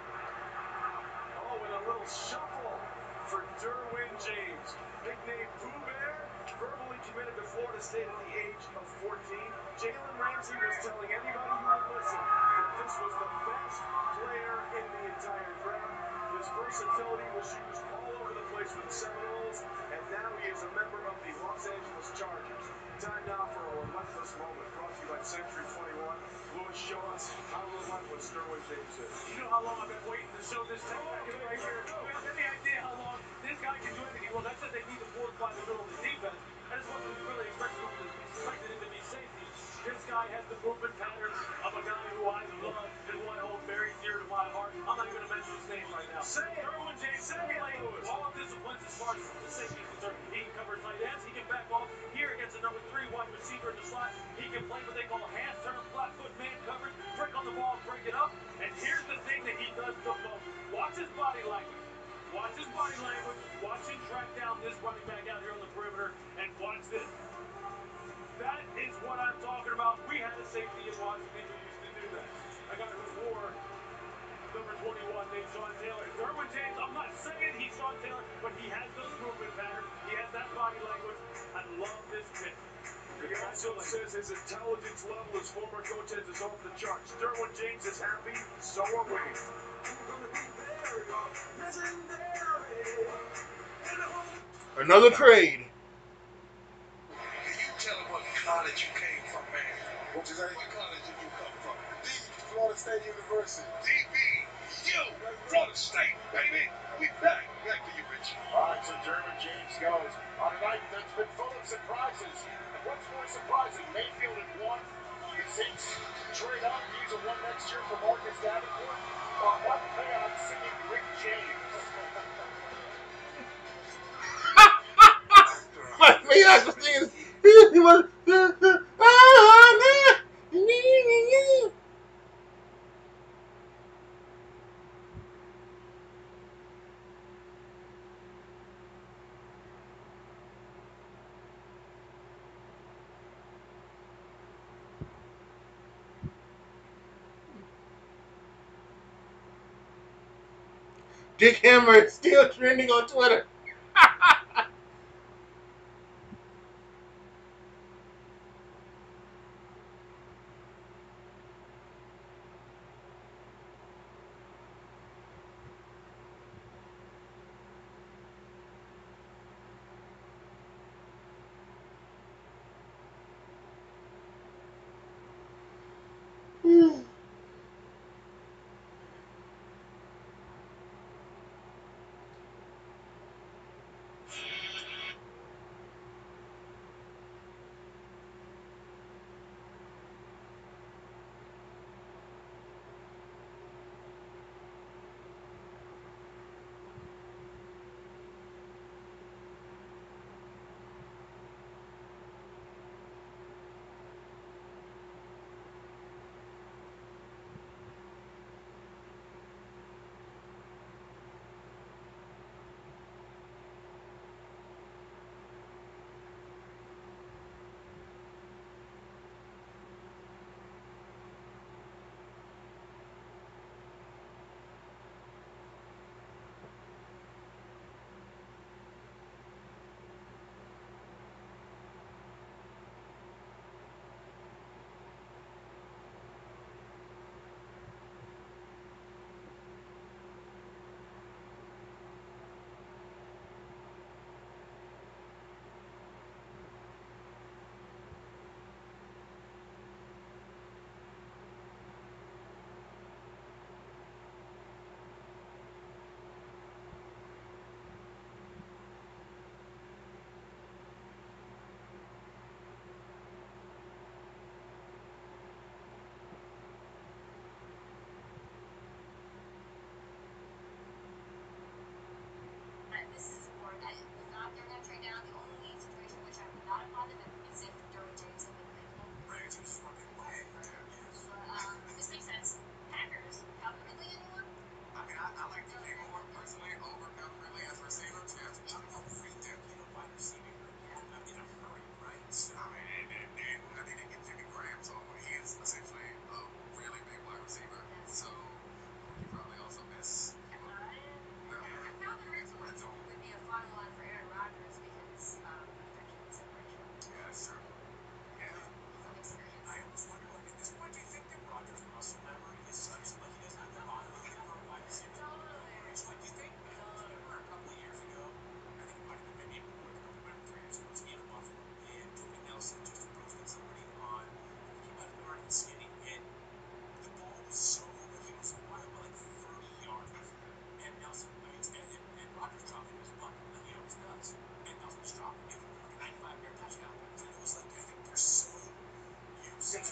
Oh, and a little shuffle for Derwin James. Nicknamed Pooh Bear, verbally committed to Florida State at the age of 14. Jalen Ramsey was telling anybody who would listen that this was the best player in the entire draft. His versatility was used all over the place with the Seminoles, and now he is a member of the Los Angeles Chargers. Time now for a relentless moment, brought to you by Century 21. Louis, show us how relentless Derwin James is. You know how long I've been waiting to show this tape right here? Do you have any idea how long this guy can do anything? Well, that's what they need to fortify the middle of the defense. I just wasn't really expecting him to be safety. This guy has the movement patterns of a guy who I love and who I hold very dear to my heart. I'm not even going to mention his name right now. Say it. Derwin James, say it, Louis. All disciplines is as far as the safety is concerned. He can cover tight ends. He can back off here against a number 3 wide receiver in the slot. He can play what they call hand turn, flat foot man coverage, break on the ball, break it up. And here's the thing that he does the most. Watch his body language. Watch his body language. Watch him track down this running back out here on the perimeter. And watch this. That is what I'm talking about. We had a safety in Washington who used to do that. A guy who wore number 21 named Sean Taylor. Derwin James, I'm not saying he's Sean Taylor, but he has those movement patterns. He has that body language. I love this pick. He also says his intelligence level as former coach is off the charts. Derwin James is happy, so are we. Another trade. You tell him what college you came from, man. What you say? What college did you come from? Florida State University. DBU, Florida State, baby. We back to you, Rich. All right, so Derwin James goes on a night that's been full of surprises. And what's more surprising, Mayfield had won. The Saints trade up, use a one next year for Marcus Davenport. Or what man singing Rick James? But me, I just think he was. Dick Hammer is still trending on Twitter.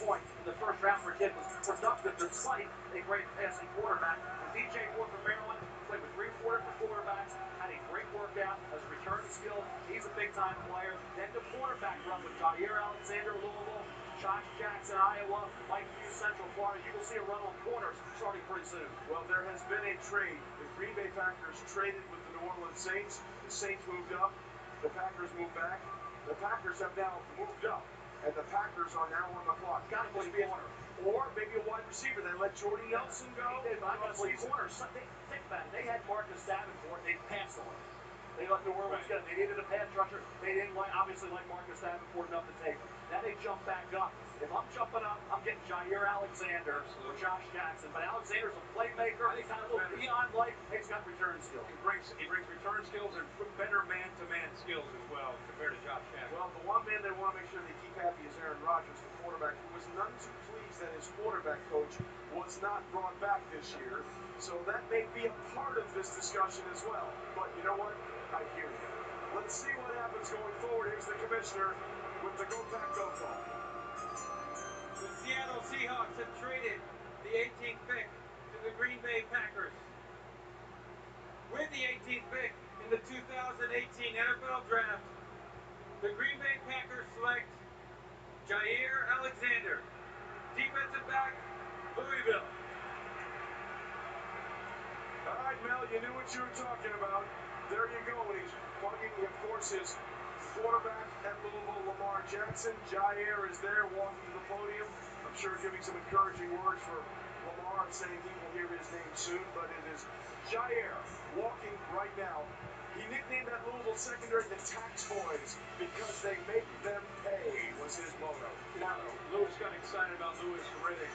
points in the first round for a kid was productive despite a great passing quarterback. And DJ Moore from Maryland played with 3 or 4 different quarterbacks, had a great workout, has a return skill. He's a big-time player. Then the quarterback run with Jair Alexander, Louisville, Josh Jackson, Iowa, Mike Hughes, Central Florida. You will see a run on corners starting pretty soon. Well, there has been a trade. The Green Bay Packers traded with the New Orleans Saints. The Saints moved up. The Packers moved back. The Packers have now moved up. And the Packers are now on the clock. Got to play corner. Or maybe a wide receiver. They let Jordy Nelson go. They did, but I got to play corner. So think about it. They had Marcus Davenport. They passed on him. They let New Orleans get him. They needed a pass rusher. They didn't obviously like Marcus Davenport enough to take him. Now they jump back up. If I'm jumping up, I'm getting Jair Alexander or Josh Jackson. But Alexander's a playmaker. He's kind of a little Deion-like. He's got return skills. He brings return skills and better man-to-man skills as well compared to Josh Jackson. Well, the one man they want to make sure they keep happy is Aaron Rodgers, the quarterback, who was none too pleased that his quarterback coach was not brought back this year. So that may be a part of this discussion as well. But you know what? I hear you. Let's see what happens going forward. Here's the commissioner with the Go Pack Go call. The Seattle Seahawks have traded the 18th pick to the Green Bay Packers. With the 18th pick in the 2018 NFL Draft, the Green Bay Packers select Jair Alexander, defensive back, Louisville. All right, Mel, you knew what you were talking about. There you go. And he's plugging, of course, his quarterback at Louisville, Lamar Jackson. Jair is there walking to the podium. I'm sure giving some encouraging words for Lamar, saying he will hear his name soon. But it is Jair walking right now. He nicknamed that Louisville secondary the Tax Boys because they make them pay, was his motto. Now, Lewis got excited about Louis Riddick.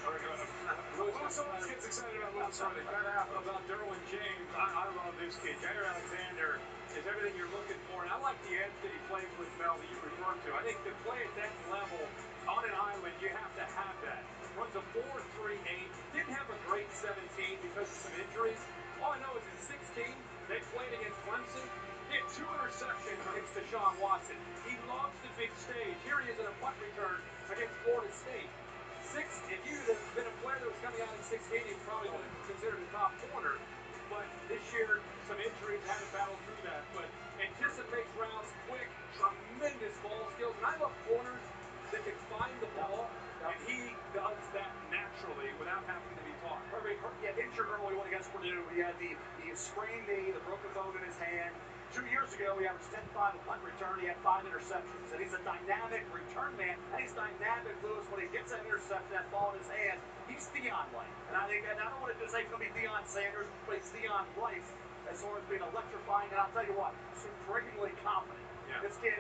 Lewis always gets excited about Louis Riddick. That happens. About Derwin James. I love this kid. Jair Alexander is everything you're looking for. And I like the edge that he plays with, Mel, that you referred to. I think to play at that level on an island, you have to have that. Runs a 4.38. Didn't have a great 17 because of some injuries. All I know is in 16, they played against Clemson. He had 2 interceptions against Deshaun Watson. He loves the big stage. Here he is in a punt return against Florida State. If you had been a player that was coming out in 16, he probably would have considered a top corner. But this year, some injuries, had to battle through that. But anticipates routes quick, tremendous ball skills. And I love corners that can find the ball, and he does that naturally without having to be taught. He got injured early when against Purdue. He had the sprained knee, the broken bone in his hand. 2 years ago, he averaged 10.5 a punt return. He had 5 interceptions. And he's a dynamic return man. And he's dynamic, Lewis, when he gets that interception, that ball in his hand. He's Deion-like. And I think, and I don't want to just say he's going to be Deion Sanders, but he's Deion-like as far as being electrifying. And I'll tell you what, supremely confident. Yeah. This kid,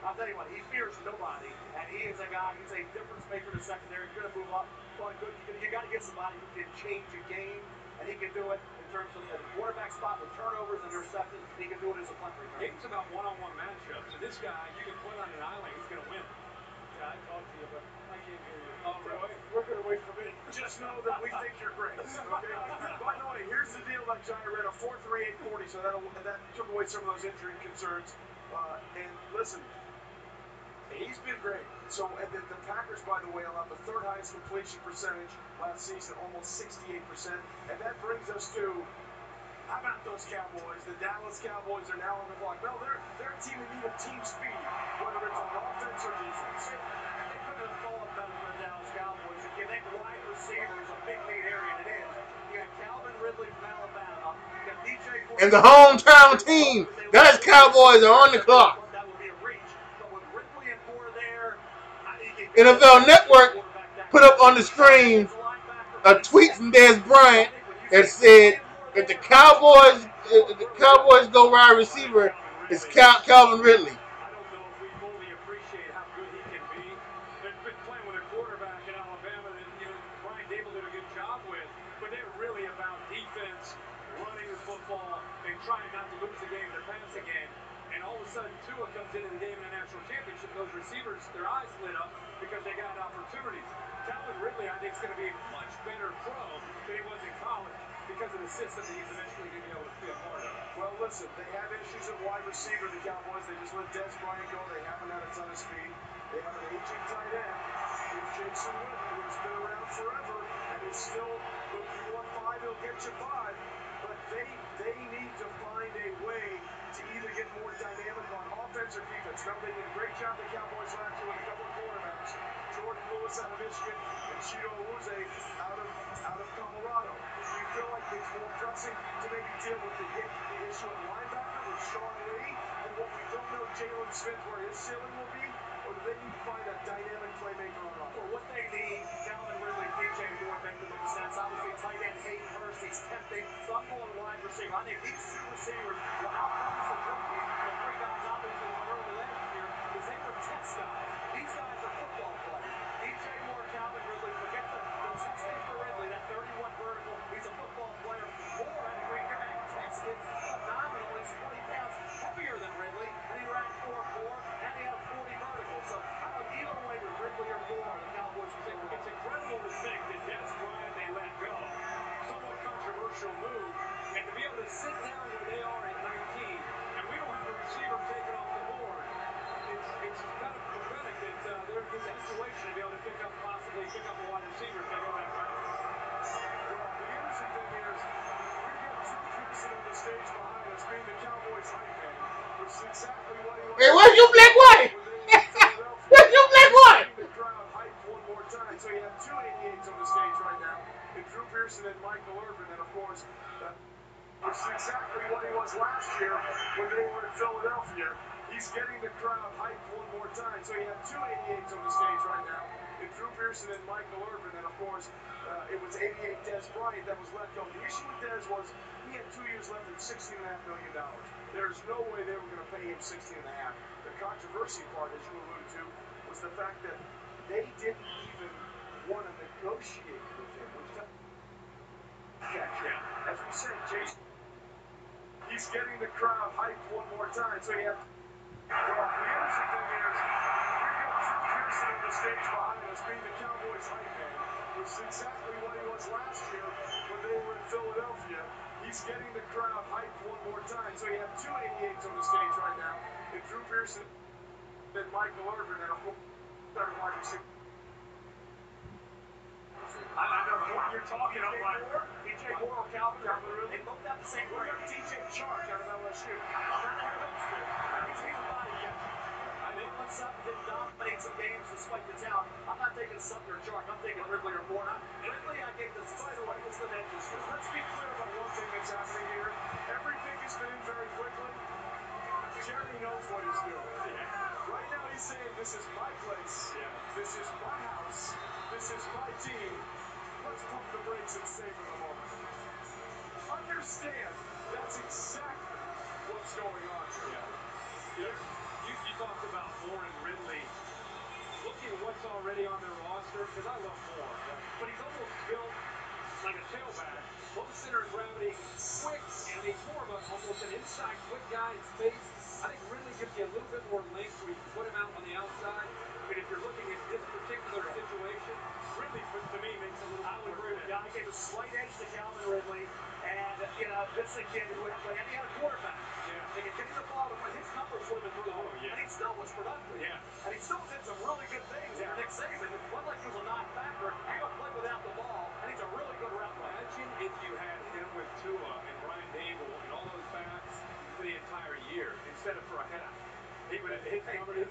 I'll tell you what, he fears nobody. And he is a guy, he's a difference maker in the secondary. You're going to move up. But you got to get somebody who can change a game. And he can do it in terms of the quarterback spot with turnovers and interceptions. He can do it as a punt return. Game's about one-on-one matchups. And this guy, you can put on an island, he's going to win. Yeah, I talked to you, but I can't hear you. Oh, really? We're going to wait for a minute. Just know that we think you're great. Okay? By the way, here's the deal about Jair. Ran a 4.38 40, so that took away some of those injury concerns. And listen, he's been great. So and the Packers, by the way, allowed the 3rd highest completion percentage last season, almost 68%. And that brings us to, how about those Cowboys? The Dallas Cowboys are now on the clock. Well, they're a team in need of team speed, whether it's on offense or defense. They couldn't have fallen better for the Dallas Cowboys. If you think wide receiver is a big need area, and it is. You got Calvin Ridley from Alabama. You got DJ Moore. And the hometown team, guys, Cowboys are on the clock. That would be a reach. But with Ridley and Moore there, NFL Network put up on the screen a tweet from Des Bryant that said if the Cowboys go wide receiver, it's Calvin Ridley. I don't know if we fully appreciate how good he can be. They've been playing with a quarterback in Alabama that Brian Dable did a good job with, but they're really about defense, running the football, and trying not to lose the game in the passing game. And all of a sudden, Tua comes into the game in a national championship. Those receivers, their eyes lit up because they got opportunities. Calvin Ridley, I think, is going to be a much better pro than he was in college because of the system that he's eventually going to be able to be a part of. Well, listen, they have issues at wide receiver, the Cowboys. They just let Des Bryant go. They haven't had a ton of speed. They have an aging tight end in Jake Jason Witten, who's been around forever and is still, look, you want 5, he'll get you 5. But they need to find a way to either get more dynamic on offense or defense. Remember, they did a great job, the Cowboys, last year with a couple of quarterbacks. Jordan Lewis out of Michigan and Chido Awuzie out of Colorado. Do you feel like it's more pressing to maybe deal with the issue of linebacker with Sean Lee and what we don't know Jalen Smith where his ceiling will be? Or do they need to find a dynamic playmaker on offense? For what they need, Calvin Ridley, DJ Moore make the most sense. Obviously, tight end Hayden Hurst, he's tempting. So I'm going wide receiver. I think these 2 receivers will outproduce the rookies. The 3 guys obviously went early last year because they were test guys. These guys are football players. DJ Moore, Calvin Ridley, forget the testing for Ridley, that 31 vertical. He's a football player. Moore had a great year and tested phenomenal. He's 20 pounds heavier than Ridley, and he ran 4.4, and he had a 40 vertical. So I don't know, either way with Ridley or Moore, the Cowboys will take It's incredible to think that Des Bryant they let go. Somewhat controversial move. And to be able to sit down where they are at 19, and we don't have a receiver taken off the board, it's kind of pathetic that there's this escalation to be able to possibly pick up a wide receiver if they go that route. Well, the interesting thing is, we've got Drew Pearson on the stage behind us being the Cowboys hype man, which is exactly what he was. Hey, where's your black white? Where's your black white? The crowd hype one more time. So you have 2 88s on the stage right now, and Drew Pearson and Michael Irvin, and of course, which is exactly what he was last year when they were in Philadelphia. He's getting the crowd hyped one more time. So you have 2 88s on the stage right now, and Drew Pearson and Michael Irvin, and of course, it was 88 Des Bryant that was let go. The issue with Des was he had 2 years left at $16.5 million. There's no way they were going to pay him $16.5 million. The controversy part, as you alluded to, was the fact that they didn't even want to negotiate with him. As we said, Jason, he's getting the crowd hyped one more time. So you have. Well, the interesting thing is, we've got Drew Pearson on the stage behind us being the Cowboys hype man, which is exactly what he was last year when they were in Philadelphia. He's getting the crowd hyped one more time. So you have 2 88s on the stage right now, and Drew Pearson and Michael Irvin, and of course, starting wide receiver. I don't know what you're talking about. DJ Moore or Calvin Ridley, they both have the same We're range. going to DJ Chark out of LSU. He's a body catcher. Cortland Sutton didn't dominate some games despite the talent. I'm not taking Sutton or Chark. I'm taking Ridley or Moore. Ridley, I think this, by the way, is the net this year. Let's be clear about one thing that's happening here. Every pick has been in very quickly. Jerry knows what he's doing. Yeah. Right now he's saying, this is my place. Yeah. This is my house. This is my team. Let's pump the brakes and savor the moment. Understand, that's exactly what's going on here. Yeah. You talked about Moore and Ridley. Looking at what's already on their roster, because I love Moore, but he's almost built like a tailback. Low center of gravity, quick, and he's more of almost an inside quick guy in space. I think Ridley gives you a little bit more length where you can put him out on the outside. I mean, if you're looking at this particular situation, Ridley, to me, makes a little. I would agree with you. I gave a slight edge to Calvin Ridley, and this is a kid who had played any other quarterback. Yeah. They could get him the ball, but his numbers would have been through the roof. And he still was productive. Yeah. And he still did some really good things. Yeah. Nick Saban, it wasn't like he was a non-factor. He would play without the ball, and he's a really good route runner. Imagine if you had him with Tua and Brian Dable and all those backs for the entire year instead of for a half. His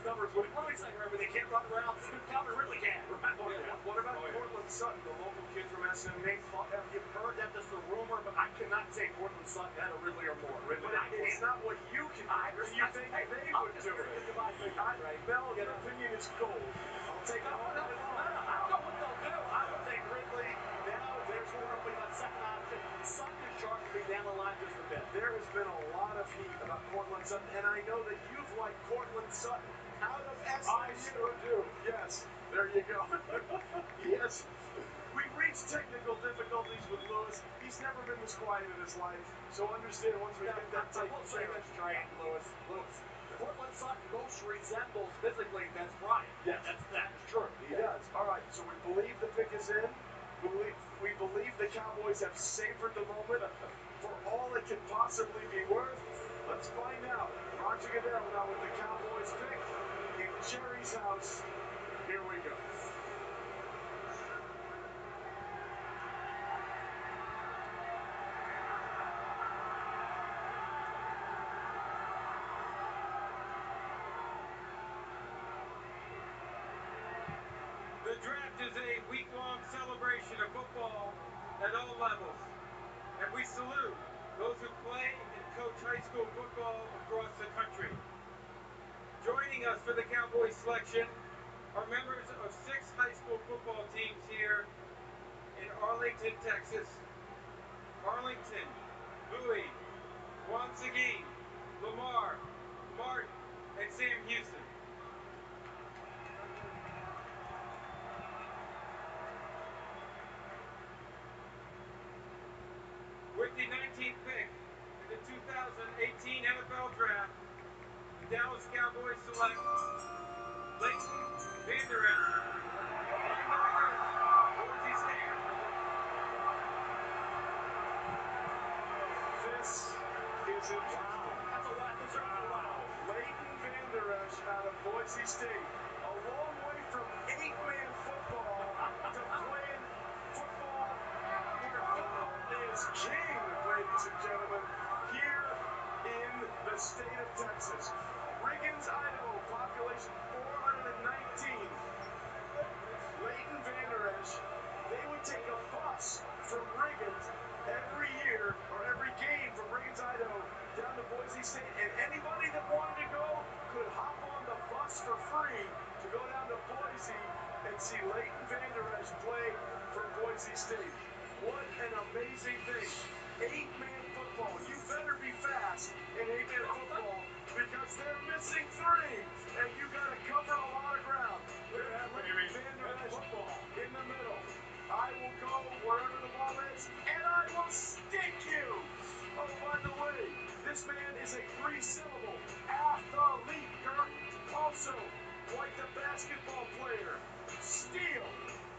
numbers would. What do we say? Remember, they can't run around. Calvin Ridley can. What about Cortland Sutton, the local kid from SMA? You've heard that this is a rumor, but I cannot say Cortland Sutton had a Ridley or more. But it's not what you can do. You think they would do it. Mel, your opinion is gold. I'll take it all. I don't know what they'll do. I would think Ridley. Now there's more open on second option. Sutton and Chark will be down the line just a bit. There has been a lot of heat about Cortland Sutton, and I know that you've liked Cortland Sutton out of SMU. I sure do. Yes, there you go. Yes. We reached technical difficulties with Lewis. He's never been this quiet in his life. So understand once we get that taken care of. Lewis. Cortland Sutton most resembles physically Des Bryant. Yes. That's true. He does. All right, so we believe the pick is in. We believe the Cowboys have savored the moment for all it can possibly be worth. Let's find out. Roger Goodell now with the Cowboys pick in Jerry's house. Here we go. draft is a week-long celebration of football at all levels, and we salute those who play and coach high school football across the country. Joining us for the Cowboys selection are members of 6 high school football teams here in Arlington, Texas. Arlington, Bowie, Wansagee, Lamar, Martin, and Sam Houston. With the 19th pick in the 2018 NFL Draft, the Dallas Cowboys select Leighton Vander Esch, linebacker, Boise State. This is impossible. That's a lot. That's a lot. Leighton Vander Esch out of Boise State. A long way from 8-man football to playing football where football is king, ladies and gentlemen, here in the state of Texas. Riggins, Idaho, population 419. Leighton Vander Esch, they would take a bus from Riggins every year, or every game from Riggins, Idaho, down to Boise State, and anybody that wanted to go could hop on the bus for free to go down to Boise and see Leighton Vander Esch play for Boise State. What an amazing thing. 8-man football. You better be fast in 8-man football because they're missing 3, and you got to cover a lot of ground. With that Leighton Vander Esch in the middle. I will go wherever the ball is, and I will stick you. Oh, by the way, this man is a 3-syllable athlete. Also, quite the basketball player. Steal,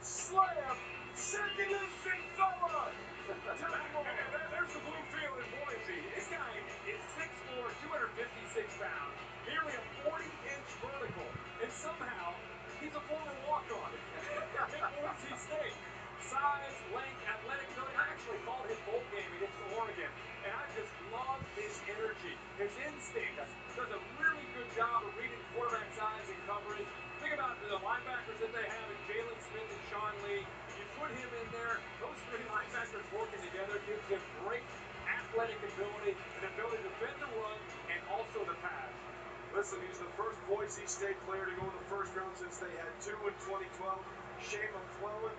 slam, second and big fella. Tell me more. There's the blue field in Boise. This guy is 6'4", 256 pounds, nearly a 40-inch vertical, and somehow he's a former walk-on at Boise State. Size, length, athletic ability. I actually called his bowl game against Oregon, and I just love his energy, his instinct. Does a really good job of reading quarterback size and coverage. Think about the linebackers that they have in Jalen Smith and Sean Lee. You put him in there, those 3 linebackers working together gives him great athletic ability, an ability to defend the run and also the pass. Listen, he's the first Boise State player to go in the first round since they had 2 in 2012. Shea McClellan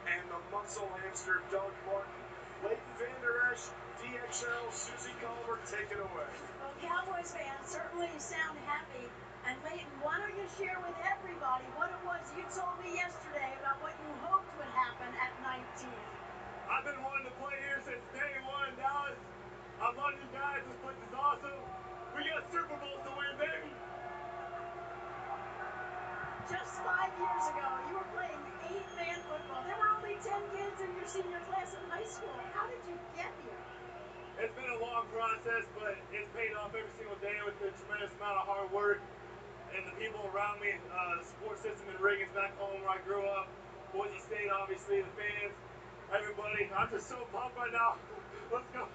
and the muscle hamster Doug Martin. Leighton Vander Esch, DXL, Susie Culver, take it away. Well, Cowboys fans certainly sound happy. And Leighton, why don't you share with everybody what it was you told me yesterday about what you hoped would happen at 19? I've been wanting to play here since day one, Dallas. I love you guys. This place is awesome. We got Super Bowls to win, baby. Just 5 years ago, you were playing 8-man football. There were only 10 kids in your senior class in high school. How did you get here? It's been a long process, but it's paid off every single day with the tremendous amount of hard work and the people around me, the support system in Riggins back home where I grew up, Boise State, obviously, the fans, everybody. I'm just so pumped right now. Let's go.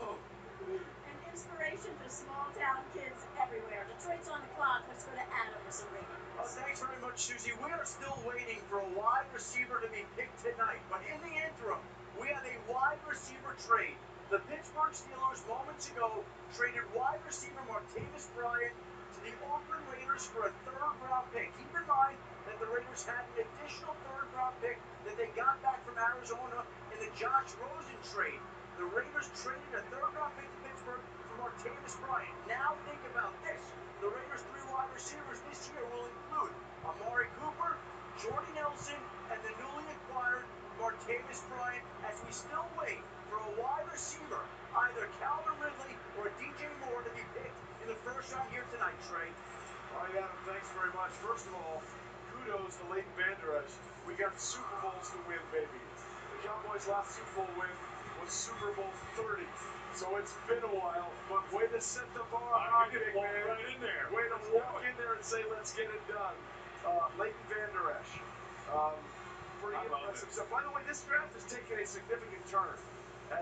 An inspiration to small-town kids everywhere. Detroit's on the clock. Let's go to Adam with some ratings. Well, thanks very much, Susie. We are still waiting for a wide receiver to be picked tonight. But in the interim, we have a wide receiver trade. The Pittsburgh Steelers moments ago traded wide receiver Martavis Bryant to the Oakland Raiders for a 3rd-round pick. Keep in mind that the Raiders had an additional 3rd-round pick that they got back from Arizona in the Josh Rosen trade. The Raiders traded a 3rd-round pick to Pittsburgh for Martavis Bryant. Now think about this. The Raiders' 3 wide receivers this year will include Amari Cooper, Jordy Nelson, and the newly acquired Martavis Bryant as we still wait for a wide receiver, either Calvin Ridley or DJ Moore, to be picked in the 1st round here tonight, Trey. All right, Adam, thanks very much. First of all, kudos to Leighton Vander Esch. We got Super Bowls to win, baby. The Cowboys' last Super Bowl win was Super Bowl 30. So it's been a while, but way to set the bar high, big man. Right in there. Way to walk in there and say, let's get it done. Leighton Vander Esch. Pretty impressive stuff. By the way, this draft has taken a significant turn.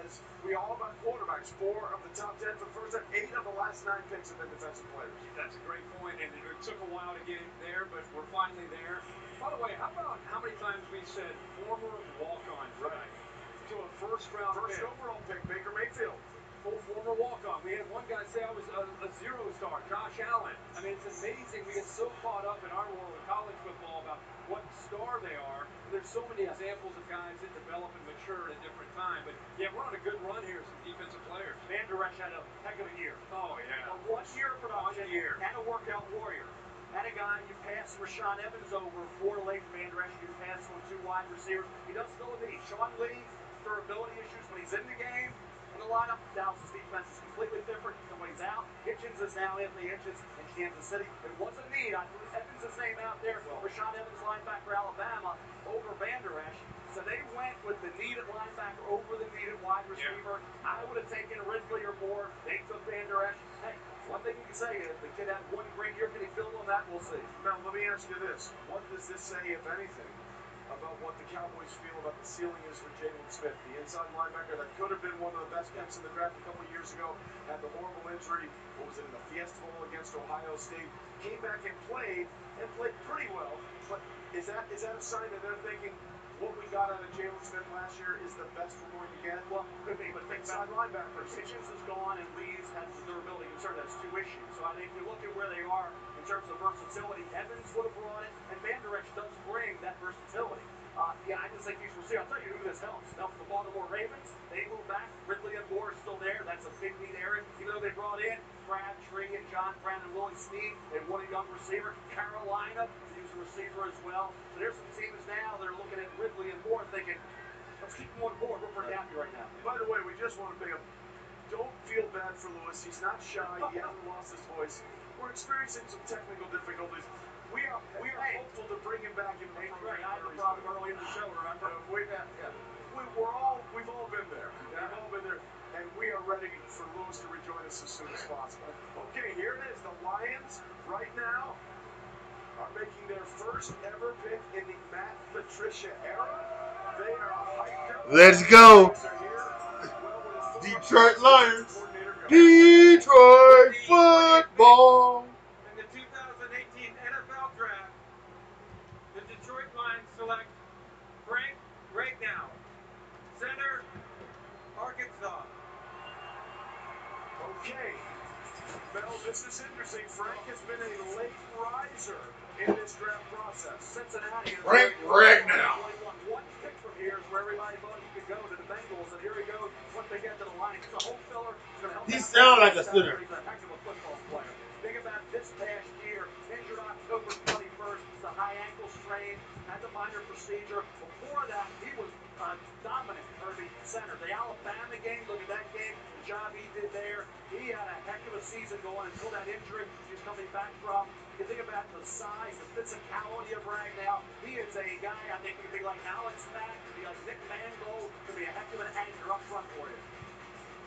as we all about quarterbacks. 4 of the top 10 for the first time. 8 of the last 9 picks have been defensive players. That's a great point, and it took a while to get there, but we're finally there. By the way, how about how many times we said former walk-on tonight to a first-round pick? First overall pick, Baker Mayfield. Former walk-on. We had one guy say I was a zero-star, Josh Allen. I mean, it's amazing. We get so caught up in our world of college football about what star they are. There's so many examples of guys that develop and mature at a different time. But, yeah, we're on a good run here, some defensive players. Van Der Esch had a heck of a year. Oh, yeah. A 1-year production and a workout warrior. And a guy you pass Rashaan Evans over 4 late Van Der Esch, you pass on 2 wide receivers. He does still need Sean Lee, durability issues when he's in the game. In the lineup, Dallas' defense is completely different than when he's out. Hitchens is now Anthony Hitchens in Kansas City. It was a need. I threw Evans' name out there. Rashaan Evans, linebacker, Alabama, over Van Der Esch. So they went with the needed linebacker over the needed wide receiver. Yeah. I would have taken Ridley or Moore. They took Van Der Esch. Hey, one thing you can say is the kid had 1 great year. Can he build on that? We'll see. Now, let me ask you this. What does this say, if anything, about what the Cowboys feel about the ceiling is for Jalen Smith, the inside linebacker that could have been one of the best picks in the draft a couple years ago, had the horrible injury, what was it, in the Fiesta Bowl against Ohio State, came back and played pretty well, but is that a sign that they're thinking what we got out of Jalen Smith last year is the best we're going to get? Well, could be, but think about linebackers. Hitchens is gone and Lee's had the durability concern. That's 2 issues. So I think if you look at where they are in terms of versatility, Evans would have brought it, and Van Der Esch does bring that versatility. I just think these receivers, I'll tell you who this helps. Helps the Baltimore Ravens. They move back. Ridley and Moore are still there. That's a big need area. Even though they brought in Crabtree and John Brown and Willie Snead, they want a young receiver. Carolina, they use a receiver as well. So there's some teams now that are looking at Ridley and Moore thinking, let's keep them on board. We're pretty happy right now. By the way, we just want to pick up. Don't feel bad for Lewis. He's not shy. He hasn't lost his voice. We're experiencing some technical difficulties. We are hopeful to bring him back into the program. I had the problem early in the show, remember? We've all been there. We've all been there. And we are ready for Lewis to rejoin us as soon as possible. Okay, here it is. The Lions, right now, are making their first ever pick in the Matt Patricia era. They are hyped up. Let's go. Detroit Lions. Detroit football. In the 2018 NFL Draft, the Detroit Lions select Frank Ragnow, center, Arkansas. Okay. Mel, this is interesting. Frank has been a late riser in this draft process. Cincinnati. Frank Ragnow. One pick from here is where everybody thought he could go to the Bengals, and here he goes. Once they get to the Lions, it's a home filler. It's going to help. He sounds like a center. He's a heck of a football player. Think about this past year, injured October 21st, the high ankle strain, had the minor procedure. Before that, he was dominant, Herbie, center. The Alabama game, look at that game, the job he did there. He had a heck of a season going until that injury he's coming back from. You think about the size, the physicality of Ragnow. He is a guy, I think, could be like Alex Mack, could be like Nick Mangold, could be a heck of an anchor up front for you.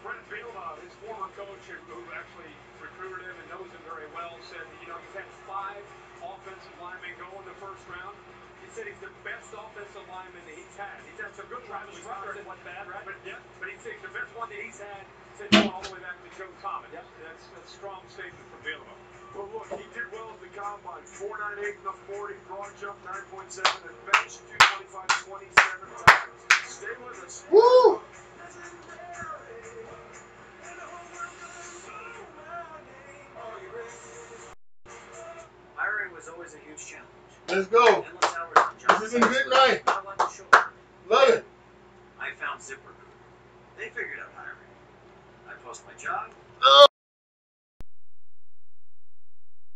Brent Bielema, his former coach, who actually recruited him and knows him very well, said that, he's had 5 offensive linemen go in the first round. He said he's the best offensive lineman that he's had. He's had some good ones. Travis Rucker wasn't bad, right? But he said the best one that he's had since going all the way back to Joe Thomas. Yep. That's a strong statement from Bielema. Well, look, he did well at the combine. 4.98 in the 40, broad jump 9.7, and bench 225, 27 times. Stay with us. Woo! Hiring was always a huge challenge. Let's go. Endless hours on job This has been a good night. not a lot to show. Love it. I found ZipRecruiter. They figured out hiring. I post my job.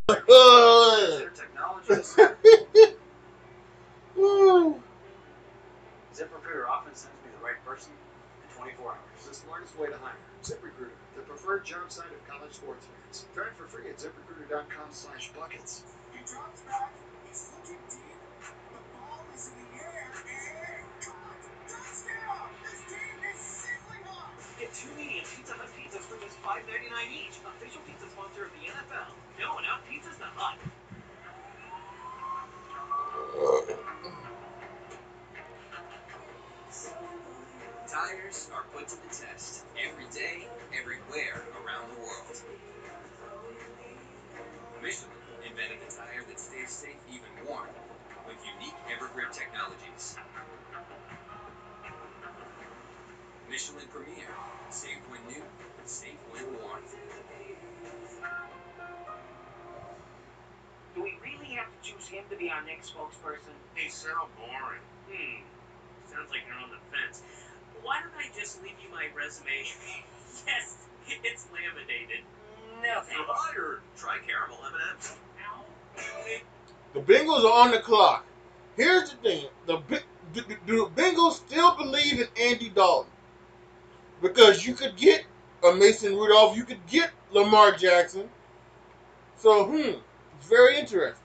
Their technologies. ZipRecruiter often sends me the right person in 24 hours. The smartest way to hire. ZipRecruiter, the preferred job site of college sports fans. Try it for free at ZipRecruiter.com/buckets. He drops back. He's looking deep. The ball is in the air and caught. Touchdown! This team is sizzling hot. Get 2 medium Pizza Hut pizzas for just $5.99 each. Official pizza sponsor of the NFL. No, not Pizza's the Hut. Time riders are put to the test every day, everywhere around the world. Michelin invented a tire that stays safe even worn with unique EverGrip technologies. Michelin Premier, safe when new, safe when worn. Do we really have to choose him to be our next spokesperson? He's so boring. Sounds like you're on the fence. Why don't I just leave you my resume? Yes, it's laminated. No thanks. You're hired. Try caramel M&M's. The Bengals are on the clock. Here's the thing: do the Bengals still believe in Andy Dalton? Because you could get a Mason Rudolph, you could get Lamar Jackson. So, it's very interesting.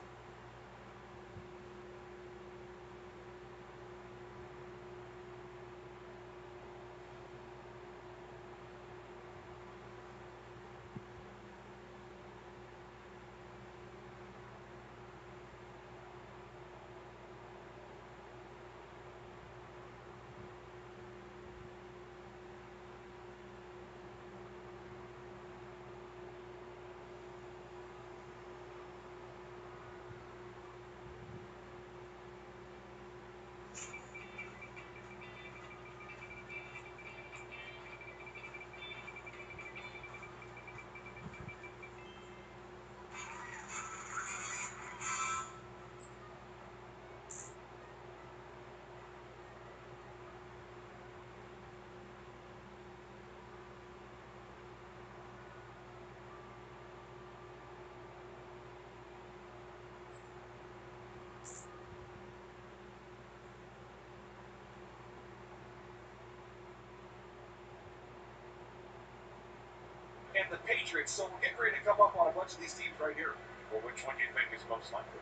And the Patriots, so we're getting ready to come up on a bunch of these teams right here. Well, which one do you think is most likely?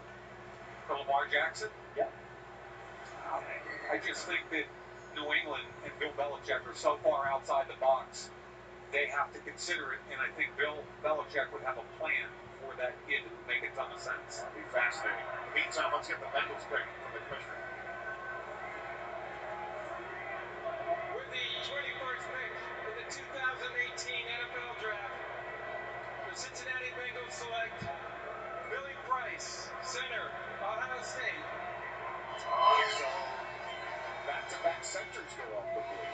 For Lamar Jackson? Yep. I just think that New England and Bill Belichick are so far outside the box, they have to consider it, and I think Bill Belichick would have a plan for that kid that would make a ton of sense. That'd be fascinating. In the meantime, let's get the Bengals pick from the commissioner. With the 21st pick in the 2018 NFL Draft, the Cincinnati Bengals select Billy Price, center, Ohio State. So back-to-back centers go off the board.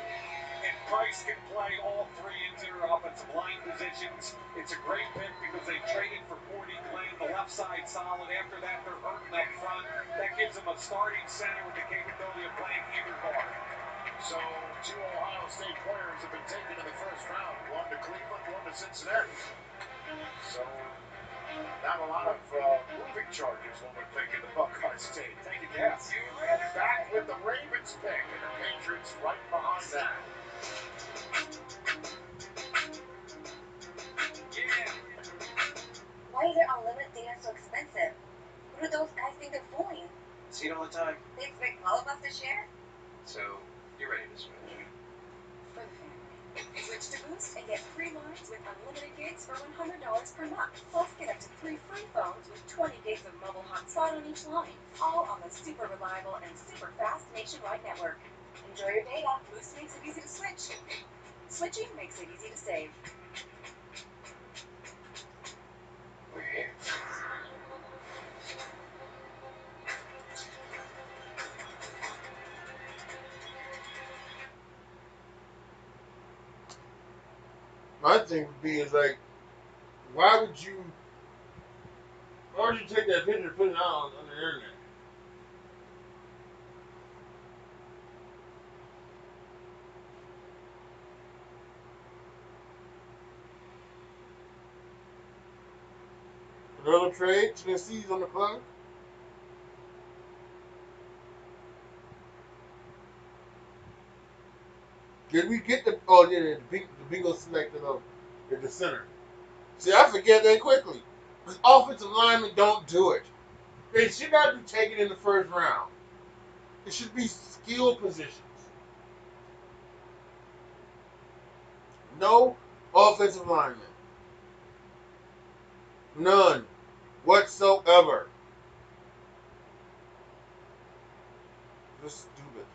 And Price can play all three interior offensive line positions. It's a great pick because they traded for Cordy Glenn, the left side solid. After that, they're hurting up front. That gives them a starting center with the capability of playing either guard. So 2 Ohio State players have been taken in the first round. One to Cleveland, one to Cincinnati. So not a lot of moving charges when we're thinking the Buckeye State. Thank you, Cass. Back with the Ravens pick, and the Patriots right behind that. Yeah. Why is their unlimited data so expensive? Who do those guys think they're fooling? See it all the time. They expect all of us to share? So, you're ready to switch. For the family. Switch to Boost and get 3 lines with unlimited gigs for $100 per month. Plus, get up to 3 free phones with 20 gigs of mobile hotspot on each line. All on the super reliable and super fast nationwide network. Enjoy your data. Boost makes it easy to switch. Switching makes it easy to save. My thing would be is like, why would you take that picture and put it out on the internet? Another trade, Tennessee's on the clock. Did we get the? Oh yeah, the Bengals selected at the center. See, I forget that quickly. Because offensive linemen don't do it. They should not be taken in the first round. It should be skill positions. No offensive linemen. None whatsoever. Just stupid.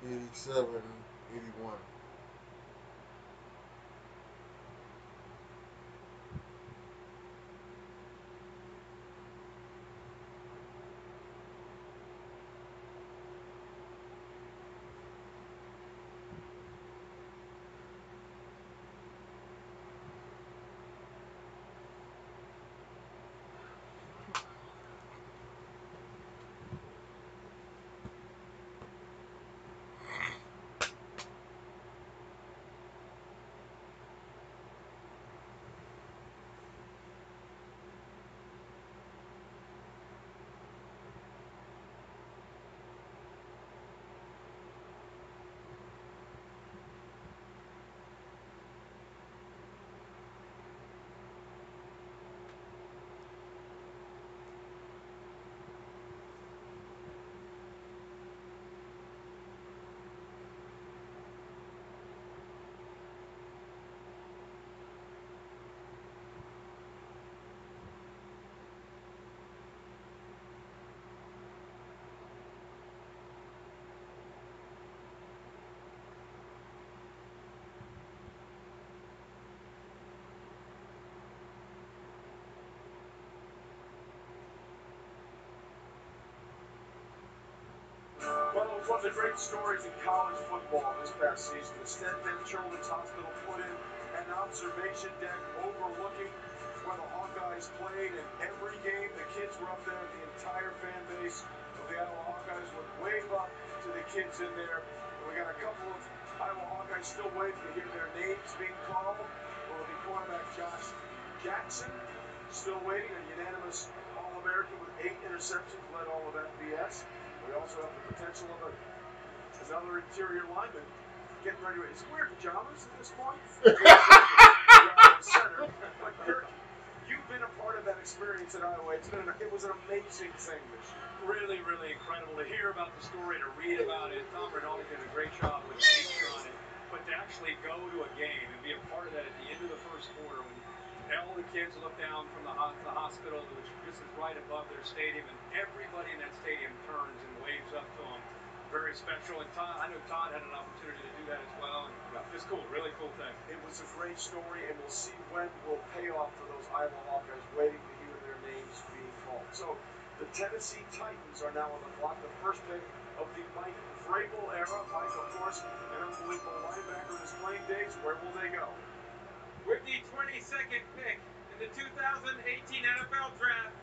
87, 81. Well, it was one of the great stories in college football this past season. The Stedman Children's Hospital put in an observation deck overlooking where the Hawkeyes played, and every game the kids were up there. The entire fan base of the Iowa Hawkeyes would wave up to the kids in there. And we got a couple of Iowa Hawkeyes still waiting to hear their names being called. Will it be cornerback Josh Jackson, still waiting, a unanimous All-American with 8 interceptions, led all of FBS. We also have the potential of another interior lineman getting ready to. Is he wearing pajamas at this point? Center. But Kirk, you've been a part of that experience at Iowa. It was an amazing thing this year. Really, really incredible to hear about the story, to read about it. Tom Rinaldi did a great job with the feature on it. But to actually go to a game and be a part of that at the end of the first quarter, when all the kids look down from the hospital, which this is right above their stadium, and everybody in that stadium turns and waves up to them. Very special. And Todd, I know Todd had an opportunity to do that as well. And just cool, really cool thing. It was a great story, and we'll see when will pay off for those Iowa Hawkeyes waiting to hear their names being called. So the Tennessee Titans are now on the clock, the first pick of the Mike Vrabel era. Mike, of course, an unbelievable linebacker in his playing days. Where will they go? With the 22nd pick in the 2018 NFL Draft,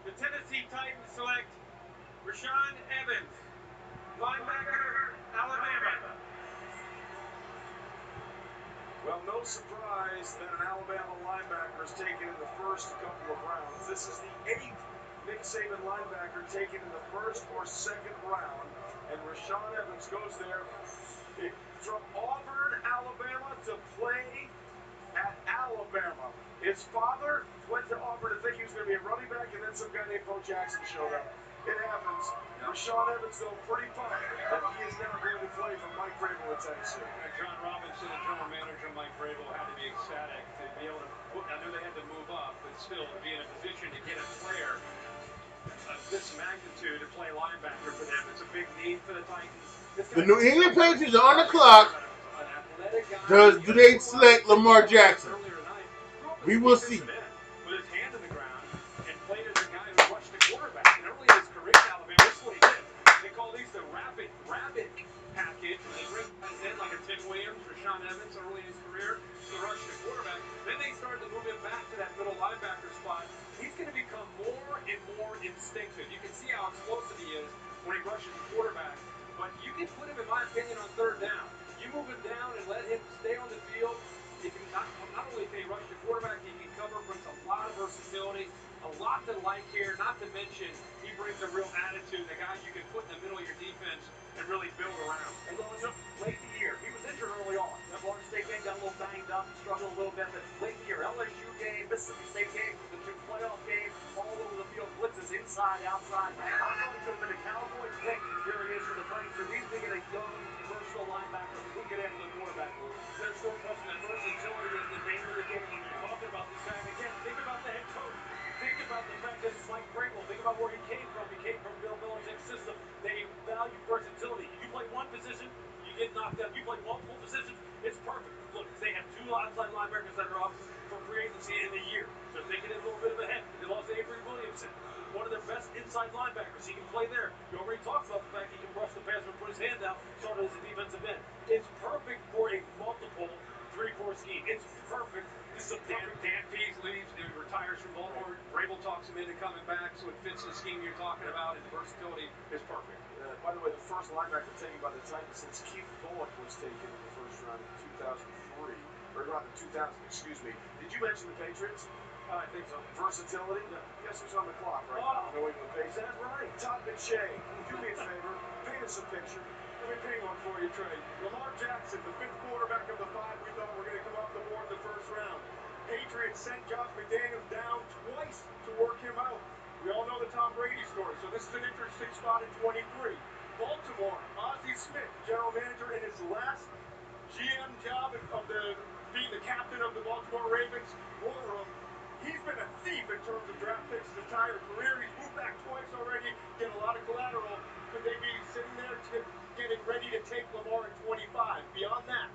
the Tennessee Titans select Rashaan Evans, linebacker, Alabama. Well, no surprise that an Alabama linebacker is taken in the first couple of rounds. This is the 8th Nick Saban linebacker taken in the first or second round, and Rashaan Evans goes there from Auburn, Alabama, to play at Alabama. His father went to Auburn to think he was going to be a running back, and then some guy named Bo Jackson showed up. It happens. Rashaan Evans, though, pretty pumped that he is now going to play for Mike Vrabel in Tennessee. John Robinson and general manager Mike Vrabel had to be ecstatic to be able to put, I knew they had to move up, but still to be in a position to get a player of this magnitude to play linebacker for them. It's a big need for the Titans. The New England Patriots are on the clock. Do they select Lamar Jackson? We will see. With his hand in the ground and played as a guy who rushed the quarterback. And early in his career in Alabama, this is what he did. They call these the rabbit package. When they bring guys in like a Tim Williams, Rashaan Evans early in his career to rush the quarterback. Then they started to move him back to that middle linebacker spot. He's going to become more and more instinctive. You can see how explosive he is when he rushes the quarterback. But you can put him, in my opinion, on third down. You move him down and let him stay on the field. He can not only can he rush the quarterback, he can cover, brings a lot of versatility, a lot to like here. Not to mention, he brings a real attitude, a guy you can put in the middle of your defense and really build around. And late in the year, he was injured early on. The Florida State game got a little banged up, struggled a little bit, but late in the year, LSU game, Mississippi State game, the 2 playoff games, all over the field, blitzes inside, outside. I thought he could have been a Cowboys pick. Here he is for the Titans. So he's being a young, versatile linebacker who can get into the quarterback room. There's no question that versatility is the name of the game when you're talking about this guy. And again, think about the head coach. Think about the fact that it's Mike Vrabel. Think about where he came from. He came from Bill Belichick's system. They value versatility. You play outside linebackers that are up for free agency in a year. So they're thinking a little bit ahead. They lost Avery Williamson, one of their best inside linebackers. He can play there. You already talked about the fact he can brush the passer and put his hand out, so does the defensive end. It's perfect for a multiple 3-4 scheme. It's perfect. This is a Dan Pease leaves, he retires from Baltimore. Vrabel talks him into coming back, so it fits the scheme you're talking about, and the versatility is perfect. By the way, the first linebacker taken by the Titans since Keith Bullock was taken in the first round in 2003, or around the 2000, excuse me. Did you mention the Patriots? I think so. Versatility? Yeah. Guess who's on the clock right now? New England Patriots. That's right. Todd McShay. Do me a favor. Paint us a picture. Let me paint one for you, Trey. Lamar Jackson, the 5th quarterback of the 5 we thought were going to come off the board in the first round. Patriots sent Josh McDaniels down twice to work him out. We all know the Tom Brady story, so this is an interesting spot in 23. Baltimore, Ozzie Smith, general manager in his last GM job of being the captain of the Baltimore Ravens war room. He's been a thief in terms of draft picks his entire career. He's moved back twice already, getting a lot of collateral. Could they be sitting there getting ready to take Lamar at 25? Beyond that,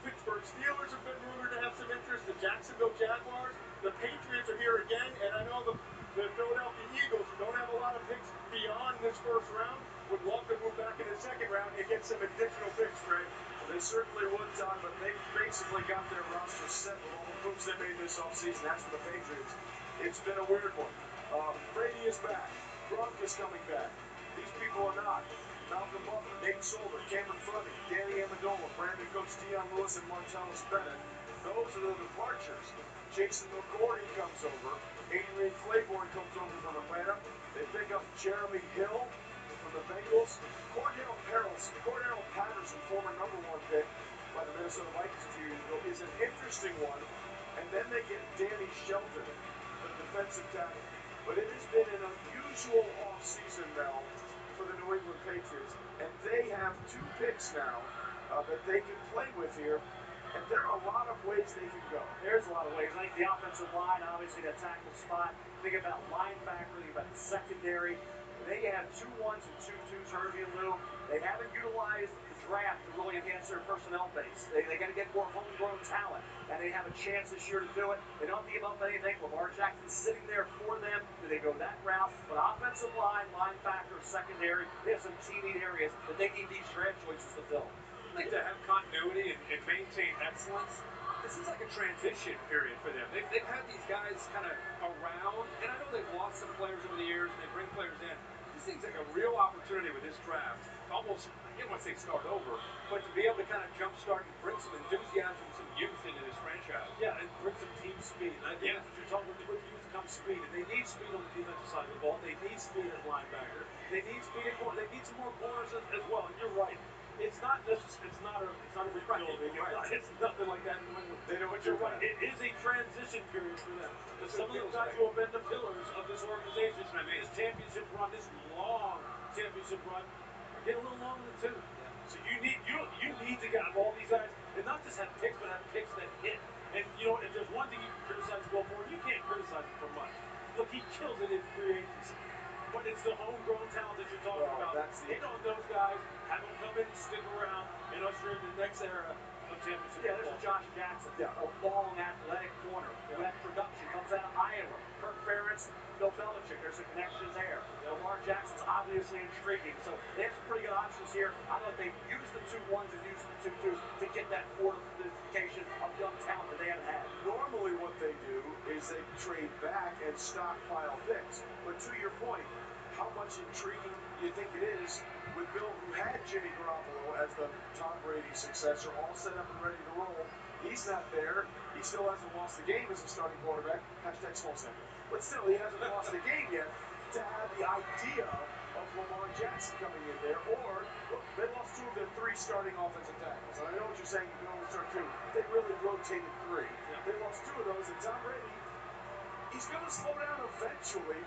Pittsburgh Steelers have been rumored to have some interest. The Jacksonville Jaguars, the Patriots are here again, and I know the Philadelphia Eagles, who don't have a lot of picks beyond this first round, would love to move back in the second round and get some additional picks, Trey. Well, they certainly would, Todd, but they basically got their roster set with all the moves they made this offseason. That's for the Patriots. It's been a weird one. Brady is back. Gronk is coming back. These people are not. Malcolm Butler, Nate Solder, Cameron Fleming, Danny Amendola, Brandon Cooks, Deion Lewis, and Martellus Bennett. Those are the departures. Jason McCourty comes over. Adrian Claiborne comes over from Atlanta. They pick up Jeremy Hill from the Bengals. Cordell Patterson, former #1 pick by the Minnesota Vikings a few years ago, is an interesting one. And then they get Danny Shelton, the defensive tackle. But it has been an unusual offseason now for the New England Patriots. And they have 2 picks now that they can play with here. And there are a lot of ways they can go. There's a lot of ways. I think the offensive line, obviously, that tackle spot. Think about linebacker, think about the secondary. They have 2 1s and 2 2s, Herbie and Lou. They haven't utilized the draft to really enhance their personnel base. They got to get more homegrown talent, and they have a chance this year to do it. They don't have to give up anything. Lamar Jackson's sitting there for them. Do they go that route? But offensive line, linebacker, secondary, they have some key need areas that they need these draft choices to fill. I think to have continuity and maintain excellence, this is like a transition period for them. They've had these guys kind of around, and I know they've lost some players over the years, and they bring players in. This seems like a real opportunity with this draft. Almost, I don't want to say start over, but to be able to kind of jumpstart and bring some enthusiasm, some youth into this franchise. Yeah, and bring some team speed. And I think if you're talking with youth comes speed, and they need speed on the defensive side of the ball. They need speed at linebacker. They need speed at corner. They need some more corners as well. And you're right. It's not a rebuild. Right. It's nothing like that. They know what you're right. It is a transition period for them. But some of those guys who have been the pillars of this organization, I mean, this championship run, this long championship run, are getting a little long in the tooth. So you need to get all these guys, and not just have picks, but have picks that hit. And you know, if there's one thing you can criticize Will Moore, you can't criticize him for much. Look, he kills it in free agency. But it's the homegrown talent that you're talking about. Hit on those guys, have them come in and stick around, and usher in the next era of championship Yeah, football. there's a Josh Jackson, a long, athletic corner who had production, comes out of Iowa. Kirk Ferentz, Bill Belichick, there's a connection there. Lamar Jackson's obviously intriguing, so they have some pretty good options here. I thought they used the 2 1s and used the 2 2s to get that fortification of young talent that they haven't had. Normally what they do is they trade back and stockpile picks. But to your point, how much intriguing you think it is with Bill, who had Jimmy Garoppolo as the Tom Brady successor, all set up and ready to roll. He's not there. He still hasn't lost the game as a starting quarterback. Hashtag small sample. But still, he hasn't lost the game yet. To have the idea of Lamar Jackson coming in there, or look, they lost 2 of their 3 starting offensive tackles. And I know what you're saying, you can only start 2. They really rotated 3. They lost 2 of those, and Tom Brady, he's going to slow down eventually.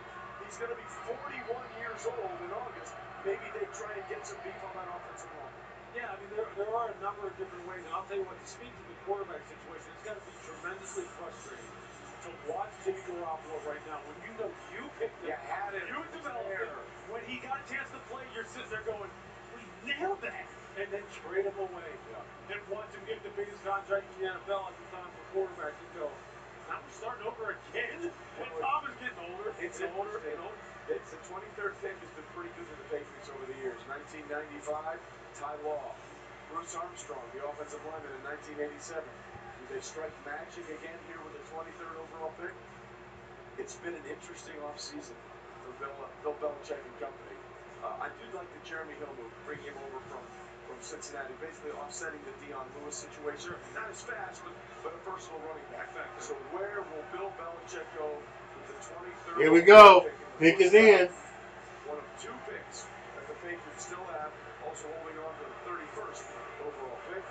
He's going to be 41 years old in August. Maybe they try and get some beef on that offensive line. Yeah, I mean, there are a number of different ways, and I'll tell you what, to speak to the quarterback situation, it's got to be tremendously frustrating to watch Jimmy Garoppolo right now when you know you picked him, you developed him. When he got a chance to play, you're sitting there going, we nailed that. and then trade him away. Yeah. And watch him get the biggest contract in the NFL at the time for quarterbacks and go, now we're starting over again? And Tom is getting older. It's older. It's the 23rd pick has been pretty good to the Patriots over the years. 1995, Ty Law. Bruce Armstrong, the offensive lineman in 1987. Do they strike magic again here with the 23rd overall pick? It's been an interesting offseason for Bill Belichick and company. I do like the Jeremy Hill move, bring him over from Cincinnati, basically offsetting the Dion Lewis situation. Not as fast, but a versatile running back. So where will Bill Belichick go with the 23rd? Here we go. Pick is in. One of two picks that the Patriots still have, also holding on to the 31st overall pick.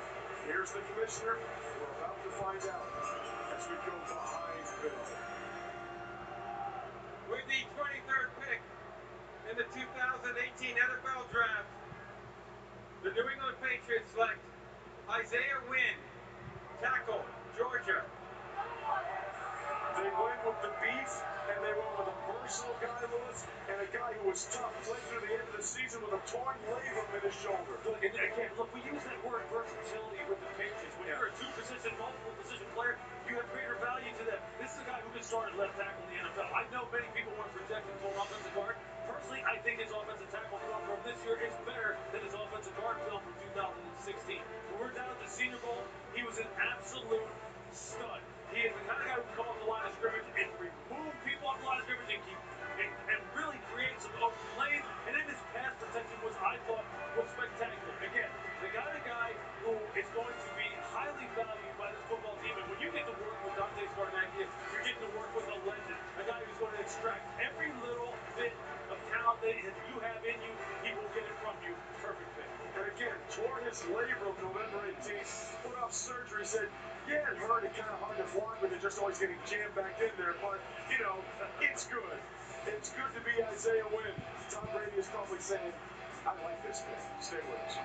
Here's the commissioner. We're about to find out as we go behind Bill. With the 23rd pick in the 2018 NFL Draft, the New England Patriots select Isaiah Wynn, tackle, Georgia. They went with the beef, and they went with a versatile guy, Lewis, and a guy who was tough, played through the end of the season with a torn labrum in his shoulder. Look, and again, we use that word versatility with the Patriots. When you're a two-position, multiple-position player, you have greater value to them. This is a guy who can start at left tackle in the NFL. I know many people want to project him for an offensive guard. Personally, I think his offensive tackle film from this year is better than his offensive guard film from 2016. When we're down at the Senior Bowl, he was an absolute stud. He is the kind of guy who can come off the line of scrimmage and remove people off the line of scrimmage and really create some open lanes. And then his pass protection was, I thought, was spectacular. Again, the guy who is going to be highly valued by this football team. And when you get to work with Dante Scarnecchia, you're getting to work with a legend, a guy who's going to extract every little bit of talent that you have in you. He will get it from you. Perfect fit. And again, tore his labrum November 18th, put off surgery, said, yeah, it hurt, it kind of hard to block, but they're just always getting jammed back in there. But, you know, it's good. It's good to be Isaiah Wynn. Tom Brady is probably saying, I like this pick. Stay with us.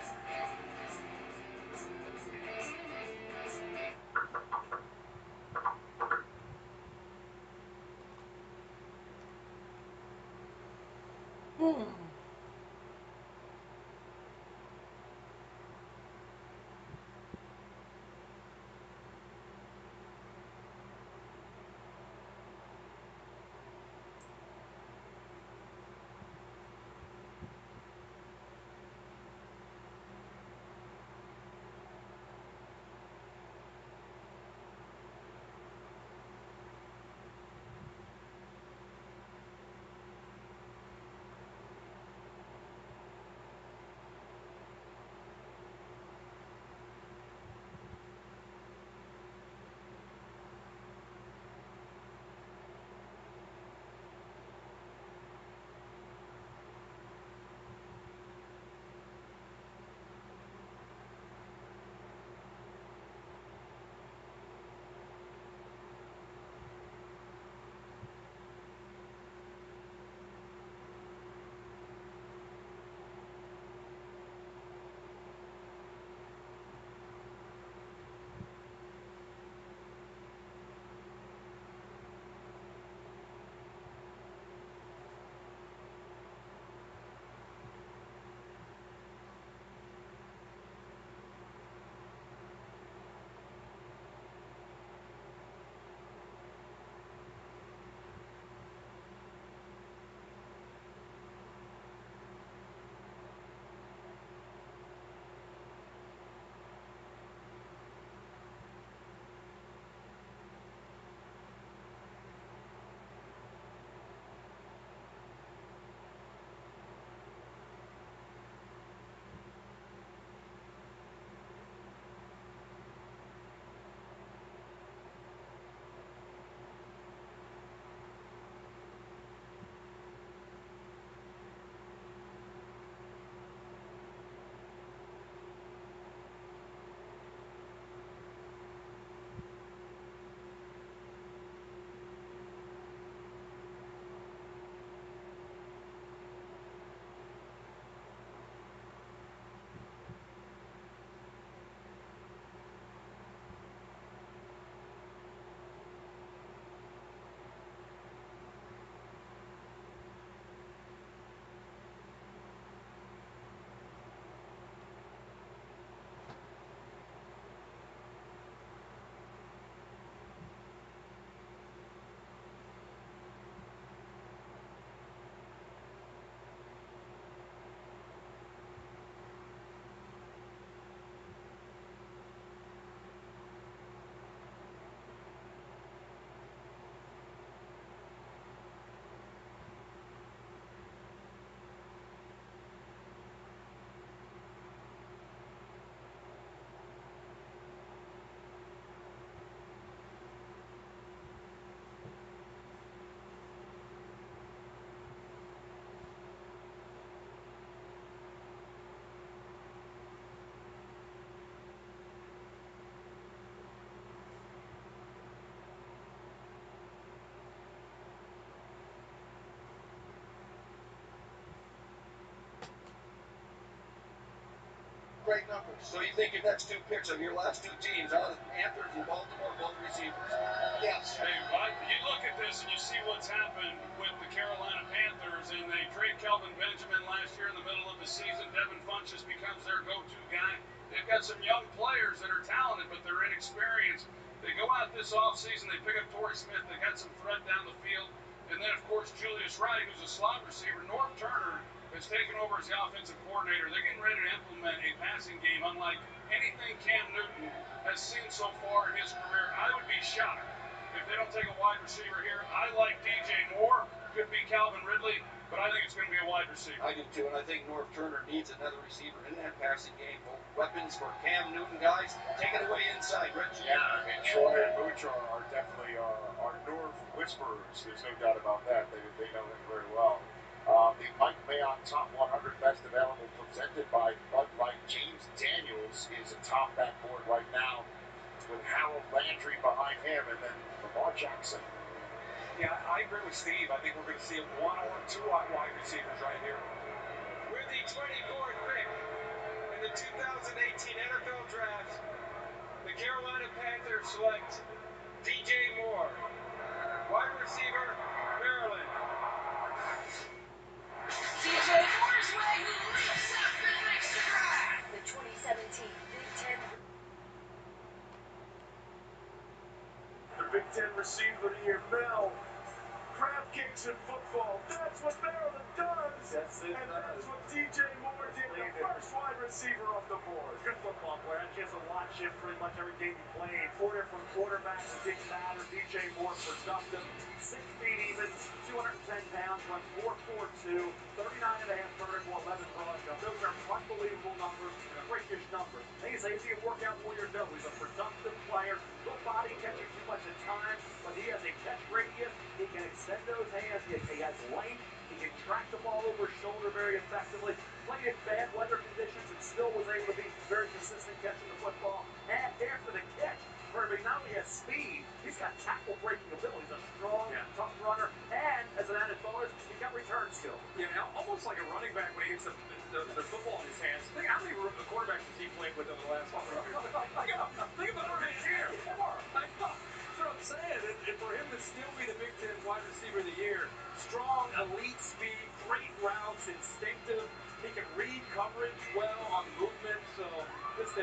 great numbers. So you think your next two picks of your last two teams are the Panthers and Baltimore, both receivers? Yes. Hey, you look at this and you see what's happened with the Carolina Panthers, and they trade Kelvin Benjamin last year in the middle of the season. Devin Funchess becomes their go-to guy. They've got some young players that are talented, but they're inexperienced. They go out this offseason, they pick up Torrey Smith, they got some threat down the field. And then, of course, Julius Wright, who's a slot receiver. Norm Turner has taken over as the offensive coordinator. They're getting ready to implement a passing game unlike anything Cam Newton has seen so far in his career. I would be shocked if they don't take a wide receiver here. I like DJ Moore. Could be Calvin Ridley, but I think it's going to be a wide receiver. I do too, and I think Norm Turner needs another receiver in that passing game. Both weapons for Cam Newton, guys. Take it away inside, Rich. Yeah, I mean, Troy and Mooch are definitely our Norm whisperers. There's no doubt about that. They know him very well. The Mike Mayock Top 100 Best Available presented by Bud Light. James Daniels is atop that board right now with Harold Landry behind him, and then Lamar Jackson. Yeah, I agree with Steve. I think we're going to see one or two wide receivers right here. With the 24th pick in the 2018 NFL Draft, the Carolina Panthers select DJ Moore, wide receiver, Maryland. DJ Moore's way, who leaps up and makes the grab. The 2017 Big Ten. The Big Ten receiver of the year, Mel. Crab kicks in football. That's what Maryland does. And that's what DJ Moore did, the first wide receiver off the board. Good football player. I had a chance to watch him pretty much every game he played. 4 different quarterbacks, a big batter. DJ Moore, productive. 6 feet even, 210 pounds, runs 4.42, 39.5 vertical, 11 broad jump. Those are unbelievable numbers, freakish numbers. Thing is, he's a workout warrior though. He's a productive player. Good body, catching too much at times, but he has a catch radius. He can extend those hands. He has length. He can track the ball over his shoulder very effectively. Played in bad weather conditions and still was able to be very consistent catching the football. And after the catch, Kirby not only has speed, he's got tackle breaking ability. He's a strong, tough runner, and as an added bonus, he's got return skill. Yeah, almost like a running back when he gets the football in his hands. Think how many quarterbacks has he played with over the last 5 years? Think about it this year. That's what I'm saying. And for him to still be the Big Ten wide receiver of the year, strong, elite speed, great routes, instinctive. He can read coverage well on movement. So just a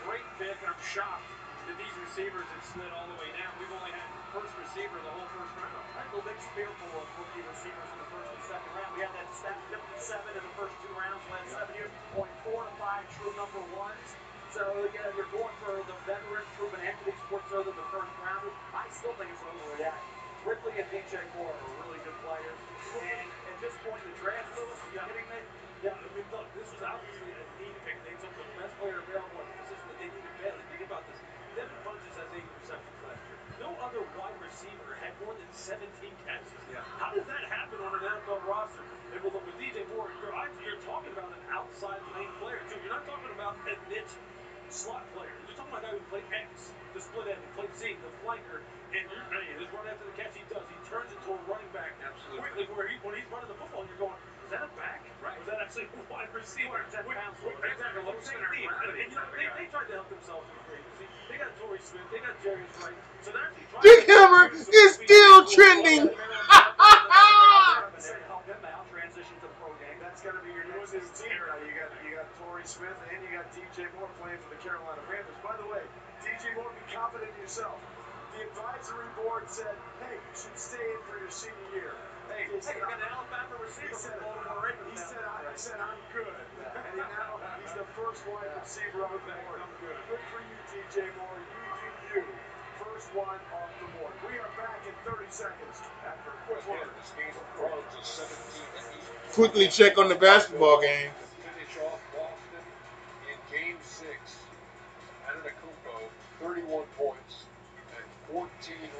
great pick, and I'm shocked that these receivers have slid all the way down. We've only had first receiver the whole first round. I think mixed field full of rookie receivers in the first and second round. We had that stat 57 in the first 2 rounds last 7 years, only 4 to 5 true number ones. So yeah, you're going for the veteran proven entities more so than the first rounders. I still think it's an overreaction. Ridley and DJ Moore are really good players, and at this point in the draft, Lewis, are you kidding me? Yeah, I mean, look, this was obviously a need pick. They took the best player available at the position that they needed badly. Think about this. Devin Funchess has 8 receptions last year. No other wide receiver had more than 17 catches. Yeah. How does that happen on an NFL roster? And with DJ Moore, you're talking about an outside lane player, too. You're not talking about a niche slot player. You're talking about a guy who played X, the split end, he played Z, the flanker, and just run after the catch he does. He turns into a running back quickly where when he's running the football, you're going, is that a back? Right. Or is that actually a wide receiver? 10 pounds. Exactly. And you know, they tried to help themselves in free agency. They got Torrey Smith, they got Jarius Wright. So they're actually trying Dick Hammer is still trending. Help him out, transition to the pro game. That's got to be your newest team now. You got Torrey Smith and you got DJ Moore playing for the Carolina Panthers. By the way, DJ Moore, be confident in yourself. The advisory board said, hey, you should stay in for your senior year. Hey, you got an Alabama receiver from Baltimore Ravens. He said, I'm good. And now he's the first wide receiver off the board. Good for you, DJ Moore. You do you. First one off the board. We are back in 30 seconds after a quick word. This game of Thrones is 17-8. Quickly check on the basketball game. To finish off Boston in Game 6. Antetokounmpo, 31 points and 14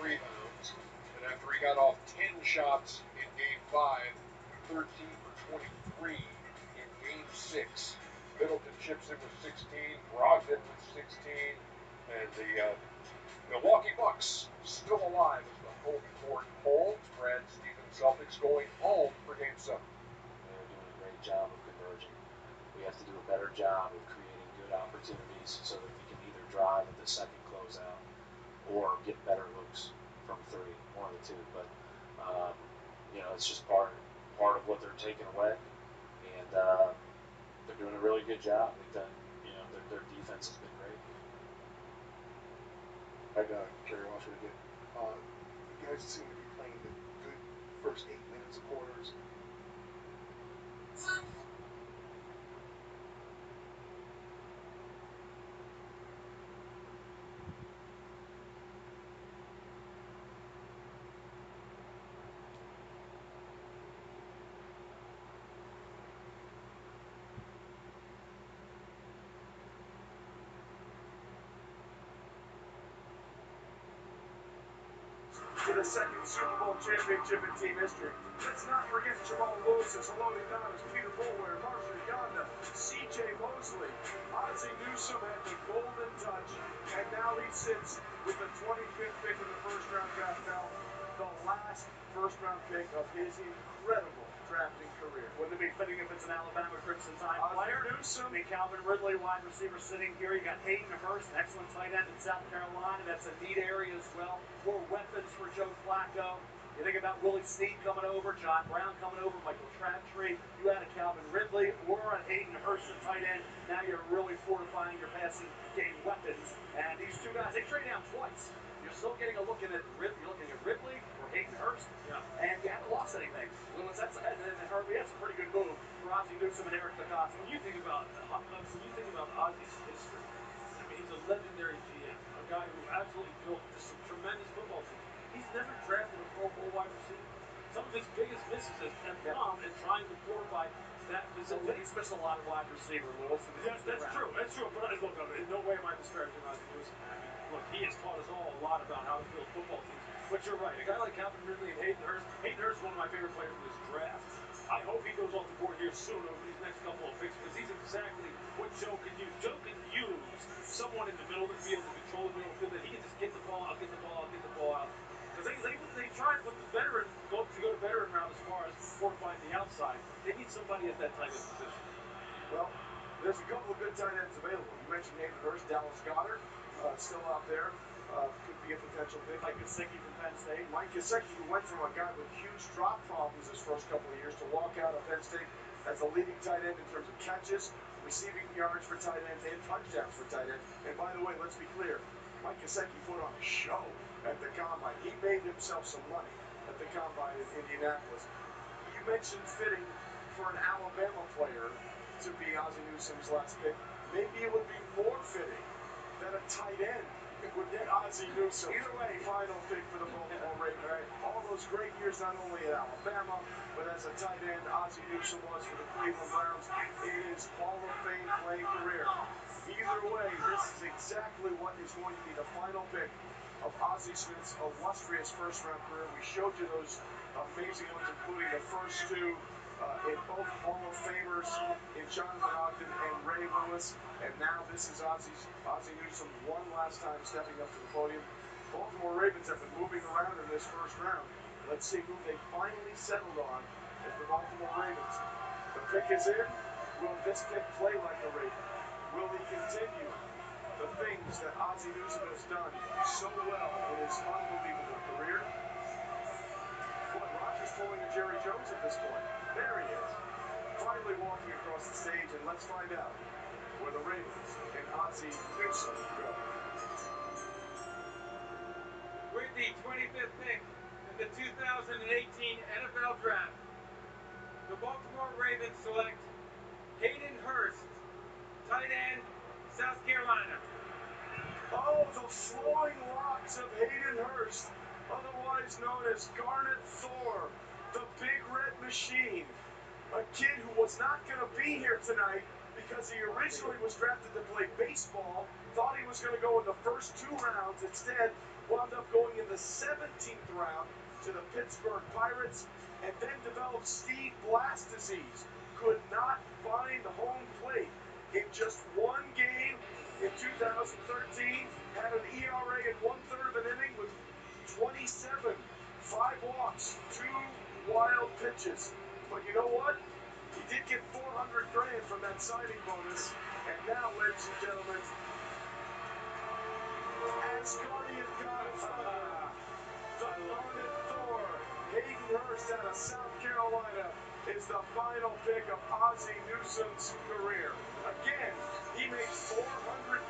rebounds. And after he got off 10 shots in Game 5, 13 for 23 in Game 6. Middleton chips in with 16, Brogdon with 16, and the Milwaukee Bucks still alive as the home court holds. Brad Stevens Celtics going home for Game 7. They're doing a great job of converging. We we have to do a better job of creating good opportunities so that we can either drive at the second closeout or get better looks from three, one of the two. But it's just part of what they're taking away, and they're doing a really good job. They've done, their defense has been great. I'd Kerry Washington again. You guys seem to be playing the good first 8 minutes of quarters. To the second Super Bowl championship in team history. Let's not forget Jamal Lewis's Haloti Dobbs, Peter Boulware, Marshall Yonda, C.J. Mosley. Ozzie Newsome had the golden touch, and now he sits with the 25th pick in the first-round draft. Now, the last first-round pick of his incredible drafting career. Wouldn't it be fitting if it's an Alabama Crimson Tide player? Newsome. And Calvin Ridley, wide receiver, sitting here. You got Hayden Hurst, an excellent tight end in South Carolina. That's a neat area as well. More weapons for Joe Flacco. You think about Willie Snead coming over, John Brown coming over, Michael Crabtree. You had a Calvin Ridley or a Hayden Hurst at tight end. Now you're really fortifying your passing game weapons. And these two guys, they trade down twice. You're still getting a look at Ridley. You're looking at Ridley or Hayden Hurst. Yeah. And you haven't lost anything. Lewis, and Harvey, that's a pretty good move for Ozzie Newsome and Eric DeCosta. When you think about Ozzie's history, I mean, he's a legendary GM, a guy who absolutely built just some tremendous football teams. He's never drafted a Pro Bowl wide receiver. Some of his biggest misses have come in trying to fortify that position. He's missed a lot of wide receiver, Lewis. That's true. That's true. But look, in no way am I disparaging Ozzie Newsome. I mean, look, he has taught us all a lot about how to build football teams. But you're right. A guy like Calvin Ridley and Hayden Hurst. Hayden Hurst is one of my favorite players in this draft. I hope he goes off the board here soon over these next couple of picks because he's exactly what Joe can use. Joe can use someone in the middle of the field to control the middle of the field that he can just get the ball out, get the ball out. Because they try to put the veteran to go to veteran route as far as fortifying the outside. They need somebody at that tight end position. Well, there's a couple of good tight ends available. You mentioned Hayden Hurst, Dallas Goedert, still out there. Could be a potential pick. Mike Gesicki from Penn State. Mike Gesicki, who went from a guy with huge drop problems his first couple of years to walk out of Penn State as the leading tight end in terms of catches, receiving yards for tight ends, and touchdowns for tight ends. And by the way, let's be clear, Mike Gesicki put on a show at the Combine. He made himself some money at the Combine in Indianapolis. You mentioned fitting for an Alabama player to be Ozzie Newsome's last pick. Maybe it would be more fitting that a tight end would get Ozzie Newsome. Either way, final pick for the Baltimore Ravens. Right. All those great years, not only at Alabama, but as a tight end, Ozzie Newsome was for the Cleveland Browns in his Hall of Fame playing career. Either way, this is exactly what is going to be the final pick of Ozzie Smith's illustrious first-round career. We showed you those amazing ones, including the first two in both Hall of Famers in Jonathan Ogden and Ray Lewis. And now this is Ozzie Newsome one last time stepping up to the podium. Baltimore Ravens have been moving around in this first round. Let's see who they finally settled on as the Baltimore Ravens. The pick is in. Will this pick play like the Ravens? Will he continue the things that Ozzie Newsome has done so well in his unbelievable career? Boy, Rodgers pulling a Jerry Jones at this point. There he is, finally walking across the stage, and let's find out where the Ravens and Ozzie Newsome go. With the 25th pick in the 2018 NFL Draft, the Baltimore Ravens select Hayden Hurst, tight end, South Carolina. Oh, the flowing locks of Hayden Hurst, otherwise known as Garnet Thor, the Big Red Machine. A kid who was not going to be here tonight because he originally was drafted to play baseball, thought he was going to go in the first 2 rounds, instead wound up going in the 17th round to the Pittsburgh Pirates, and then developed Steve Blass disease. Could not find home plate. In just 1 game in 2013, had an ERA in 1/3 of an inning with 27, 5 walks, 2 wild pitches. But you know what? He He did get $400 grand from that signing bonus. And now, ladies and gentlemen, Asgardian Godfather, the Hornet Thor, Hayden Hurst out of South Carolina, is the final pick of Ozzie Newsome's career. Again, he makes $400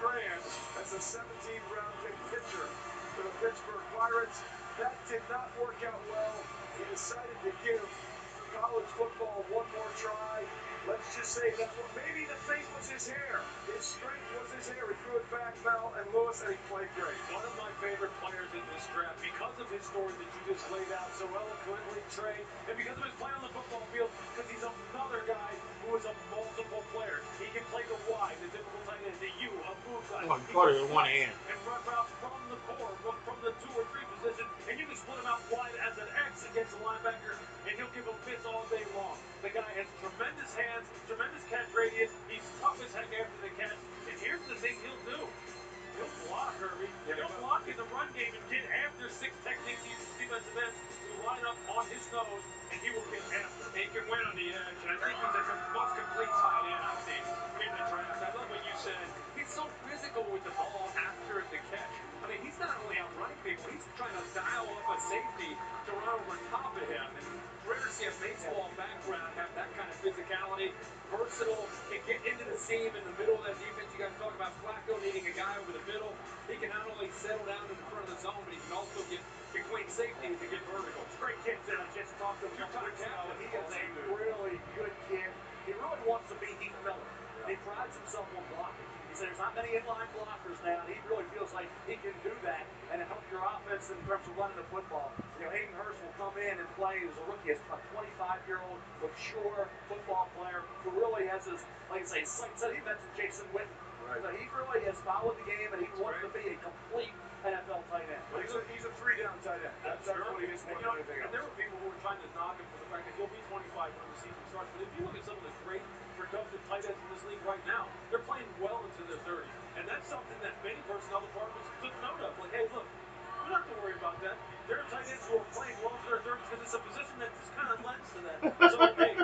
grand as a 17th round pick pitcher for the Pittsburgh Pirates. That did not work out well. He decided to give college football one more try. Let's just say that maybe the thing was his hair. His strength was his hair. He threw it back, Mel and Lewis, and he played great. One of my favorite players in this draft because of his story that you just laid out so eloquently, Trey, and because of his play on the football field, because he's another guy who is a multiple player. He can play the Y, the typical tight end, the U, a move guy. Oh, he caught it with one hand. And run routes from the 4, from the 2 or 3 position, and you can split him out wide as an X against a linebacker, and he'll give him fits all day long. The guy has tremendous hands, tremendous catch radius. He's tough as heck after the catch. And here's the thing he'll do. He'll block, Herbie. He'll block in the run game and get after 6 technique defensive ends who line up on his nose, and he will get after. He can win on the edge, and I think he's the most complete tight end I've seen in the draft. I love what you said. He's so physical with the ball after the catch. I mean, he's not only outrunning people, he's trying to dial up a safety to run over top of him. And rare to see a baseball background have that kind of physicality. Versatile, can get into the seam in the middle of that defense. You guys talk about Flacco needing a guy over the middle. He can not only settle down in the front of the zone, but he can also get between safeties to get vertical. Great kid that I just talked to him. He is a really good kid. He really wants to be Heath Miller. He prides himself on blocking. He said there's not many inline blockers now, and he really feels like he can do that and help your offense in terms of running the football. You know, Hayden Hurst will come in and play as a rookie, as a 25-year-old mature football player who really has his, like I say, sights set. He mentioned Jason Witten. Right. So he really has followed the game, and he wants to be a complete NFL tight end. But he's a 3-down tight end. That's what he is more than anything else. And there were people who were trying to knock him for the fact that he'll be 25 when the season starts. But if you look at some of the great productive tight ends in this league right now, they're playing well into their 30s. And that's something that many personnel departments took note of. Like, hey, look, we don't have to worry about that. There are tight ends who are playing well into their 30s because it's a position that just kind of lends to that. So, hey,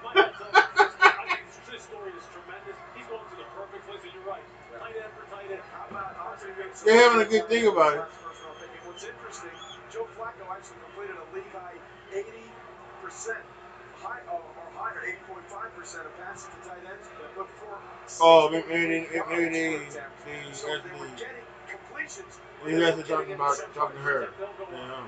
my head's up. I think this story is tremendous. He's going to the perfect place, and you're right. Tight end for tight end. How about Ozzie Newsome? They're having a good thing about it. What's interesting, Joe Flacco actually completed a league high 80% or higher, 80.5% of passes to tight ends, but for maybe they getting completions. He hasn't talking to her. Yeah.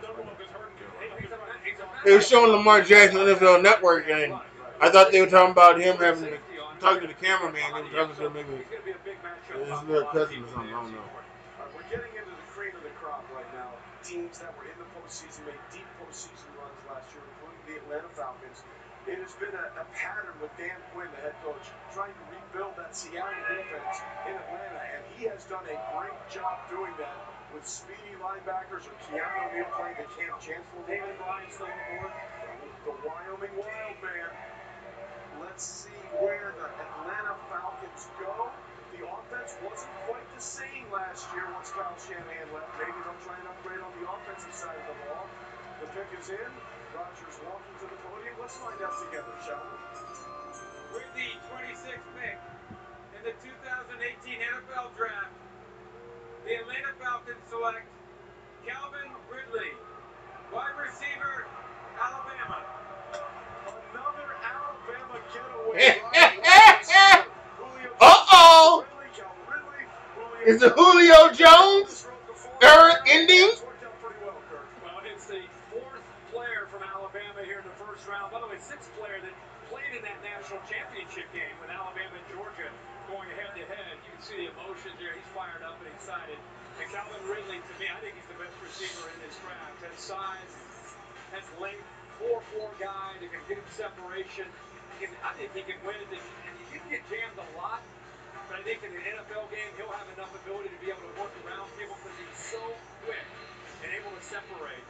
They were showing Lamar Jackson on NFL Network, and I thought they were talking about him having to talk to the cameraman. They were talking to maybe his little cousin or something. I don't know. We're getting into the cream of the crop right now. Teams that were in the postseason made deep postseason runs last year, including the Atlanta Falcons. It has been a pattern with Dan Quinn, the head coach, trying to rebuild that Seattle defense in Atlanta, and he has done a great job doing that with speedy linebackers or Keanu O'Neal playing the Cam Chancellor. David Bryan still on board. The Wyoming Wild Man. Let's see where the Atlanta Falcons go. The offense wasn't quite the same last year once Kyle Shanahan left. Maybe they'll try and upgrade on the offensive side of the ball. The pick is in. Rodgers walking to the podium. Let's find out together, shall we? With the 26th pick in the 2018 NFL Draft, the Atlanta Falcons select Calvin Ridley, wide receiver, Alabama. Another Alabama getaway. Uh-oh! Is it Julio Jones? Ending? Well, it's the 4th player from Alabama here in the first round. By the way, 6th player that played in that national championship game with Alabama and Georgia going head-to-head. You can see the emotions there. He's fired up and excited. And Calvin Ridley, to me, I think he's the best receiver in this draft. Has size, has length, 4'4" guy that can get him separation. I think he can win it. And he can get jammed a lot. But I think in the NFL game, he'll have enough ability to be able to work around people because he's so quick and able to separate.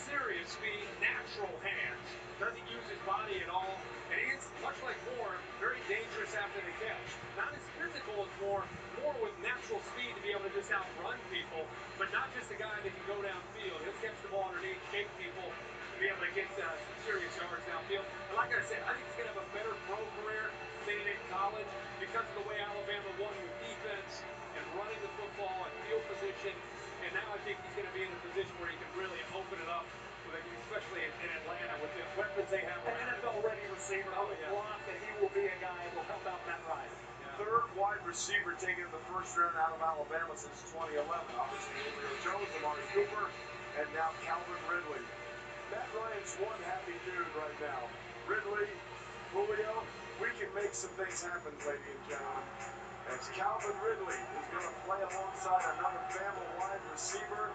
Serious speed, natural hands. Doesn't use his body at all. And he's, much like Moore, very dangerous after the catch. Not as physical as Moore with natural speed to be able to just outrun people, but not just a guy that can go downfield. He'll catch the ball underneath, shake people, to be able to get some serious yards downfield. And like I said, I think he's going to have a better throw State in college because of the way Alabama won with defense and running the football and field position. And now I think he's going to be in a position where he can really open it up, especially in Atlanta with the weapons they have An around him. NFL-ready receiver who will block, and he will be a guy who will help out Matt Ryan. Third wide receiver taken in the first round out of Alabama since 2011. Obviously, Julio Jones, Amari Cooper, and now Calvin Ridley. Matt Ryan's one happy dude right now. Ridley, Julio, we can make some things happen, ladies and gentlemen. As Calvin Ridley is going to play alongside another Bama wide receiver.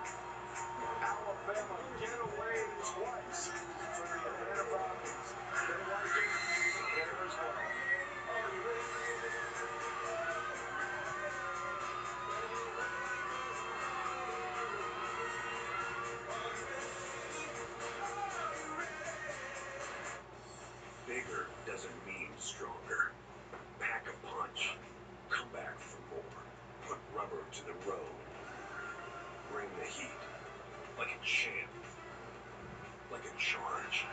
Alabama get away twice from the Atlanta Falcons. They like it there as well. Bigger doesn't mean stronger. Pack a punch. Come back for more. Put rubber to the road. Bring the heat. Like a champ. Like a charge.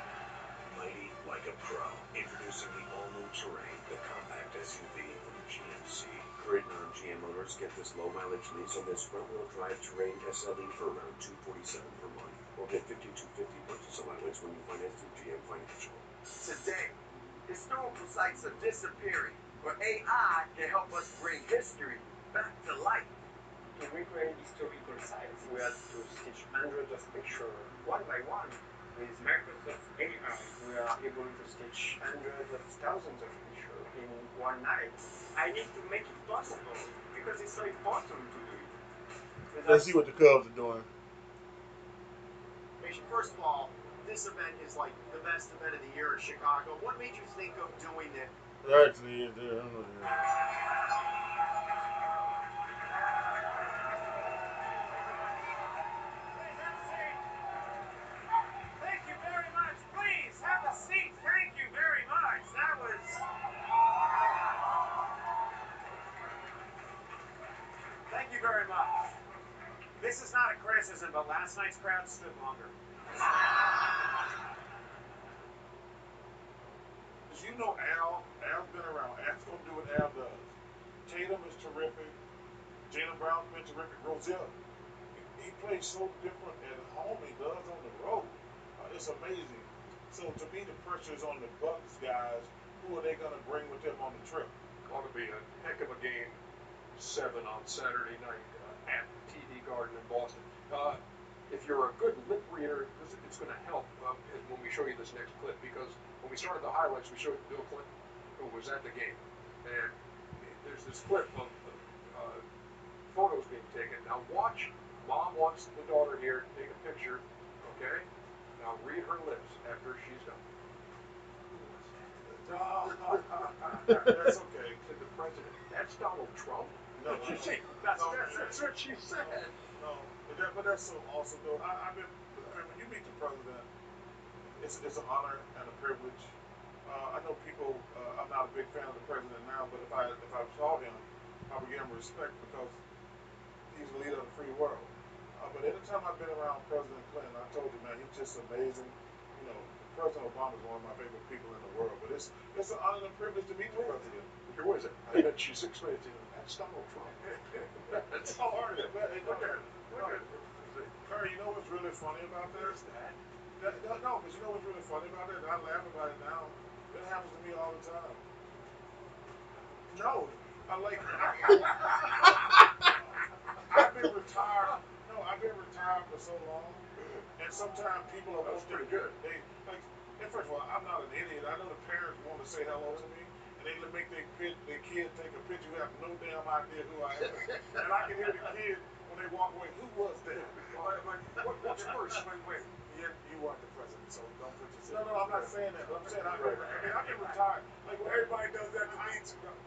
Mighty like a pro. Introducing the all-new Terrain, the compact SUV from GMC. Current non-GM owners get this low-mileage lease on this front-wheel drive Terrain SLE for around $247 per month. Or get $5,250 purchase allowance when you finance through GM Financial. Today, historical sites are disappearing, but AI can help us bring history back to life. To recreate historical sites, we had to stitch hundreds of pictures one by one. With Microsoft AI, we are able to stitch hundreds of thousands of pictures in one night. I need to make it possible because it's so important to do it. Let's see what the Cubs are doing. First of all, this event is like the best event of the year in Chicago. What made you think of doing it? Actually, Thank you very much. Please have a seat. Thank you very much. That was... Thank you very much. This is not a criticism, but last night's crowd stood longer. Because you know Al's been around. Al's going to do what Al does. Tatum is terrific. Jaylen Brown's been terrific. Rozelle, he plays so different at home he does on the road. It's amazing. So to me, the pressure is on the Bucks guys. Who are they going to bring with them on the trip? Ought to be a heck of a game 7 on Saturday night at TD Garden in Boston. If you're a good lip reader, it's going to help when we show you this next clip, because when we started the highlights, we showed Bill Clinton, who was at the game, and there's this clip of photos being taken. Now watch. Mom wants the daughter here to take a picture. Okay. Now read her lips after she's done. That's okay. Said the president. That's Donald Trump. No, that's what she said. No, but that's so awesome, though. I've been, when you meet the president, it's an honor and a privilege. I know people. I'm not a big fan of the president now, but if I saw him, I would give him respect because he's the leader of the free world. But anytime I've been around President Clinton, I told you, man, he's just amazing. You know, President Obama is one of my favorite people in the world. But it's an honor and a privilege to meet the president. Who is it? I bet she's explained to him. That's Donald Trump. That's hard. Look at it. Curry, you know what's really funny about this? No, but you know what's really funny about that? I laugh about it now. It happens to me all the time. No, I like I've been retired. No, I've been retired for so long, and sometimes people are pretty good. They like. And first of all, I'm not an idiot. I know the parents want to say hello to me, and they make their kid take a picture who have no damn idea who I am. And I can hear the kid when they walk away. Who was that? What's worse? Wait. You weren't the president, so don't put yourself. No, I'm not saying that. But I'm saying I've been retired. Like when everybody does that to me,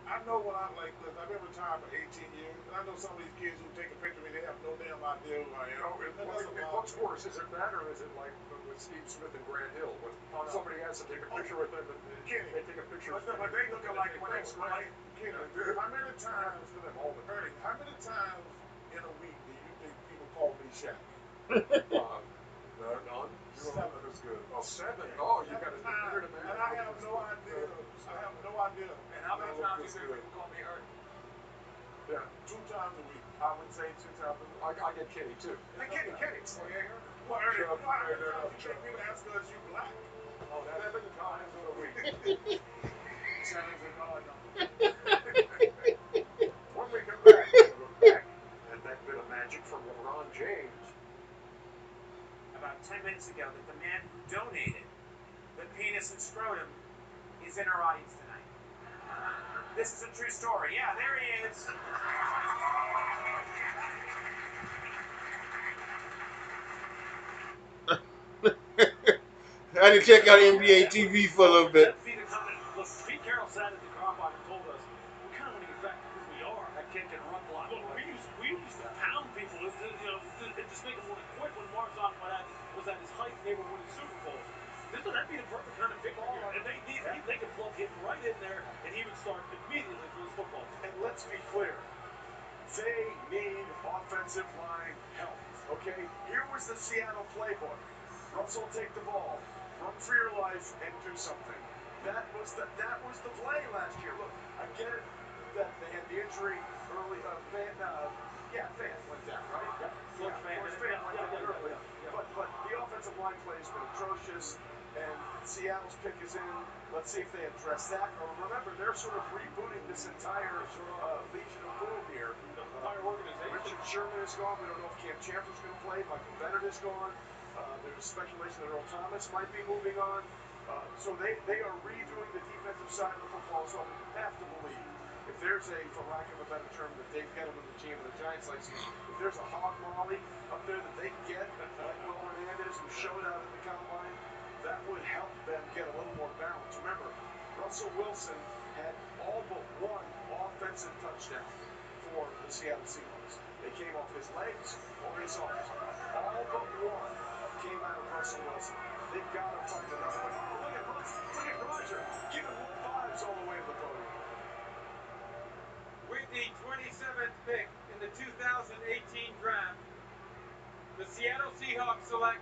I know when listen, I've been retired for 18 years, and I know some of these kids who take a picture of me, they have no damn idea who I am. What's worse? Is it that, or is it like with Steve Smith and Grant Hill, when somebody has to take a picture with them, and they take a picture with them? But they look like when they Kenny, how many times in a week do you think people call me Shaq? None. 7 is good. Oh, 7. Oh, you got to hear the man. And I have no idea. So I have no idea. And how many Look times do this you think good. people call me hurt? Yeah, 2 times a week. I would say 2 times a week. I get Kenny too. Hey, Kenny. Oh, Yeah, yeah. Well, Ernie, Shut up, how many man, times up, do you think people ask us you black? Oh, 7 times a week. 7's an odd number. When we come back, we'll look back at that bit of magic from LeBron James. About 10 minutes ago, that the man who donated the penis and scrotum is in our audience tonight. This is a true story. Yeah, there he is. I had to check out NBA TV for a little bit. Let's see the comment. Look, Pete Carroll sat at the combine and told us we kind of want to get back to who we are. That kid can run block. Look, we used to pound people, to just make them want to quit when Marzon was at his height and they were winning Super Bowls. That'd be the perfect kind of figure here. And they could plug him right in there, and he would start immediately for this football team. And let's be clear, they need offensive line help. Okay? Here was the Seattle playbook. Russell, take the ball, run for your life, and do something. That was the play last year. Look, I get it that they had the injury early. Fant went down, right? George Fant went down early. But the offensive line play has been atrocious, and Seattle's pick is in. Let's see if they address that. Or remember, they're sort of rebooting this entire Legion of Boom here. The entire organization. Richard Sherman is gone. We don't know if Cam Chancellor's going to play. Michael Bennett is gone. There's speculation that Earl Thomas might be moving on. So they are redoing the defensive side of the football. So we have to believe, if there's a, for lack of a better term, that Dave Gettleman, the GM of the Giants, likes, if there's a hog molly up there that they can get, like Will Hernandez, who showed out at the combine, that would help them get a little more balance. Remember, Russell Wilson had all but one offensive touchdown for the Seattle Seahawks. They came off his legs or his arms. All but one came out of Russell Wilson. They've got to find another way. Oh, look at Roger, giving low fives all the way to the podium. With the 27th pick in the 2018 draft, the Seattle Seahawks select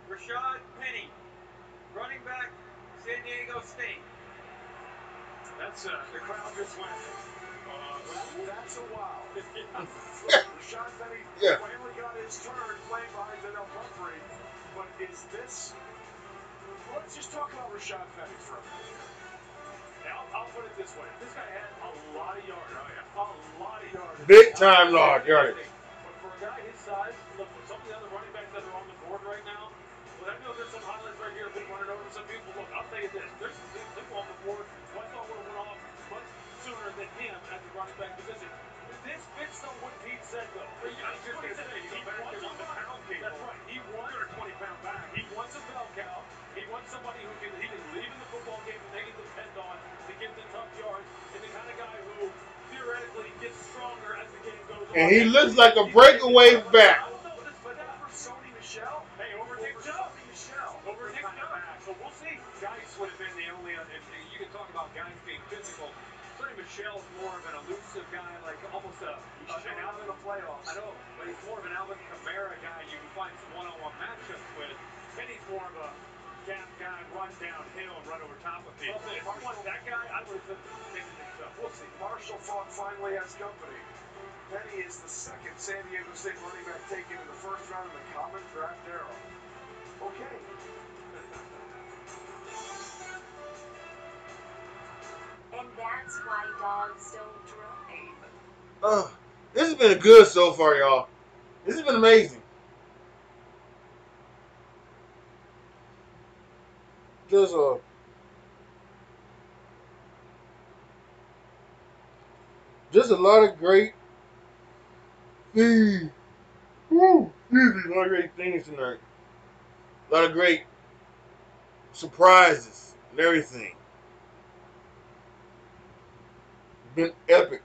Rashad Penny, running back, San Diego State. That's the crowd just went. That's a wow. Rashad Penny finally got his turn playing behind Daniel Pumphrey. But is this... Let's just talk about Rashad Penny for a minute. I'll put it this way. This guy had a lot of yardage. A lot of yardage. Big time yardage. But for a guy his size, look, for some of the other running backs that are on the board right now, well, I know there's some highlights right here of him running over some people. Look, I'll tell you this. There's some people on the board who I thought would have went off much sooner than him at the running back position. This fits on what Pete said, though. I was just going to say, he wants to pound people. That's right. He wants a 20-pound back. He wants a bell cow. He wants somebody who he can leave in the football game and they can depend on to give the tough yards, and the kind of guy who theoretically gets stronger as the game goes on. And he looks like a breakaway back. Sony Michel? Hey, over Nick Chubb. Over Nick Chubb. So we'll see. Geis would have been the only, and you can talk about guys being physical. Sonny Michel's more of an elusive guy, like almost an Alvin in the playoffs. I know, but he's more of an Alvin Kamara guy you can find some one-on-one matchups with. Penny's more of a gap guy, run downhill and run over top of people. If I want that guy, I would have taken Nick Chubb. We'll see. Marshall Faulk finally has company. Penny is the second San Diego State running back taken in the first round of the common draft era. Okay. And that's why dogs don't drive. This has been good so far, y'all. This has been amazing. Just a lot of great things. Woo! A lot of great things tonight. A lot of great surprises and everything. Been epic.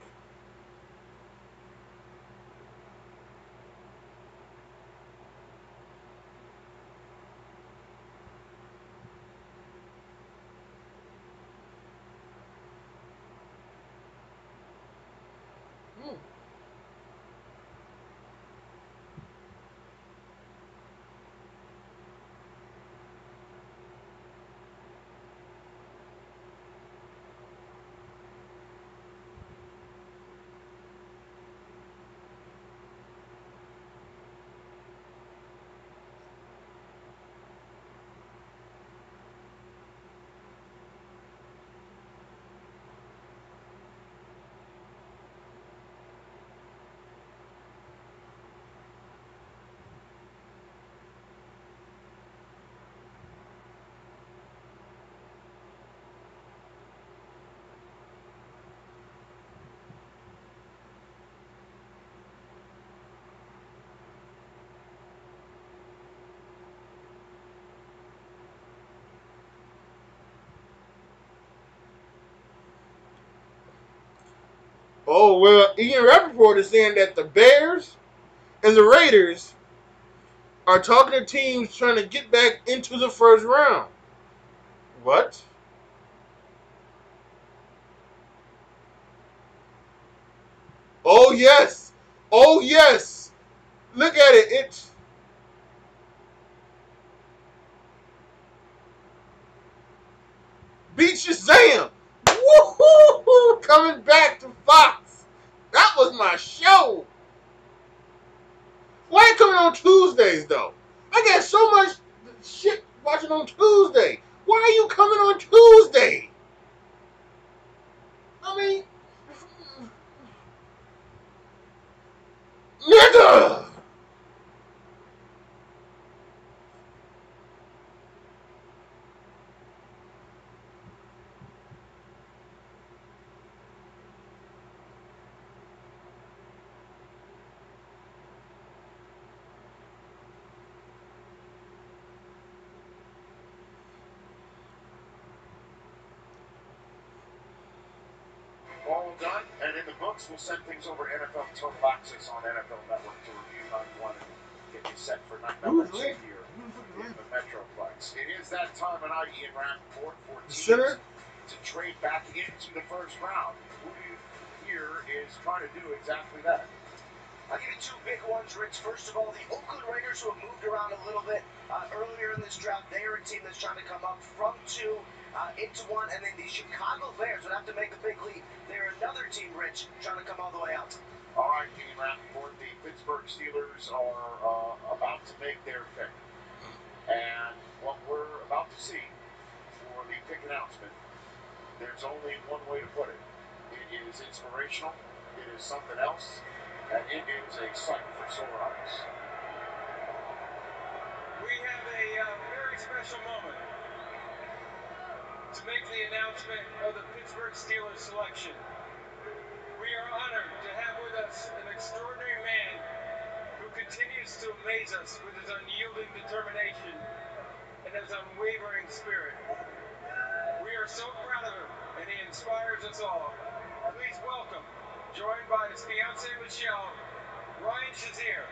Oh, well, Ian Rappaport is saying that the Bears and the Raiders are talking to teams trying to get back into the first round. What? Oh, yes. Oh, yes. Look at it. It's Beat Shazam. Woo-hoo-hoo. Coming back to Fox. That was my show. Why ain't coming on Tuesdays, though? I got so much shit watching on Tuesday. Why are you coming on Tuesday? I mean, nigga! All done, and in the books, we'll send things over to NFL Total Access on NFL Network to review night one and get you set for night number 2 here in the Metroplex. It is that time of night, Ian Rappaport, for teams to trade back into the first round. Who here is trying to do exactly that? I'll give you two big ones, Rich. First of all, the Oakland Raiders, who have moved around a little bit earlier in this draft. They are a team that's trying to come up from 2 into 1, and then the Chicago Bears would have to make a big leap. They're another team, Rich, trying to come all the way out. All right, Ian Rappaport, the Pittsburgh Steelers are about to make their pick. And what we're about to see for the pick announcement, there's only one way to put it. It is inspirational, it is something else, and it is a sight for sore eyes. We have a very special moment to make the announcement of the Pittsburgh Steelers selection. We are honored to have with us an extraordinary man who continues to amaze us with his unyielding determination and his unwavering spirit. We are so proud of him, and he inspires us all. Please welcome, joined by his fiancée Michelle, Ryan Shazier.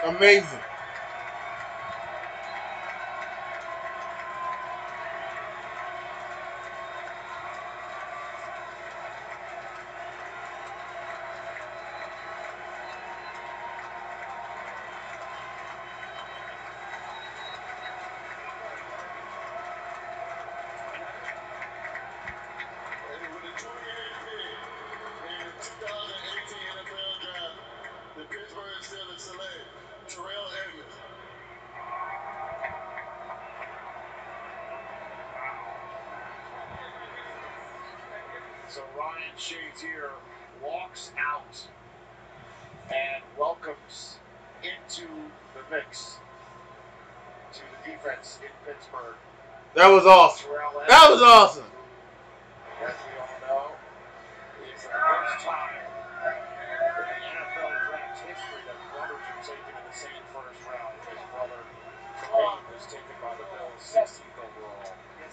Amazing. With the 28th pick in the 2018 NFL Draft, the Pittsburgh Steelers select Terrell Edmunds. So Ryan Shazier walks out and welcomes into the mix to the defense in Pittsburgh. That was awesome. That was awesome. As we all know, it's the first time in the NFL draft history that brothers are taken in the same first round. His brother Tremaine was taken by the Bills 16th overall. And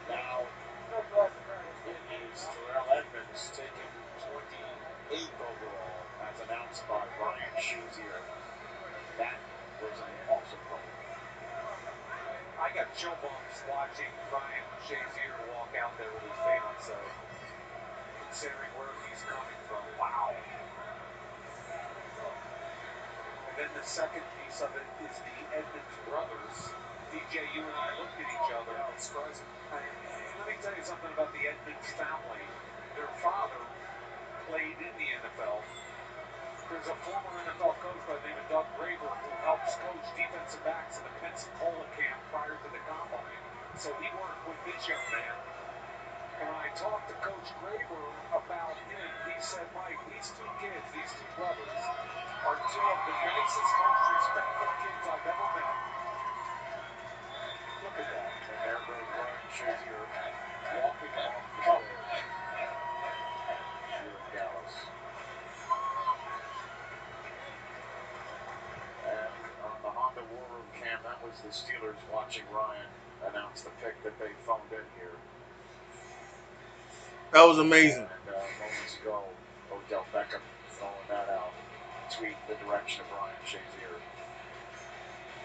now it is Terrell Edmunds taken 28th overall, as announced by Ryan Shazier. That was an awesome play. I got chill bumps watching Ryan Shazier walk out there with his fiance, considering where he's coming from. Wow. And then the second piece of it is the Edmunds brothers. DJ, you and I looked at each other. It's surprising. And let me tell you something about the Edmunds family. Their father played in the NFL. There's a former NFL coach by the name of Doug Graver who helps coach defensive backs in the Pensacola camp prior to the combine. So he worked with this young man. And when I talked to Coach Graver about him, he said, Mike, these two kids, these two brothers, are two of the nicest, most respectful kids I've ever met. Look at that. And there goes Ryan Shazier walking off the stage here in Dallas. the Steelers watching Ryan announce the pick that they phoned in here. That was amazing. And moments ago, Odell Beckham throwing that out. Tweet the direction of Ryan Shazier.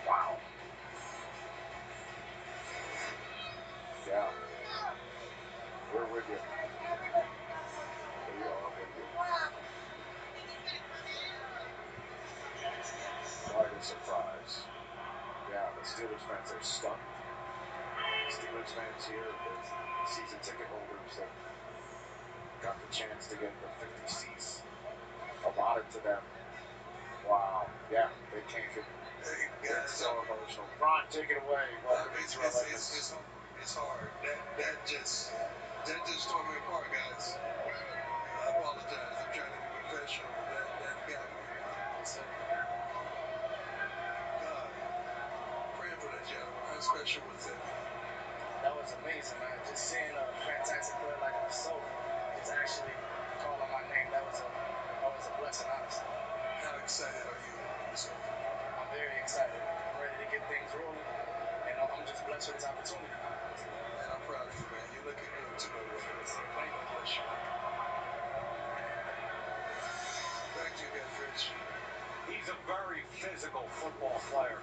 Wow. Yeah. We're with you. We are with you. Quite a surprise. Yeah, the Steelers fans are stunned. Steelers fans here, the season ticket holders that got the chance to get the 50 seats allotted to them. Wow. Yeah, they can't get it's so emotional. Ron, take it away. Welcome to Terrell Edmonds. It's hard. That just tore me apart, guys. I apologize. I'm trying to be professional, but that got me. God, praying for that gentleman. How special was that? That was amazing, man. Just seeing a fantastic player like myself is actually calling my name. That was a blessing, honestly. How excited are you, sir? I'm very excited. I'm ready to get things rolling, and I'm just blessed with this opportunity. Man, I'm proud of you, man. You're looking good too, by the way. Thank you. Bless you. Back to you guys, Rich. He's a very physical football player.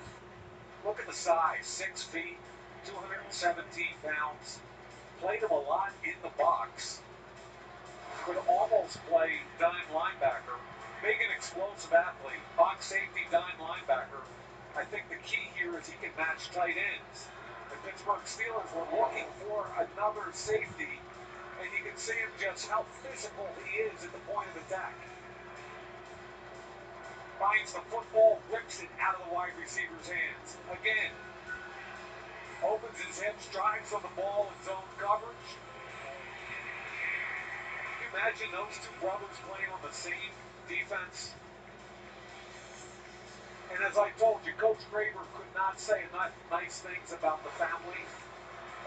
Look at the size, 6 feet, 217 pounds. Played him a lot in the box. Could almost play dime linebacker. Big and explosive athlete. Box safety, dime linebacker. I think the key here is he can match tight ends. The Pittsburgh Steelers were looking for another safety, and you can see him just how physical he is at the point of attack. Finds the football, whips it out of the wide receiver's hands. Again, opens his hips, drives on the ball in zone coverage. Can you imagine those two brothers playing on the same defense? And as I told you, Coach Graber could not say enough nice things about the family,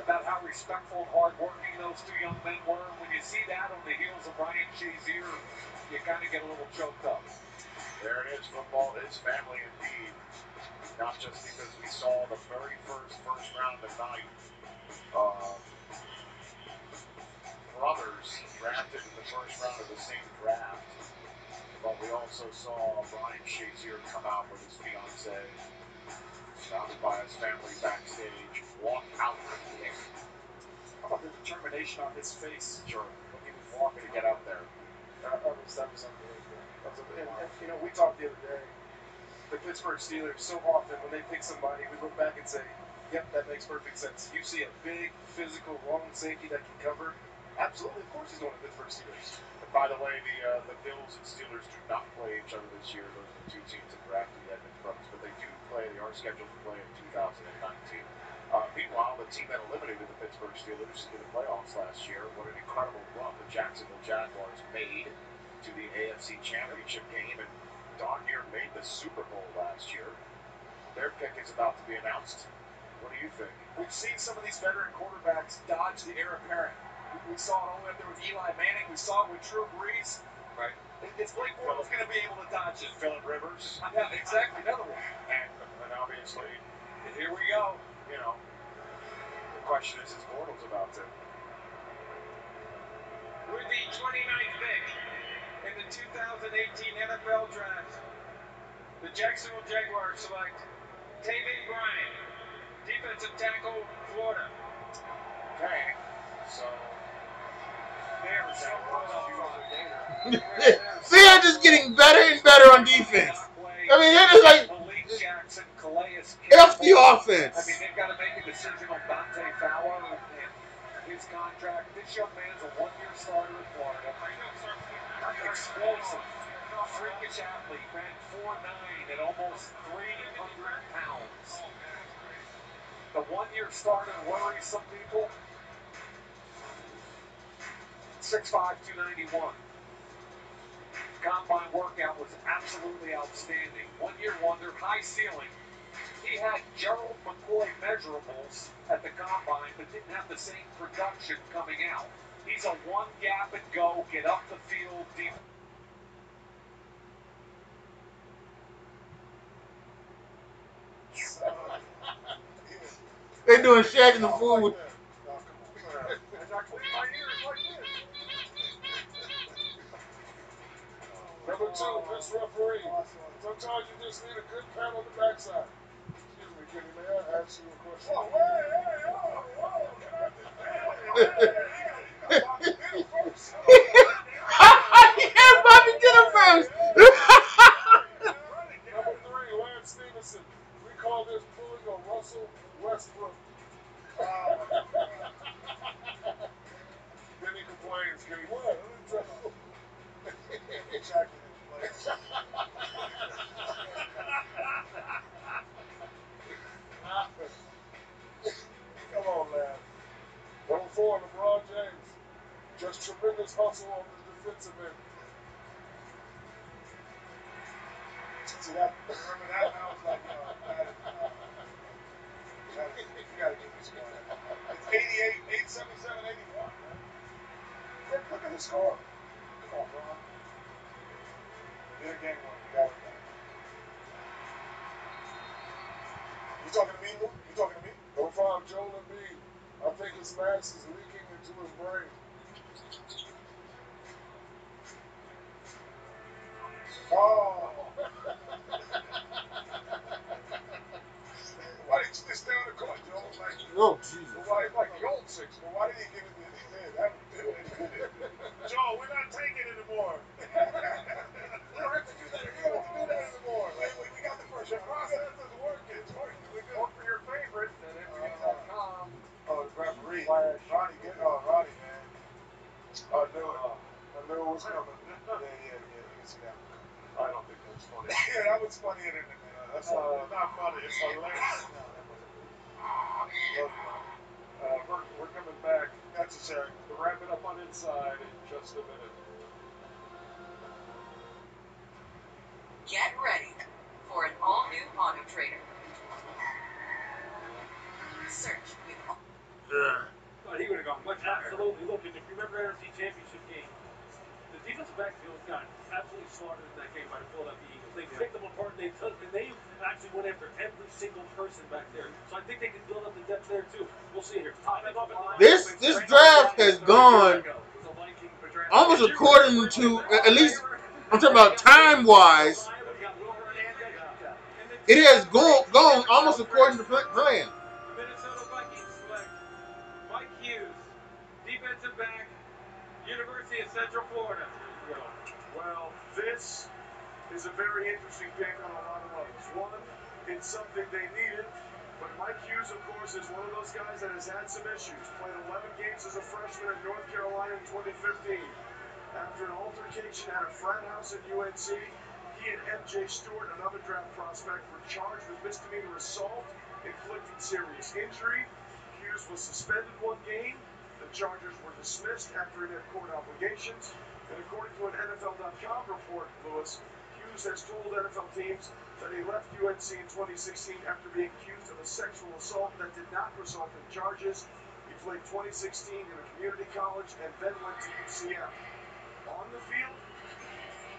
about how respectful and hardworking those two young men were. When you see that on the heels of Ryan Shazier, you kind of get a little choked up. There it is. Football is family indeed. Not just because we saw the very first round tonight. Brothers drafted in the first round of the same draft. But we also saw Ryan Shazier come out with his fiancée, surrounded by his family backstage, walk out with the game. How about the determination on his face? Sure. When he was walking to get out there. That was unbelievable. And, you know, we talked the other day, the Pittsburgh Steelers, so often when they pick somebody, we look back and say, yep, that makes perfect sense. You see a big, physical, long safety that can cover. Absolutely, of course he's one of the Pittsburgh Steelers. And by the way, the Bills and Steelers do not play each other this year. Those are the two teams that drafted the Edmonds brothers, but they are scheduled to play in 2019. Meanwhile, the team that eliminated the Pittsburgh Steelers in the playoffs last year, what an incredible run the Jacksonville Jaguars made to the AFC Championship game and darn near made the Super Bowl last year. Their pick is about to be announced. What do you think? We've seen some of these veteran quarterbacks dodge the heir apparent. We saw it all the way up there with Eli Manning. We saw it with Drew Brees. Right. It's Blake Bortles going to be able to dodge it. Phillip Rivers. Yeah, exactly. Another one. And obviously, here we go. You know, the question is Bortles about to? With the 29th pick in the 2018 NFL Draft, the Jacksonville Jaguars select Taven Bryan, defensive tackle, Florida. Okay, so See, they're just getting better and better on defense. I mean, they're just like F the offense. I mean, they've got to make a decision on Dante Fowler and his contract. This young man's a one-year starter at Florida. Explosive, freakish athlete, ran 4.9 at almost 300 pounds. The one-year starter worries some people. 6'5", 291. Combine workout was absolutely outstanding. One-year wonder, high ceiling. He had Gerald McCoy measurables at the combine, but didn't have the same production coming out. He's a one gap and go, get up the field, deep. here doing Shaq in the food. Number 2, best referee. Sometimes you just need a good pat on the backside. Excuse me, Kenny, may I ask you a question? Oh, Yeah, Bobby did it first. Number 3, Lance Stevenson. We call this pulling a Russell Westbrook. Then he complains, Kenny. What? Exactly. Come on, man. Number 4, LeBron James. Just tremendous hustle on the defensive end. See that? Remember that? I was like, yo, you gotta give me some more. It's 88, 877, 81, man. Look at the score. Come on, bro. Get a game one. You got it. You talking to me, Lou? You talking to me? Number 5, Joel Embiid. I think his mass is leaking into his brain. Oh. Why didn't you just stay on the court, Joel? Like, oh, Jesus. Why, like the old six. Well, why did he give it to his head? Joel, we're not taking it anymore. We don't have to do that anymore. We got the first. The process is working. It's working. Vote for your favorite at NBA.com. Oh, the referee. Ronnie, Ronnie, man. I knew it was coming. Yeah. You can see that one coming. I don't think that was funny. Yeah, that was funnier than that. That's not funny. It's hilarious. No, that wasn't. We're coming back. That's a check. We'll wrap it up on Inside in just a minute. Get ready for an all-new Auto Trader. Search with But he would have gone much higher. Absolutely. Look, and if you remember NFC Championship game, the defensive backfield got absolutely slaughtered in that game by the Philadelphia Eagles. They picked them apart. They actually went after every single person back there. So I think they can build up the depth there too. We'll see here. This draft has gone almost according to, at least I'm talking about time-wise, it has gone almost according to plan. The Minnesota Vikings select Mike Hughes, defensive back, University of Central Florida. Well, this is a very interesting pick on a lot of levels. One, it's something they needed, but Mike Hughes, of course, is one of those guys that has had some issues. Played 11 games as a freshman at North Carolina in 2015. After an altercation at a frat house at UNC, he and MJ Stewart, another draft prospect, were charged with misdemeanor assault, inflicting serious injury. Hughes was suspended 1 game. The charges were dismissed after he had court obligations. And according to an NFL.com report, Lewis, Hughes has told NFL teams that he left UNC in 2016 after being accused of a sexual assault that did not result in charges. He played 2016 in a community college and then went to UCF. On the field,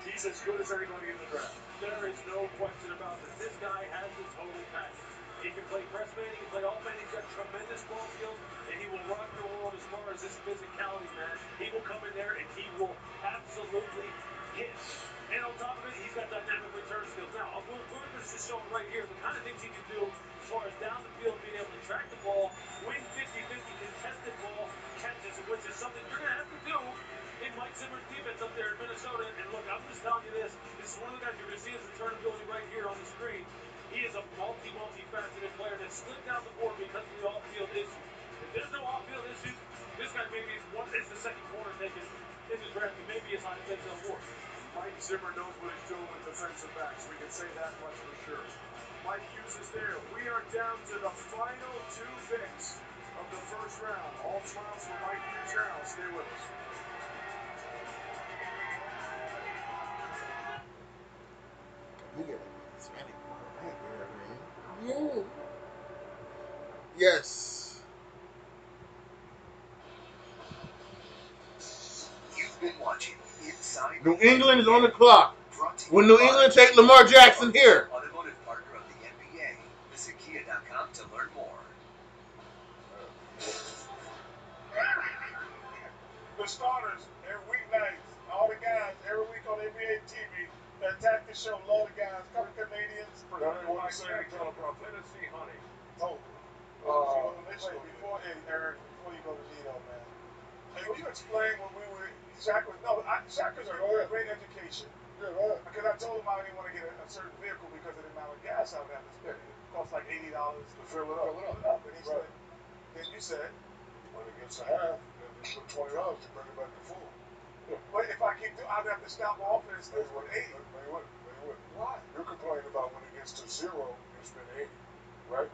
he's as good as anybody in the draft. There is no question about this. This guy has the total package. He can play press man, he can play off man, he's got tremendous ball skills, and he will rock the world as far as this physicality, man. He will come in there and he will absolutely hit. And on top of it, he's got dynamic return skills. Now, Will Burgess is showing right here the kind of things he can do as far as down the field, being able to track the ball, win 50-50 contested ball catches, which is something you're going to have to do in Mike Zimmer's defense up there in Minnesota. And look, I'm just telling you this is one of the guys you're going to see his return ability right here on the screen. He is a multi-faceted player that slid down the board because of the off-field issues. If there's no off-field issues, this guy maybe is the second corner taken in the draft. He may be as high as Denzel Ward. Mike Zimmer knows what he's doing with defensive backs. We can say that much for sure. Mike Hughes is there. We are down to the final 2 picks of the first round. All smiles for Mike Hughes now. Stay with us. Look at that Hispanic right there, man. Yes. You've been watching Inside New England is on the clock. Will New England take Lamar Jackson here? Automotive partner of the NBA. Visit Kia.com to learn more. San Antonio, Tennessee Honey. Oh. Before Eric, before you go to Nito, man, can you explain when we were Shaq was a great education. Because I told him I didn't want to get a certain vehicle because of the amount of gas I would have to spend. It cost like $80 to fill it up. And he said, then you said, when it gets to half, then you put $20 to bring it back to full. But if I keep doing, I'd have to stop often and still put 80. No, you wouldn't. Why? You're complaining about when it gets to 0, you spend 80, right?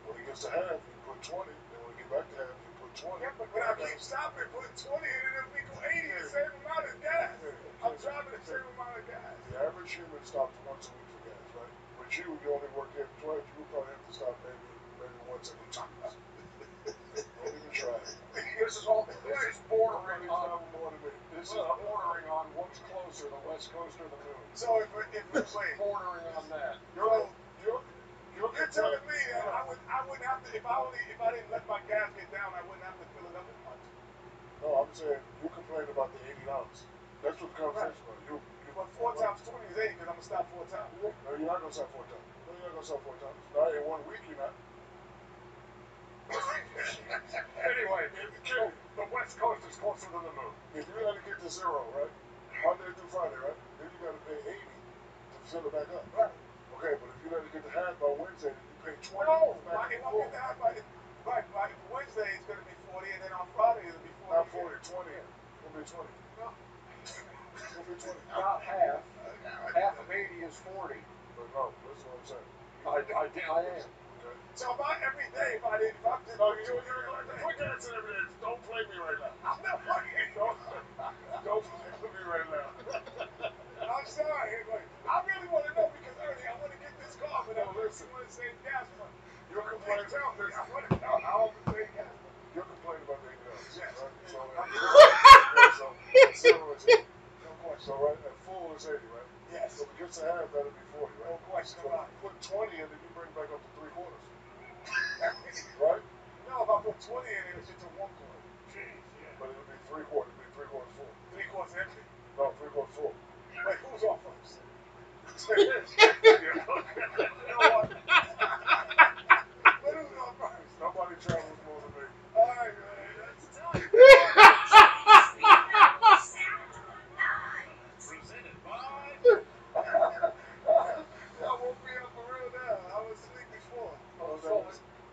When it gets to half, you put 20. Then when it gets back to half, you put 20. Yeah, but when I keep stopping, putting 20 in it, it'll equal 80, the same amount of gas. I'm driving the same amount of gas. The average human stops once a week for gas, right? But you only work every 12. You would probably have to stop maybe once every 2 months. Don't even try. This is bordering on bordering on what's closer, the West Coast or the moon. So if wait, bordering on that. You're telling me that I wouldn't have to if I didn't let my gas get down, I wouldn't have to fill it up as much. No, I'm saying you complained about the $80. That's what the conversation was. But 4 times 20 is 80 because I'm gonna stop 4 times. No, you're not gonna stop 4 times. No, you're not gonna stop 4 times. Not in 1 week, you're not. Anyway, the West Coast is closer to the moon. If you let it get to 0, right? How did it do Friday, right? Then you got to pay 80 to fill it back up. Right. Okay, but if you let it get to half by Wednesday, then you pay 20. No, it won't get to half by Wednesday. It's going to be 40, and then on Friday it'll be 40. Not 40, 20. It'll be 20. No. It'll be 20. Not half. Half of 80 is 40. But no, listen what I'm saying. I am. Okay. So about every day, if I'm just quick answer every day. Don't play me right now. I'm not playing. Don't play me right now. I'm sorry. I really want to know because early I want to get this car, but I listen. Want to save gas money. You're complaining. Tell me. I want to know how I'm going to save gas money. You're complaining about the $80. Yes. Right? So 0 is 80. No question. So right at full is 80, right? Yes. So if it gets to half, that'll be 40, right? No question about it. Put 20 in, then you bring it back up to 3/4. Right? No, if I put 20 in it, it's just a 1/4. Jeez, yeah. But it'll be 3/4. It'll be 3/4 full. 3/4 empty? No, 3/4 full. Wait, who's on first? You know what? But who's on first? Nobody travels more than me. All right, man. That's telling you. Presented by. I won't be up for real now. I was asleep before.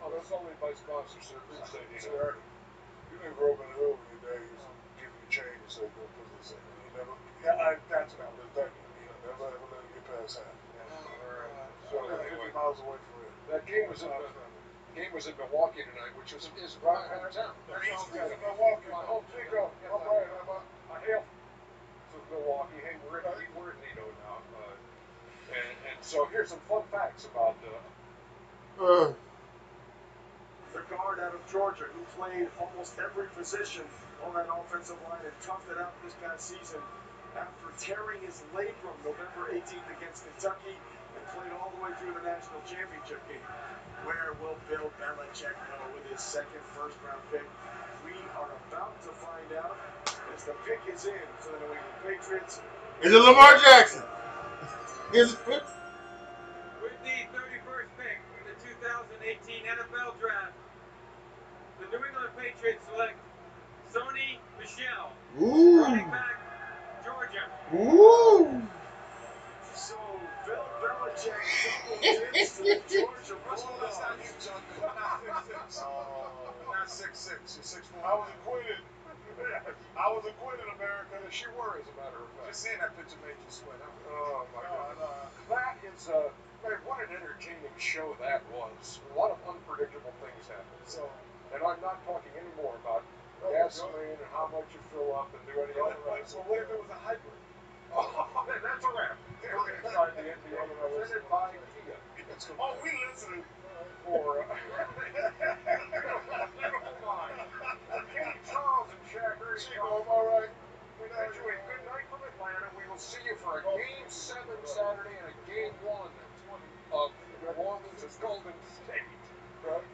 That's only by sponsorship. You didn't grow up in the hood when your dad used to give you change and say, go put this in. You never, that's what I was thinking. You never ever let it get past half. So, 50 miles away from it. That game was in Milwaukee tonight, which is right out of town. Milwaukee. My home Chico. I hail from Milwaukee. Hey, we're in Nito now. And so here's some fun facts about the guard out of Georgia, who played almost every position on that offensive line and toughed it out this past season after tearing his labrum November 18th against Kentucky and played all the way through the national championship game. Where will Bill Belichick go with his second first-round pick? We are about to find out as the pick is in for the New England Patriots. Is it Lamar Jackson? Is it? With the 31st pick in the 2018 NFL Draft, the New England Patriots select Sony Michel, running back, Georgia. Ooh. So Bill Belichick double dips to the Georgia Bulldogs. That's not you, Jonathan. Not 6'6". You're 6'4". I was acquitted. I was acquitted, America. She were, as a matter of fact. Just seeing that picture made you sweat. Oh, my God. That is, man, what an entertaining show that was. A lot of unpredictable things happened. So, and I'm not talking anymore about gasoline and how much you fill up and do any other. So what if it was a hybrid? Oh, that's a wrap. We're inside the NBA, presented by Kia. Oh, we listening. For beautiful mind. Kenny Charles and Shaq Chico, am I right? We bid you a good night from Atlanta. We will see you for a Game 7 Saturday and a Game 1 of New Orleans and Golden State. Right?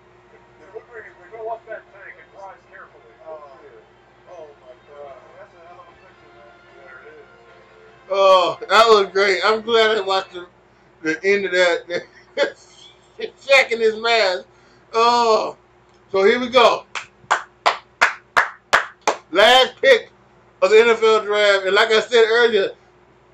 Fill up that tank and drive carefully. Oh my God. That's a hell of a picture, man. There it is. Oh, that was great. I'm glad I watched the end of that. checking his mask. Oh, so here we go. Last pick of the NFL draft, and like I said earlier,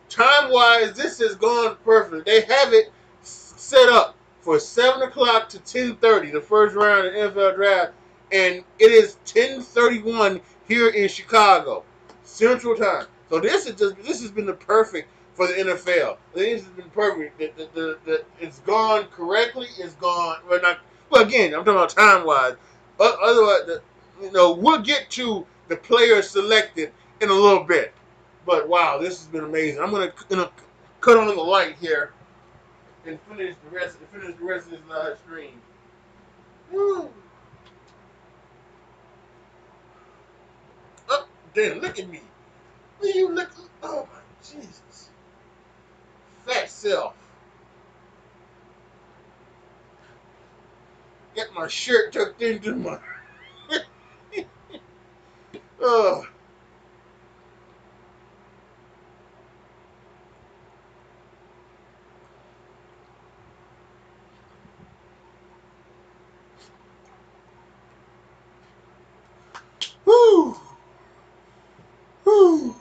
time-wise, this has gone perfect. They have it set up for 7 o'clock to 10:30, the first round of the NFL draft, and it is 10:31 here in Chicago, Central Time. So this has been the perfect for the NFL. This has been perfect. It's gone correctly. It's gone. Well, again, I'm talking about time-wise. Otherwise, we'll get to the players selected in a little bit. But wow, this has been amazing. I'm gonna cut on the light here and finish the rest of this live stream. Woo. Oh, damn! Look at me. Will you look? Oh my Jesus! Fat self. Get my shirt tucked into my. Oh. Woo! Woo!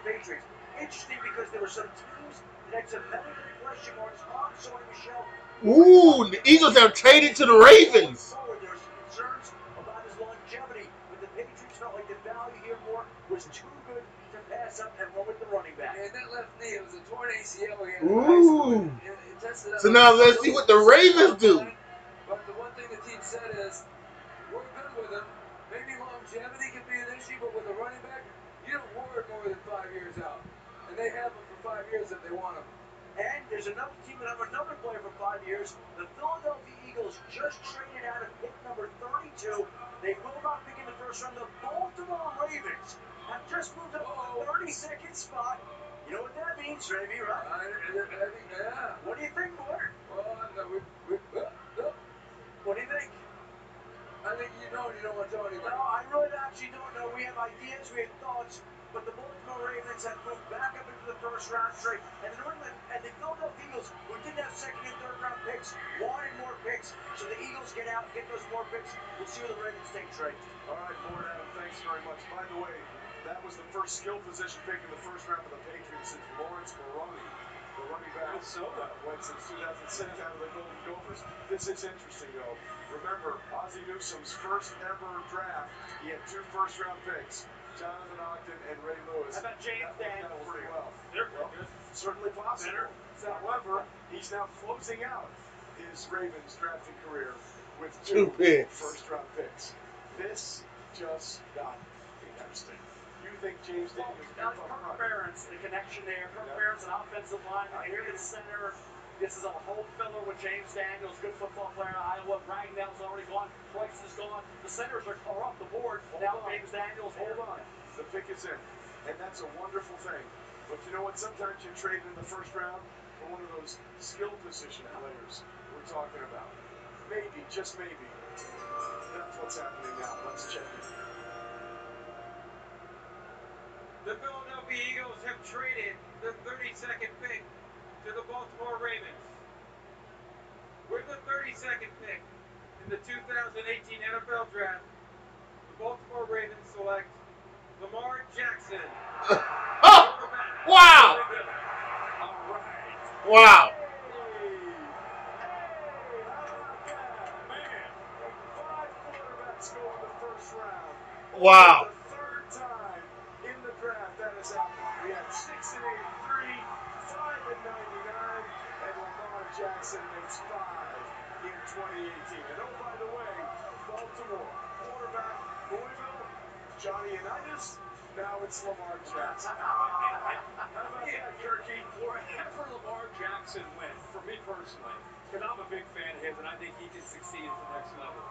Patriots. Interesting because there were some teams that had some medical question marks on Sony Michel. Ooh, the Eagles have traded to the Ravens. There were some concerns about his longevity, but the Patriots felt like the value here more was too good to pass up and run with the running back. And that left knee, it was a torn ACL again. Ooh. So now let's see what the Ravens do. But the one thing the team said is, we're good with him. Maybe longevity could be an issue, but with a running back, you don't warrant more than 5 years out. And they have him for 5 years if they want him. And there's another team that have another player for 5 years. The Philadelphia Eagles just traded out of pick number 32. They will not pick in the first round. The Baltimore Ravens have just moved up to the 32nd spot. You know what that means, Ravy, right? I think, yeah. What do you think, Gordon? Well, what do you think? I think you know and you don't want to tell anybody. No, I really actually don't know. We have ideas, we have thoughts, but the Baltimore Ravens have moved back up into the first round straight, and the New England and the Philadelphia Eagles, who didn't have second and third round picks, wanted more picks, so the Eagles get out, get those more picks. We'll see where the Ravens take, Trey. All right, Lord Adam, thanks very much. By the way, that was the first skill position pick in the first round of the Patriots since Lawrence Maroney, the running back, went since 2006 out of the Golden Gophers. This is interesting, though. Remember, Ozzie Newsome's first ever draft, he had 2 first-round picks, Jonathan Ogden and Ray Lewis. How about James Daniels? Pretty well. They're Well, good. certainly possible. However, he's now closing out his Ravens drafting career with 2 first-round picks. This just got interesting. You think James Daniels Now, Kirk Ferentz, the connection there. Kirk Ferentz, an offensive lineman, here in the center. This is a hole filler with James Daniels, good football player in Iowa. Ragnell's already gone. Price is gone. The centers are off the board. Now James Daniels, hold on. The pick is in, and that's a wonderful thing. But you know what? Sometimes you trade in the first round for one of those skill position players we're talking about. Maybe, just maybe. That's what's happening now. Let's check it. The Philadelphia Eagles have traded the 32nd pick to the Baltimore Ravens. With the 32nd pick in the 2018 NFL Draft, the Baltimore Ravens select Lamar Jackson. Wow! Wow! Go in the first round. Wow! The third time in the draft that has happened. We had 6 in 83, 5 in 99, and Lamar Jackson makes 5 in 2018. And oh, by the way, Baltimore quarterback Louisville, Johnny Unitas. Now it's Lamar Jackson. How about that, Kirky? Wherever Lamar Jackson went, for me personally, because I'm a big fan of his and I think he can succeed at the next level.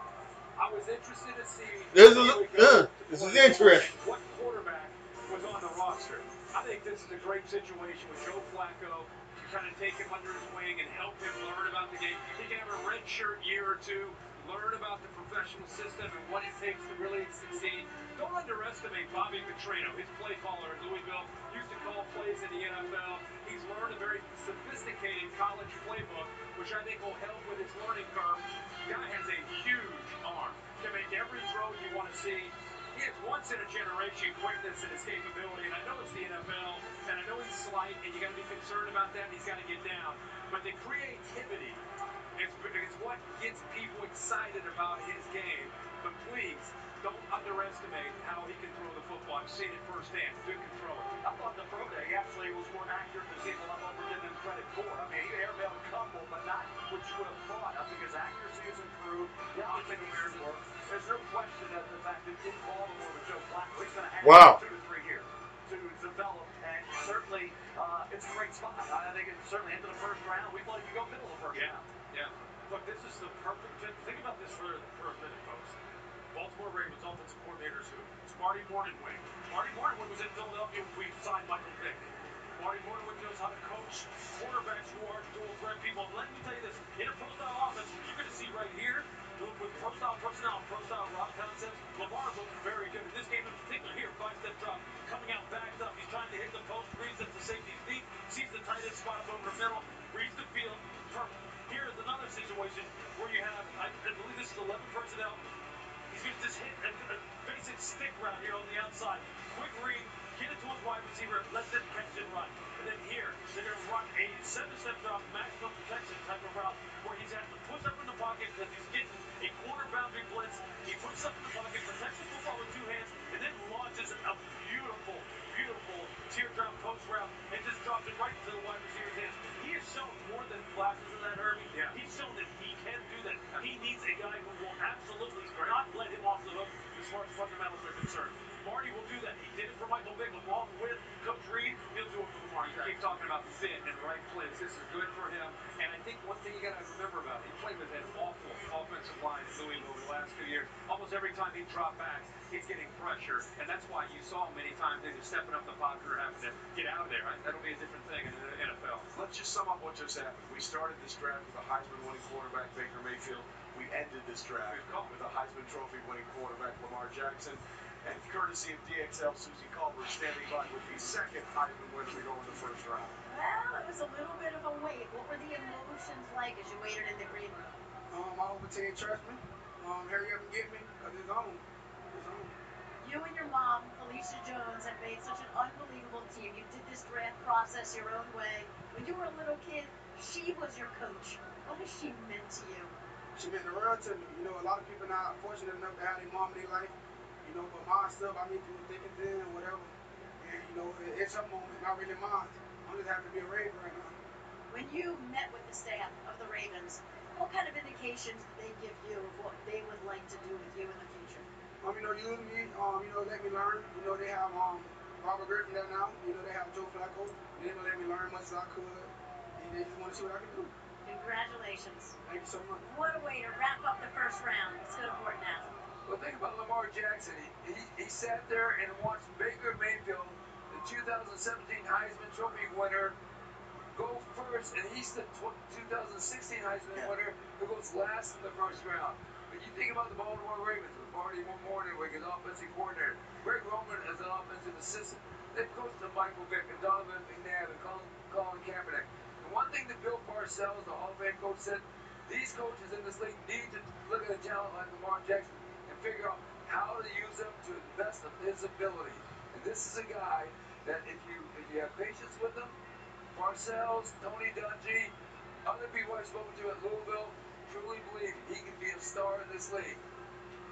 I was interested to see this is interesting. What quarterback was on the roster. I think this is a great situation with Joe Flacco. You kind of take him under his wing and help him learn about the game. He can have a redshirt year or two, learn about the professional system and what it takes to really succeed. Don't underestimate Bobby Petrino, his play caller in Louisville, used to call plays in the NFL. He's learned a very sophisticated college playbook, which I think will help with his learning curve. Guy has a huge arm to make every throw you want to see. He has once-in-a-generation quickness and his capability, and I know it's the NFL, and I know he's slight, and you got to be concerned about that, and he's got to get down. But the creativity is what gets people excited about his game. But please, don't underestimate how he can throw the football. I've seen it firsthand. Dude can throw it. I thought the pro day actually was more accurate than people have ever given him credit for. I mean, he airmailed a couple, but not what you would have thought. I think his accuracy has improved. Blocking awareness works. There's no question that the fact that in Baltimore with Joe Flacco, he's going to have 2 to 3 years to develop, and certainly it's a great spot. I think it's certainly into the first round. We thought you could go middle of the first round. Yeah. Look, this is the perfect. Think about this for a minute, folks. Baltimore Ravens offensive coordinators who? It's Marty Mornhinweg. Marty Mornhinweg was in Philadelphia when we signed Michael Vick. Marty Mornhinweg knows how to coach quarterbacks who are dual threat people. And let me tell you this, in a pro-style offense, you're going to see right here, with pro-style personnel, pro-style route concepts, Lamar looks very good. In this game in particular, here, 5-step drop, coming out backed up. He's trying to hit the post, reads that the safety's deep, sees the tight end spot up over the middle, reads the field, perfect. Here is another situation where you have, I believe this is 11 personnel. He's going to just hit a basic stick route here on the outside. Quick read, get it to his wide receiver, let them catch and run. And then here, they're going to run a 7-step drop, maximum protection type of route, where he's at to push up in the pocket because he's getting a corner boundary blitz. He puts up in the pocket, protects the football with 2 hands, and then launches a beautiful, beautiful teardrop post route and just drops it right into the wide receiver's hands. He has shown more than flashes of that, Herbie. Yeah. He's shown that he can do that. He needs a guy who will absolutely not let him off the hook as far as fundamentals are concerned. Marty will do that. He did it for Michael Vick along with Coach Reed. He'll do it for Lamar. You keep talking about fit in the right place. This is good for him. And I think one thing you got to remember about it, he played with an awful offensive line in Louisville the last 2 years. Almost every time he dropped back, he's getting pressure. And that's why you saw many times they're just stepping up the pocket or having to get out of there. Right? That'll be a different thing in the NFL. Let's just sum up what just happened. We started this draft with a Heisman-winning quarterback, Baker Mayfield. We ended this draft with a Heisman Trophy-winning quarterback, Lamar Jackson. And courtesy of DXL, Susie Culver standing by with the second Heisman winner to go in the first round. Well, it was a little bit of a wait. What were the emotions like as you waited in the green room? I hope the team trusts me. Hurry up and get me, because it's on. It's on. You and your mom, Felicia Jones, have made such an unbelievable team. You did this draft process your own way. When you were a little kid, she was your coach. What has she meant to you? She meant the world to me. You know, a lot of people not fortunate enough to have their mom in their life. You know, but mine stuff, I mean, through thick and thin and whatever. And, you know, it's her moment, not really mine. I'm just happy to be a Raven right now. When you met with the staff of the Ravens, what kind of indications did they give you of what they would like to do with you in the future? You know, use me, you know, let me learn. You know, they have Robert Griffin there now. You know, they have Joe Flacco. They didn't let me learn much as I could. And they just want to see what I can do. Congratulations. Thank you so much. What a way to wrap up the first round. Let's go to Fort now. Well, think about Lamar Jackson. He sat there and watched Baker Mayfield, the 2017 Heisman Trophy winner, go first, and he's the 2016 Heisman winner who goes last in the first round. When you think about the Baltimore Ravens with Marty Mornhinweg as offensive coordinator, Greg Roman as an offensive assistant, they've coached to Michael Vick and Donovan McNabb and Colin Kaepernick. And one thing that Bill Parcells, the Hall of Fame coach, said, these coaches in this league need to look at a talent like Lamar Jackson and figure out how to use him to the best of his ability. And this is a guy that if you have patience with him, Parcells, Tony Dungy, other people I've spoken to at Louisville truly believe he can be a star in this league.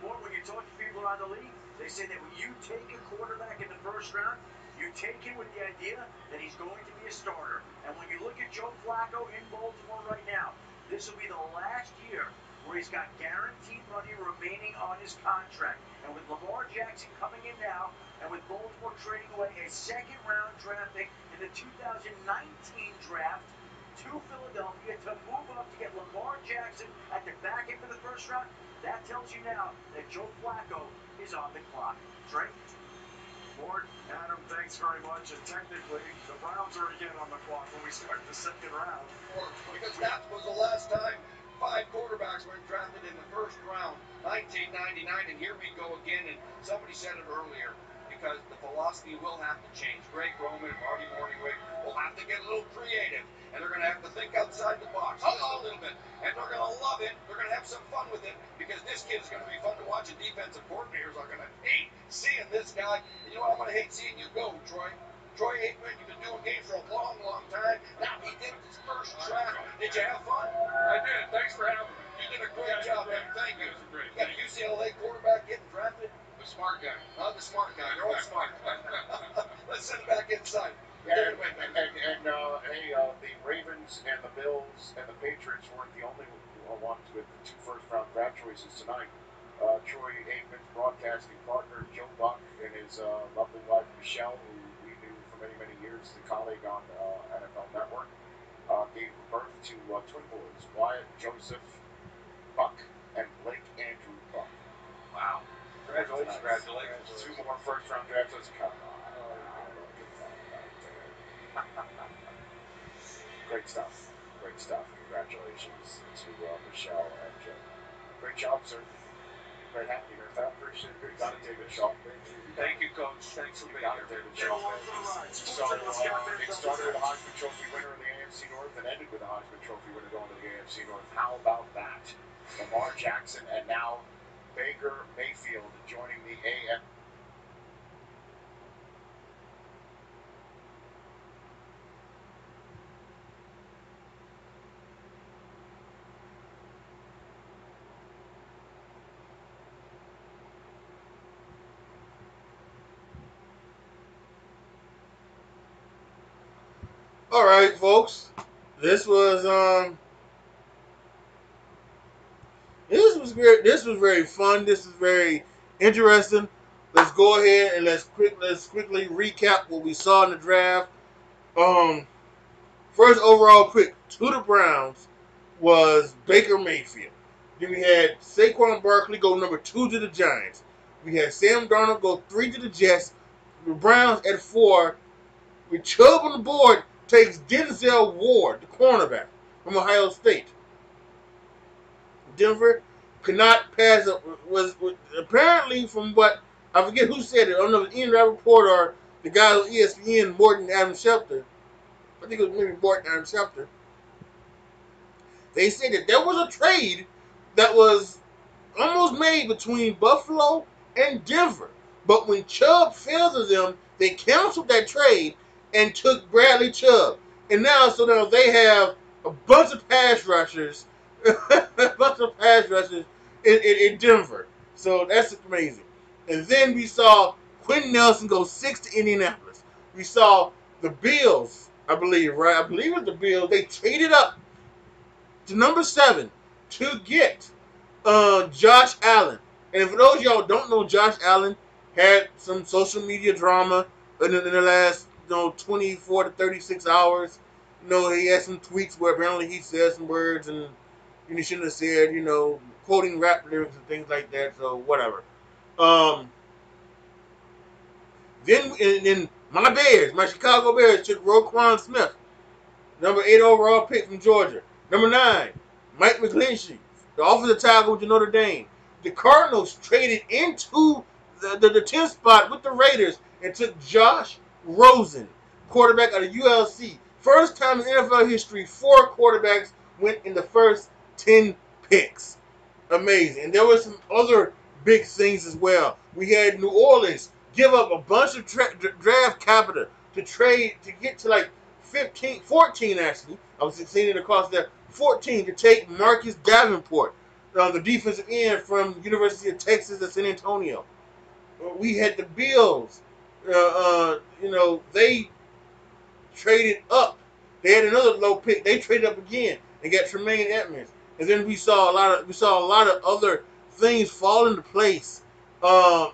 Or when you talk to people around the league, they say that when you take a quarterback in the first round, you take him with the idea that he's going to be a starter. And when you look at Joe Flacco in Baltimore right now, this will be the last year where he's got guaranteed money remaining on his contract. And with Lamar Jackson coming in now, and with Baltimore trading away a second-round draft pick in the 2019 draft to Philadelphia to move up to get Lamar Jackson at the back end of the first round, that tells you now that Joe Flacco is on the clock. Trey? Lord, Adam, thanks very much. And technically, the Browns are again on the clock when we start the second round. Because that was the last time 5 quarterbacks were drafted in the first round, 1999, and here we go again. And somebody said it earlier, because the philosophy will have to change. Greg Roman and Marty Morningwig will have to get a little creative, and they're going to have to think outside the box just a little bit. And they're going to love it. They're going to have some fun with it, because this kid is going to be fun to watch, and defensive coordinators are going to hate seeing this guy. And you know what? I'm going to hate seeing you go, Troy. Troy Aikman, you've been doing games for a long, long time. Now he did his first draft. Did you have fun? I did. Thanks for having me. You did a great job, man. Thank you. Great. You got a UCLA quarterback getting drafted? The smart guy. Not the smart guy. You're all smart. Let's send him back inside. And the Ravens and the Bills and the Patriots weren't the only ones with the 2 first-round draft choices tonight. Troy Aikman's broadcasting partner, Joe Buck, and his lovely wife, Michelle, who we knew for many, many years, the colleague on NFL Network, gave birth to twin boys, Wyatt Joseph Buck and Blake Andrew Buck. Wow. Congratulations. Congratulations. 2 more first-round draft choices. Come on. Great stuff. Great stuff. Congratulations to Michelle and Joe. Great job, sir. Very happy to hear that. Appreciate it. Good job, David Shaw. Thank you, Coach. Thanks for being here. David Shaw. So it started with a Heisman Trophy winner in the AFC North and ended with a Heisman Trophy winner going to the AFC North. How about that? Lamar Jackson and now Baker Mayfield joining the AFC. All right, folks. This was great. This was very fun. This is very interesting. Let's go ahead and let's quickly recap what we saw in the draft. First overall pick to the Browns was Baker Mayfield. Then we had Saquon Barkley go number 2 to the Giants. We had Sam Darnold go 3 to the Jets. The Browns at 4. With Chubb on the board, takes Denzel Ward, the cornerback from Ohio State. Denver could not pass up. Was apparently, from what I forget who said it. I don't know if it was Ian Rappaport or the guy on ESPN, Morton Adam Schefter. I think it was maybe Morton Adam Schefter. They said that there was a trade that was almost made between Buffalo and Denver, but when Chubb fell to them, they canceled that trade and took Bradley Chubb. And now they have a bunch of pass rushers, in Denver. So that's amazing. And then we saw Quentin Nelson go 6 to Indianapolis. We saw the Bills, I believe, right? I believe it was the Bills. They traded up to number 7 to get Josh Allen. And for those of y'all who don't know, Josh Allen had some social media drama in the last 24 to 36 hours. He had some tweets where apparently he said some words and he shouldn't have said, quoting rap lyrics and things like that. So whatever. Then my Bears, my Chicago Bears, took Roquan Smith, number 8 overall pick from Georgia. Number 9, Mike McGlinchey, the offensive tackle with Notre Dame. The Cardinals traded into the 10th spot with the Raiders and took Josh Rosen, quarterback out of ULC. First time in NFL history, 4 quarterbacks went in the first 10 picks. Amazing. And there were some other big things as well. We had New Orleans give up a bunch of draft capital to trade to get to like 14 actually. I was seeing it across there. 14 to take Marcus Davenport, the defensive end from University of Texas at San Antonio. We had the Bills. They traded up. They had another low pick. They traded up again and got Tremaine Edmonds. And then we saw a lot of other things fall into place. And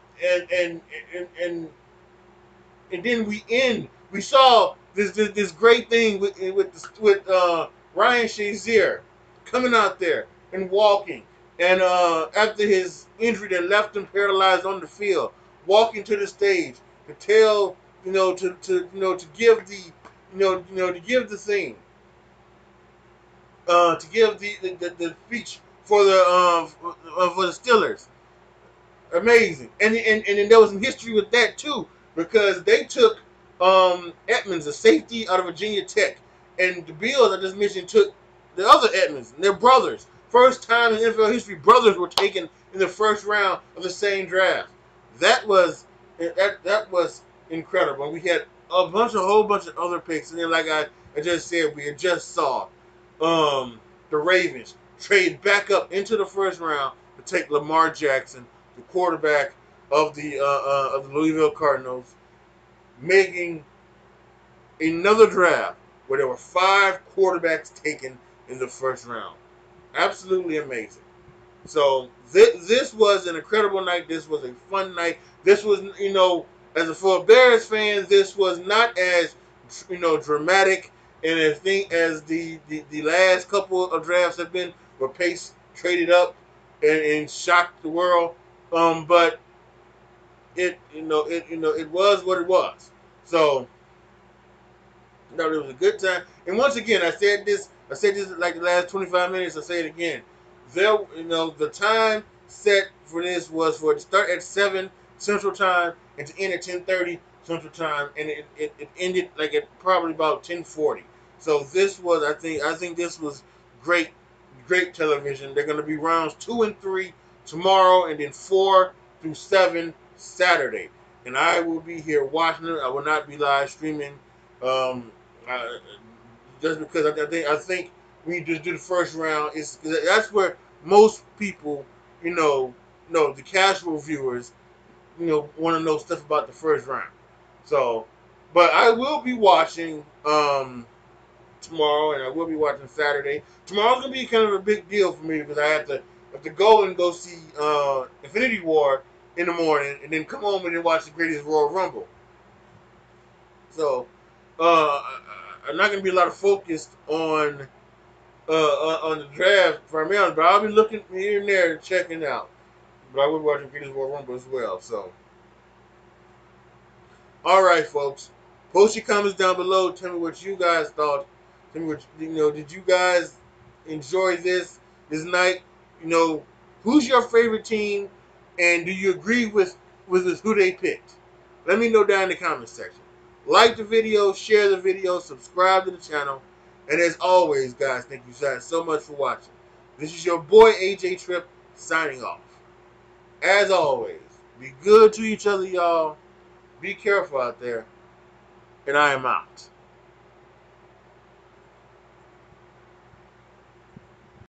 then we saw this great thing with Ryan Shazier coming out there and walking, and after his injury that left him paralyzed on the field, walking to the stage to tell, to give to give the thing, to give the speech for the Steelers. Amazing, and then there was some history with that too, because they took Edmonds, a safety out of Virginia Tech, and the Bills I just mentioned took the other Edmonds, and they're brothers. First time in NFL history, brothers were taken in the first round of the same draft. That was incredible. And we had a whole bunch of other picks, and then like I just said, we had just saw the Ravens trade back up into the first round to take Lamar Jackson, the quarterback of the Louisville Cardinals, making another draft where there were 5 quarterbacks taken in the first round. Absolutely amazing. So this was an incredible night. This was a fun night. This was, for a Bears fan, this was not as, dramatic and as the last couple of drafts have been, where Pace traded up and shocked the world. But it was what it was. So it was a good time. And once again, I said this like the last 25 minutes. I say it again. The time set for this was for it to start at 7 Central Time and to end at 10:30 Central Time, and it ended like at probably about 10:40. So this was, I think this was great television. They're going to be rounds 2 and 3 tomorrow, and then 4 through 7 Saturday. And I will be here watching it. I will not be live streaming, just because I think we just do the first round. That's where most people, the casual viewers, want to know stuff about the first round. So, but I will be watching tomorrow, and I will be watching Saturday. Tomorrow's gonna be kind of a big deal for me because I have to go see Infinity War in the morning, and then come home and then watch the Greatest Royal Rumble. So, I'm not gonna be a lot of focused on the draft primarily, but I'll be looking here and there and checking out. But I will be watching Greatest Royal Rumble as well. So, all right, folks. Post your comments down below. Tell me what you guys thought. Tell me what did you guys enjoy this night? Who's your favorite team, and do you agree with who they picked? Let me know down in the comments section. Like the video, share the video, subscribe to the channel, and as always, guys, thank you guys so much for watching. This is your boy AJ Tripp signing off. As always, be good to each other, y'all. Be careful out there, and I am out.